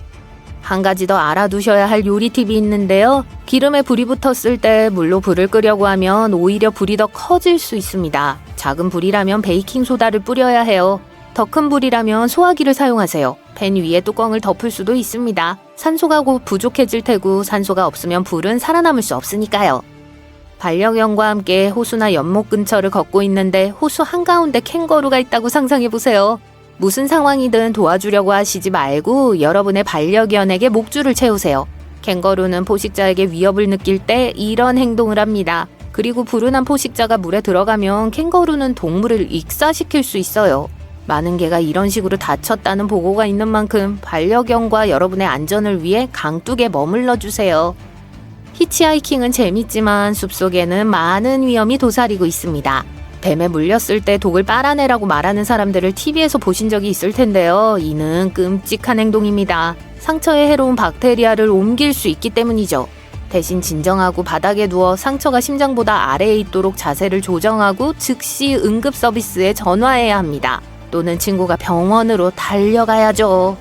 한 가지 더 알아두셔야 할 요리 팁이 있는데요. 기름에 불이 붙었을 때 물로 불을 끄려고 하면 오히려 불이 더 커질 수 있습니다. 작은 불이라면 베이킹소다를 뿌려야 해요. 더 큰 불이라면 소화기를 사용하세요. 팬 위에 뚜껑을 덮을 수도 있습니다. 산소가 곧 부족해질 테고 산소가 없으면 불은 살아남을 수 없으니까요. 반려견과 함께 호수나 연못 근처를 걷고 있는데 호수 한가운데 캥거루가 있다고 상상해보세요. 무슨 상황이든 도와주려고 하시지 말고 여러분의 반려견에게 목줄을 채우세요. 캥거루는 포식자에게 위협을 느낄 때 이런 행동을 합니다. 그리고 불운한 포식자가 물에 들어가면 캥거루는 동물을 익사시킬 수 있어요. 많은 개가 이런 식으로 다쳤다는 보고가 있는 만큼 반려견과 여러분의 안전을 위해 강둑에 머물러 주세요. 히치하이킹은 재밌지만 숲속에는 많은 위험이 도사리고 있습니다. 뱀에 물렸을 때 독을 빨아내라고 말하는 사람들을 TV에서 보신 적이 있을 텐데요. 이는 끔찍한 행동입니다. 상처에 해로운 박테리아를 옮길 수 있기 때문이죠. 대신 진정하고 바닥에 누워 상처가 심장보다 아래에 있도록 자세를 조정하고 즉시 응급 서비스에 전화해야 합니다. 또는 친구가 병원으로 달려가야죠.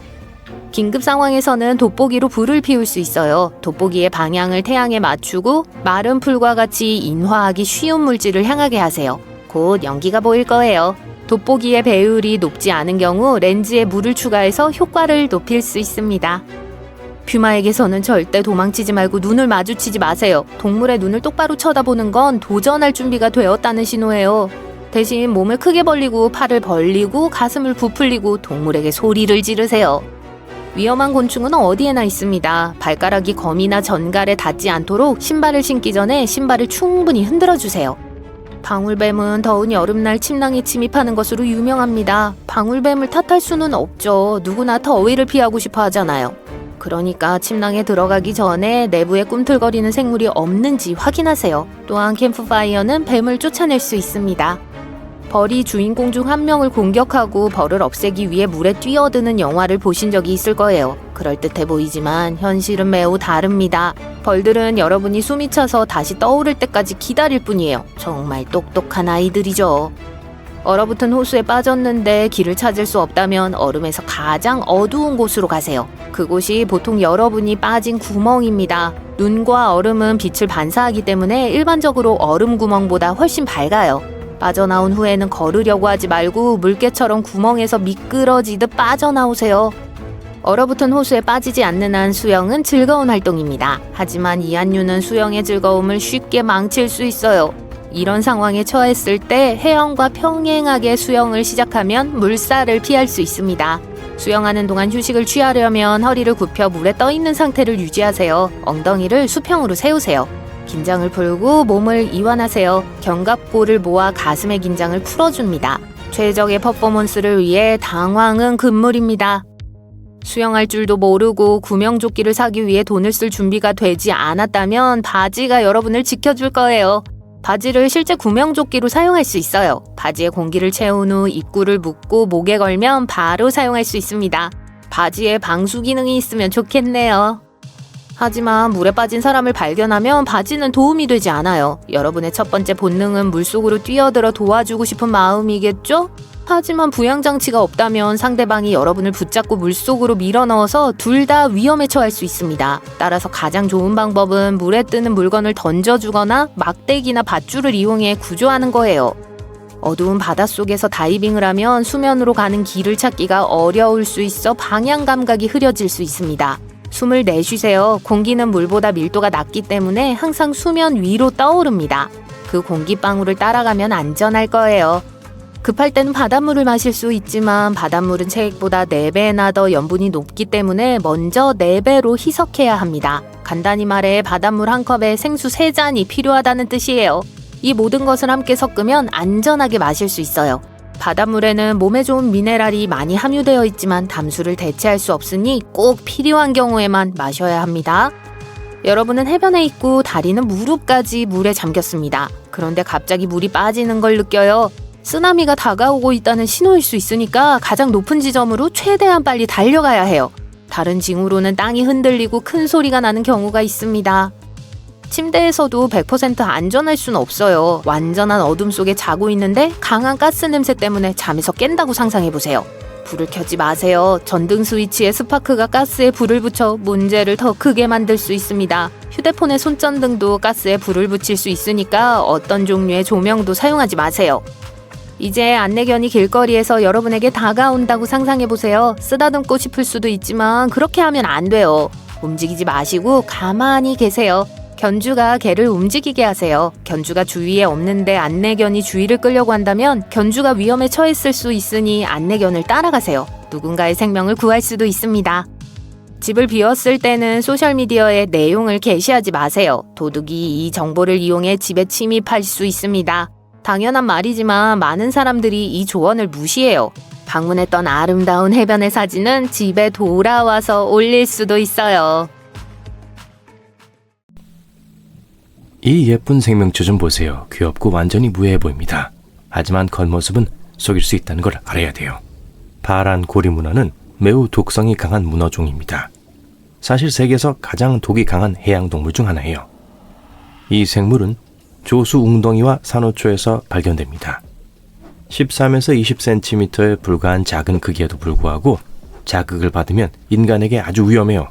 긴급 상황에서는 돋보기로 불을 피울 수 있어요. 돋보기의 방향을 태양에 맞추고 마른 풀과 같이 인화하기 쉬운 물질을 향하게 하세요. 곧 연기가 보일 거예요. 돋보기의 배율이 높지 않은 경우 렌즈에 물을 추가해서 효과를 높일 수 있습니다. 퓨마에게서는 절대 도망치지 말고 눈을 마주치지 마세요. 동물의 눈을 똑바로 쳐다보는 건 도전할 준비가 되었다는 신호예요. 대신 몸을 크게 벌리고 팔을 벌리고 가슴을 부풀리고 동물에게 소리를 지르세요. 위험한 곤충은 어디에나 있습니다. 발가락이 거미나 전갈에 닿지 않도록 신발을 신기 전에 신발을 충분히 흔들어 주세요. 방울뱀은 더운 여름날 침낭에 침입하는 것으로 유명합니다. 방울뱀을 탓할 수는 없죠. 누구나 더위를 피하고 싶어 하잖아요. 그러니까 침낭에 들어가기 전에 내부에 꿈틀거리는 생물이 없는지 확인하세요. 또한 캠프파이어는 뱀을 쫓아낼 수 있습니다. 벌이 주인공 중 한 명을 공격하고 벌을 없애기 위해 물에 뛰어드는 영화를 보신 적이 있을 거예요. 그럴듯해 보이지만 현실은 매우 다릅니다. 벌들은 여러분이 숨이 차서 다시 떠오를 때까지 기다릴 뿐이에요. 정말 똑똑한 아이들이죠. 얼어붙은 호수에 빠졌는데 길을 찾을 수 없다면 얼음에서 가장 어두운 곳으로 가세요. 그곳이 보통 여러분이 빠진 구멍입니다. 눈과 얼음은 빛을 반사하기 때문에 일반적으로 얼음 구멍보다 훨씬 밝아요. 빠져나온 후에는 걸으려고 하지 말고 물개처럼 구멍에서 미끄러지듯 빠져나오세요. 얼어붙은 호수에 빠지지 않는 한 수영은 즐거운 활동입니다. 하지만 이한류는 수영의 즐거움을 쉽게 망칠 수 있어요. 이런 상황에 처했을 때 해영과 평행하게 수영을 시작하면 물살을 피할 수 있습니다. 수영하는 동안 휴식을 취하려면 허리를 굽혀 물에 떠 있는 상태를 유지하세요. 엉덩이를 수평으로 세우세요. 긴장을 풀고 몸을 이완하세요. 견갑골을 모아 가슴의 긴장을 풀어줍니다. 최적의 퍼포먼스를 위해 당황은 금물입니다. 수영할 줄도 모르고 구명조끼를 사기 위해 돈을 쓸 준비가 되지 않았다면 바지가 여러분을 지켜줄 거예요. 바지를 실제 구명조끼로 사용할 수 있어요. 바지에 공기를 채운 후 입구를 묶고 목에 걸면 바로 사용할 수 있습니다. 바지에 방수 기능이 있으면 좋겠네요. 하지만 물에 빠진 사람을 발견하면 바지는 도움이 되지 않아요. 여러분의 첫 번째 본능은 물속으로 뛰어들어 도와주고 싶은 마음이겠죠? 하지만 부양장치가 없다면 상대방이 여러분을 붙잡고 물속으로 밀어넣어서 둘 다 위험에 처할 수 있습니다. 따라서 가장 좋은 방법은 물에 뜨는 물건을 던져주거나 막대기나 밧줄을 이용해 구조하는 거예요. 어두운 바닷속에서 다이빙을 하면 수면으로 가는 길을 찾기가 어려울 수 있어 방향 감각이 흐려질 수 있습니다. 숨을 내쉬세요. 공기는 물보다 밀도가 낮기 때문에 항상 수면 위로 떠오릅니다. 그 공기방울을 따라가면 안전할 거예요. 급할 때는 바닷물을 마실 수 있지만 바닷물은 체액보다 4배나 더 염분이 높기 때문에 먼저 4배로 희석해야 합니다. 간단히 말해 바닷물 한 컵에 생수 3잔이 필요하다는 뜻이에요. 이 모든 것을 함께 섞으면 안전하게 마실 수 있어요. 바닷물에는 몸에 좋은 미네랄이 많이 함유되어 있지만 담수를 대체할 수 없으니 꼭 필요한 경우에만 마셔야 합니다. 여러분은 해변에 있고 다리는 무릎까지 물에 잠겼습니다. 그런데 갑자기 물이 빠지는 걸 느껴요. 쓰나미가 다가오고 있다는 신호일 수 있으니까 가장 높은 지점으로 최대한 빨리 달려가야 해요. 다른 징후로는 땅이 흔들리고 큰 소리가 나는 경우가 있습니다. 침대에서도 100% 안전할 수는 없어요. 완전한 어둠 속에 자고 있는데 강한 가스 냄새 때문에 잠에서 깬다고 상상해보세요. 불을 켜지 마세요. 전등 스위치에 스파크가 가스에 불을 붙여 문제를 더 크게 만들 수 있습니다. 휴대폰의 손전등도 가스에 불을 붙일 수 있으니까 어떤 종류의 조명도 사용하지 마세요. 이제 안내견이 길거리에서 여러분에게 다가온다고 상상해보세요. 쓰다듬고 싶을 수도 있지만 그렇게 하면 안 돼요. 움직이지 마시고 가만히 계세요. 견주가 개를 움직이게 하세요. 견주가 주위에 없는데 안내견이 주의를 끌려고 한다면 견주가 위험에 처했을 수 있으니 안내견을 따라가세요. 누군가의 생명을 구할 수도 있습니다. 집을 비웠을 때는 소셜미디어에 내용을 게시하지 마세요. 도둑이 이 정보를 이용해 집에 침입할 수 있습니다. 당연한 말이지만 많은 사람들이 이 조언을 무시해요. 방문했던 아름다운 해변의 사진은 집에 돌아와서 올릴 수도 있어요. 이 예쁜 생명체 좀 보세요. 귀엽고 완전히 무해해 보입니다. 하지만 겉모습은 속일 수 있다는 걸 알아야 돼요. 파란 고리문어는 매우 독성이 강한 문어종입니다. 사실 세계에서 가장 독이 강한 해양동물 중 하나예요. 이 생물은 조수 웅덩이와 산호초에서 발견됩니다. 13에서 20cm에 불과한 작은 크기에도 불구하고 자극을 받으면 인간에게 아주 위험해요.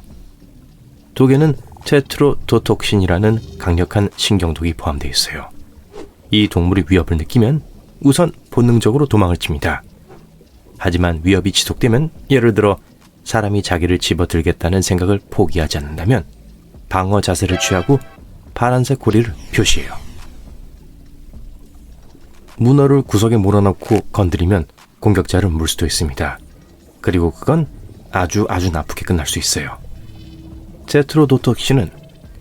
독에는 테트로도톡신이라는 강력한 신경독이 포함되어 있어요. 이 동물이 위협을 느끼면 우선 본능적으로 도망을 칩니다. 하지만 위협이 지속되면, 예를 들어 사람이 자기를 집어들겠다는 생각을 포기하지 않는다면 방어 자세를 취하고 파란색 고리를 표시해요. 문어를 구석에 몰아넣고 건드리면 공격자를 물 수도 있습니다. 그리고 그건 아주 나쁘게 끝날 수 있어요. 테트로도톡신은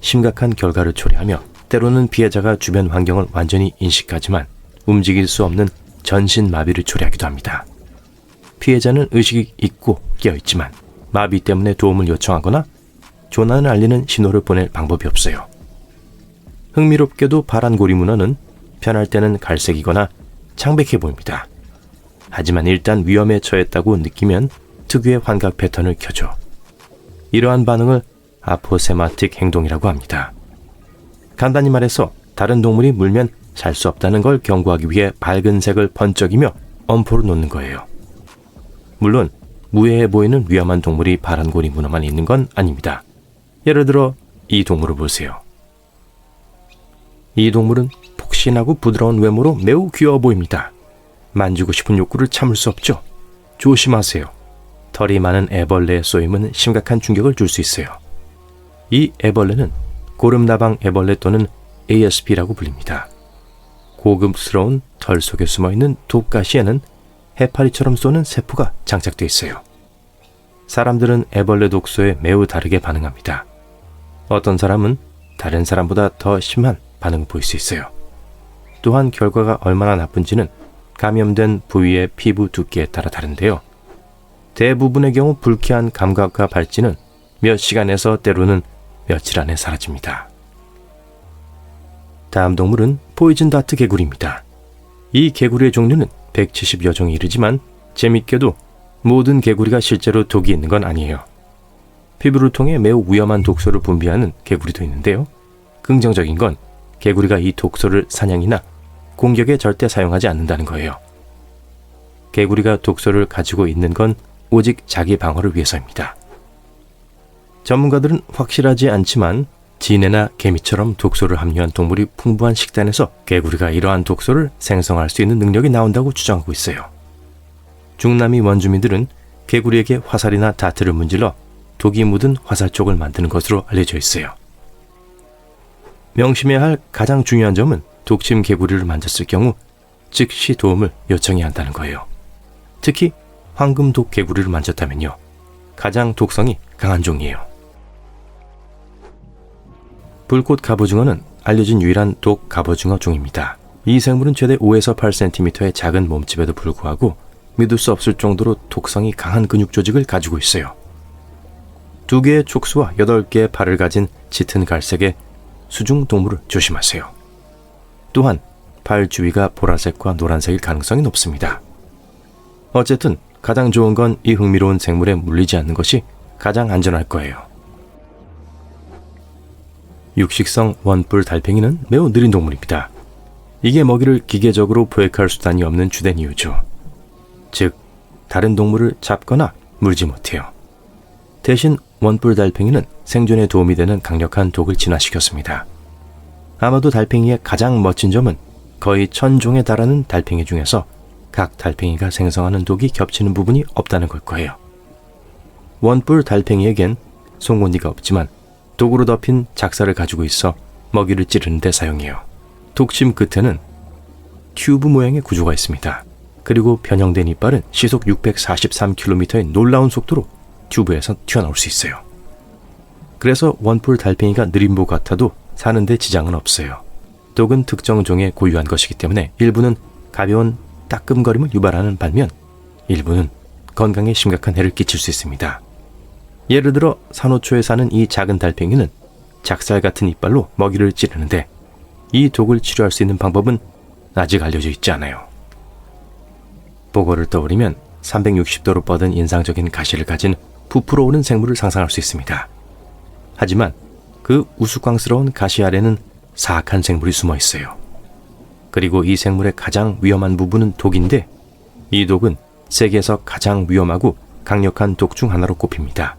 심각한 결과를 초래하며 때로는 피해자가 주변 환경을 완전히 인식하지만 움직일 수 없는 전신 마비를 초래하기도 합니다. 피해자는 의식이 있고 깨어있지만 마비 때문에 도움을 요청하거나 조난을 알리는 신호를 보낼 방법이 없어요. 흥미롭게도 파란 고리 문어는 편할 때는 갈색이거나 창백해 보입니다. 하지만 일단 위험에 처했다고 느끼면 특유의 환각 패턴을 켜죠. 이러한 반응을 아포세마틱 행동이라고 합니다. 간단히 말해서 다른 동물이 물면 살 수 없다는 걸 경고하기 위해 밝은 색을 번쩍이며 엄포를 놓는 거예요. 물론 무해해 보이는 위험한 동물이 파란 고리 문어만 있는 건 아닙니다. 예를 들어 이 동물을 보세요. 이 동물은 폭신하고 부드러운 외모로 매우 귀여워 보입니다. 만지고 싶은 욕구를 참을 수 없죠. 조심하세요. 털이 많은 애벌레의 쏘임은 심각한 충격을 줄 수 있어요. 이 애벌레는 고름나방 애벌레 또는 ASP라고 불립니다. 고급스러운 털 속에 숨어있는 독가시에는 해파리처럼 쏘는 세포가 장착되어 있어요. 사람들은 애벌레 독소에 매우 다르게 반응합니다. 어떤 사람은 다른 사람보다 더 심한 반응을 보일 수 있어요. 또한 결과가 얼마나 나쁜지는 감염된 부위의 피부 두께에 따라 다른데요. 대부분의 경우 불쾌한 감각과 발진은 몇 시간에서 때로는 며칠 안에 사라집니다. 다음 동물은 포이즌 다트 개구리입니다. 이 개구리의 종류는 170여 종이 이르지만 재밌게도 모든 개구리가 실제로 독이 있는 건 아니에요. 피부를 통해 매우 위험한 독소를 분비하는 개구리도 있는데요. 긍정적인 건 개구리가 이 독소를 사냥이나 공격에 절대 사용하지 않는다는 거예요. 개구리가 독소를 가지고 있는 건 오직 자기 방어를 위해서입니다. 전문가들은 확실하지 않지만 지네나 개미처럼 독소를 함유한 동물이 풍부한 식단에서 개구리가 이러한 독소를 생성할 수 있는 능력이 나온다고 주장하고 있어요. 중남미 원주민들은 개구리에게 화살이나 다트를 문질러 독이 묻은 화살촉을 만드는 것으로 알려져 있어요. 명심해야 할 가장 중요한 점은 독침 개구리를 만졌을 경우 즉시 도움을 요청해야 한다는 거예요. 특히 황금독 개구리를 만졌다면요. 가장 독성이 강한 종이에요. 불꽃 갑오징어는 알려진 유일한 독 갑오징어 종입니다. 이 생물은 최대 5에서 8cm의 작은 몸집에도 불구하고 믿을 수 없을 정도로 독성이 강한 근육 조직을 가지고 있어요. 2개의 촉수와 8개의 팔을 가진 짙은 갈색의 수중 동물을 조심하세요. 또한 팔 주위가 보라색과 노란색일 가능성이 높습니다. 어쨌든 가장 좋은 건 이 흥미로운 생물에 물리지 않는 것이 가장 안전할 거예요. 육식성 원뿔 달팽이는 매우 느린 동물입니다. 이게 먹이를 기계적으로 포획할 수단이 없는 주된 이유죠. 즉, 다른 동물을 잡거나 물지 못해요. 대신 원뿔 달팽이는 생존에 도움이 되는 강력한 독을 진화시켰습니다. 아마도 달팽이의 가장 멋진 점은 거의 1000종에 달하는 달팽이 중에서 각 달팽이가 생성하는 독이 겹치는 부분이 없다는 걸 거예요. 원뿔 달팽이에겐 송곳니가 없지만 독으로 덮인 작사를 가지고 있어 먹이를 찌르는 데 사용해요. 독침 끝에는 튜브 모양의 구조가 있습니다. 그리고 변형된 이빨은 시속 643km의 놀라운 속도로 튜브에서 튀어나올 수 있어요. 그래서 원뿔 달팽이가 느린 것 같아도 사는데 지장은 없어요. 독은 특정 종에 고유한 것이기 때문에 일부는 가벼운 따끔거림을 유발하는 반면 일부는 건강에 심각한 해를 끼칠 수 있습니다. 예를 들어 산호초에 사는 이 작은 달팽이는 작살 같은 이빨로 먹이를 찌르는데 이 독을 치료할 수 있는 방법은 아직 알려져 있지 않아요. 보고를 떠올리면 360도로 뻗은 인상적인 가시를 가진 부풀어 오른 생물을 상상할 수 있습니다. 하지만 그 우스꽝스러운 가시 아래는 사악한 생물이 숨어 있어요. 그리고 이 생물의 가장 위험한 부분은 독인데 이 독은 세계에서 가장 위험하고 강력한 독 중 하나로 꼽힙니다.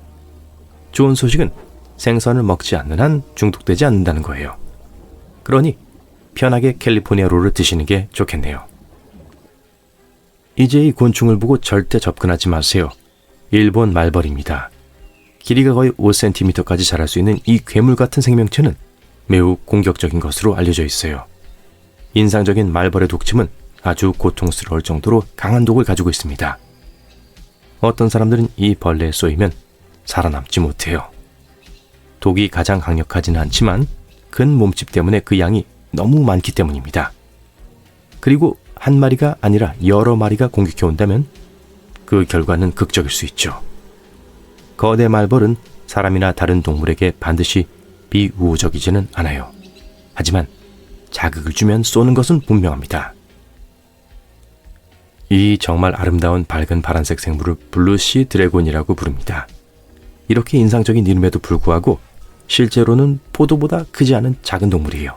좋은 소식은 생선을 먹지 않는 한 중독되지 않는다는 거예요. 그러니 편하게 캘리포니아 롤을 드시는 게 좋겠네요. 이제 이 곤충을 보고 절대 접근하지 마세요. 일본 말벌입니다. 길이가 거의 5cm까지 자랄 수 있는 이 괴물 같은 생명체는 매우 공격적인 것으로 알려져 있어요. 인상적인 말벌의 독침은 아주 고통스러울 정도로 강한 독을 가지고 있습니다. 어떤 사람들은 이 벌레에 쏘이면 살아남지 못해요. 독이 가장 강력하지는 않지만 큰 몸집 때문에 그 양이 너무 많기 때문입니다. 그리고 한 마리가 아니라 여러 마리가 공격해 온다면 그 결과는 극적일 수 있죠. 거대 말벌은 사람이나 다른 동물에게 반드시 비우호적이지는 않아요. 하지만 자극을 주면 쏘는 것은 분명합니다. 이 정말 아름다운 밝은 파란색 생물을 블루시 드래곤이라고 부릅니다. 이렇게 인상적인 이름에도 불구하고 실제로는 포도보다 크지 않은 작은 동물이에요.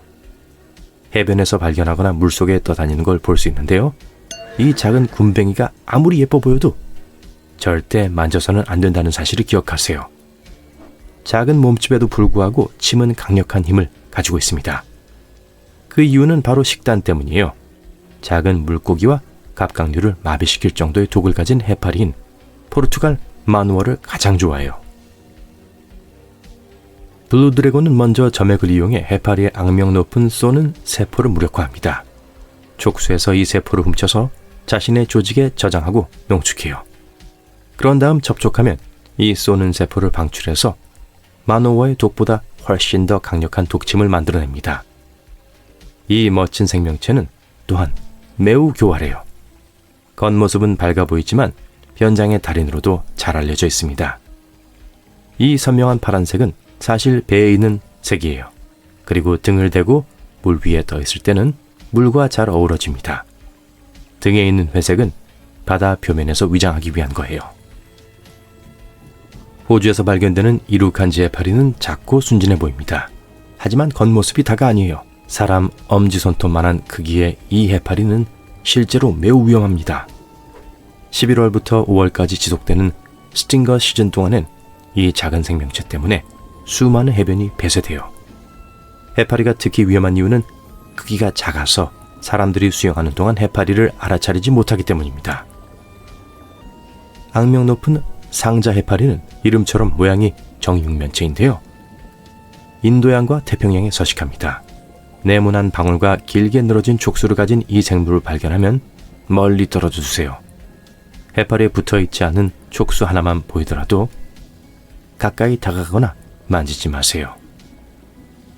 해변에서 발견하거나 물속에 떠다니는 걸 볼 수 있는데요. 이 작은 굼벵이가 아무리 예뻐 보여도 절대 만져서는 안 된다는 사실을 기억하세요. 작은 몸집에도 불구하고 침은 강력한 힘을 가지고 있습니다. 그 이유는 바로 식단 때문이에요. 작은 물고기와 갑각류를 마비시킬 정도의 독을 가진 해파리인 포르투갈 마누어를 가장 좋아해요. 블루드래곤은 먼저 점액을 이용해 해파리의 악명 높은 쏘는 세포를 무력화합니다. 족수에서 이 세포를 훔쳐서 자신의 조직에 저장하고 농축해요. 그런 다음 접촉하면 이 쏘는 세포를 방출해서 마노워의 독보다 훨씬 더 강력한 독침을 만들어냅니다. 이 멋진 생명체는 또한 매우 교활해요. 겉모습은 밝아 보이지만 현장의 달인으로도 잘 알려져 있습니다. 이 선명한 파란색은 사실 배에 있는 색이에요. 그리고 등을 대고 물 위에 떠 있을 때는 물과 잘 어우러집니다. 등에 있는 회색은 바다 표면에서 위장하기 위한 거예요. 호주에서 발견되는 이루칸지 해파리는 작고 순진해 보입니다. 하지만 겉모습이 다가 아니에요. 사람 엄지손톱만한 크기의 이 해파리는 실제로 매우 위험합니다. 11월부터 5월까지 지속되는 스팅거 시즌 동안엔 이 작은 생명체 때문에 수많은 해변이 폐쇄돼요. 해파리가 특히 위험한 이유는 크기가 작아서 사람들이 수영하는 동안 해파리를 알아차리지 못하기 때문입니다. 악명 높은 상자 해파리는 이름처럼 모양이 정육면체인데요. 인도양과 태평양에 서식합니다. 네모난 방울과 길게 늘어진 족수를 가진 이 생물을 발견하면 멀리 떨어져 주세요. 해파리에 붙어있지 않은 족수 하나만 보이더라도 가까이 다가가거나 만지지 마세요.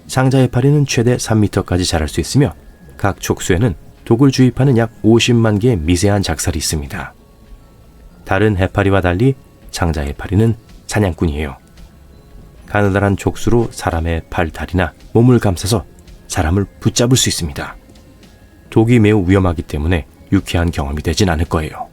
상자 해파리는 최대 3m까지 자랄 수 있으며 각 족수에는 독을 주입하는 약 50만 개의 미세한 작살이 있습니다. 다른 해파리와 달리 상자 해파리는 사냥꾼이에요. 가느다란 족수로 사람의 팔, 다리나 몸을 감싸서 사람을 붙잡을 수 있습니다. 독이 매우 위험하기 때문에 유쾌한 경험이 되진 않을 거예요.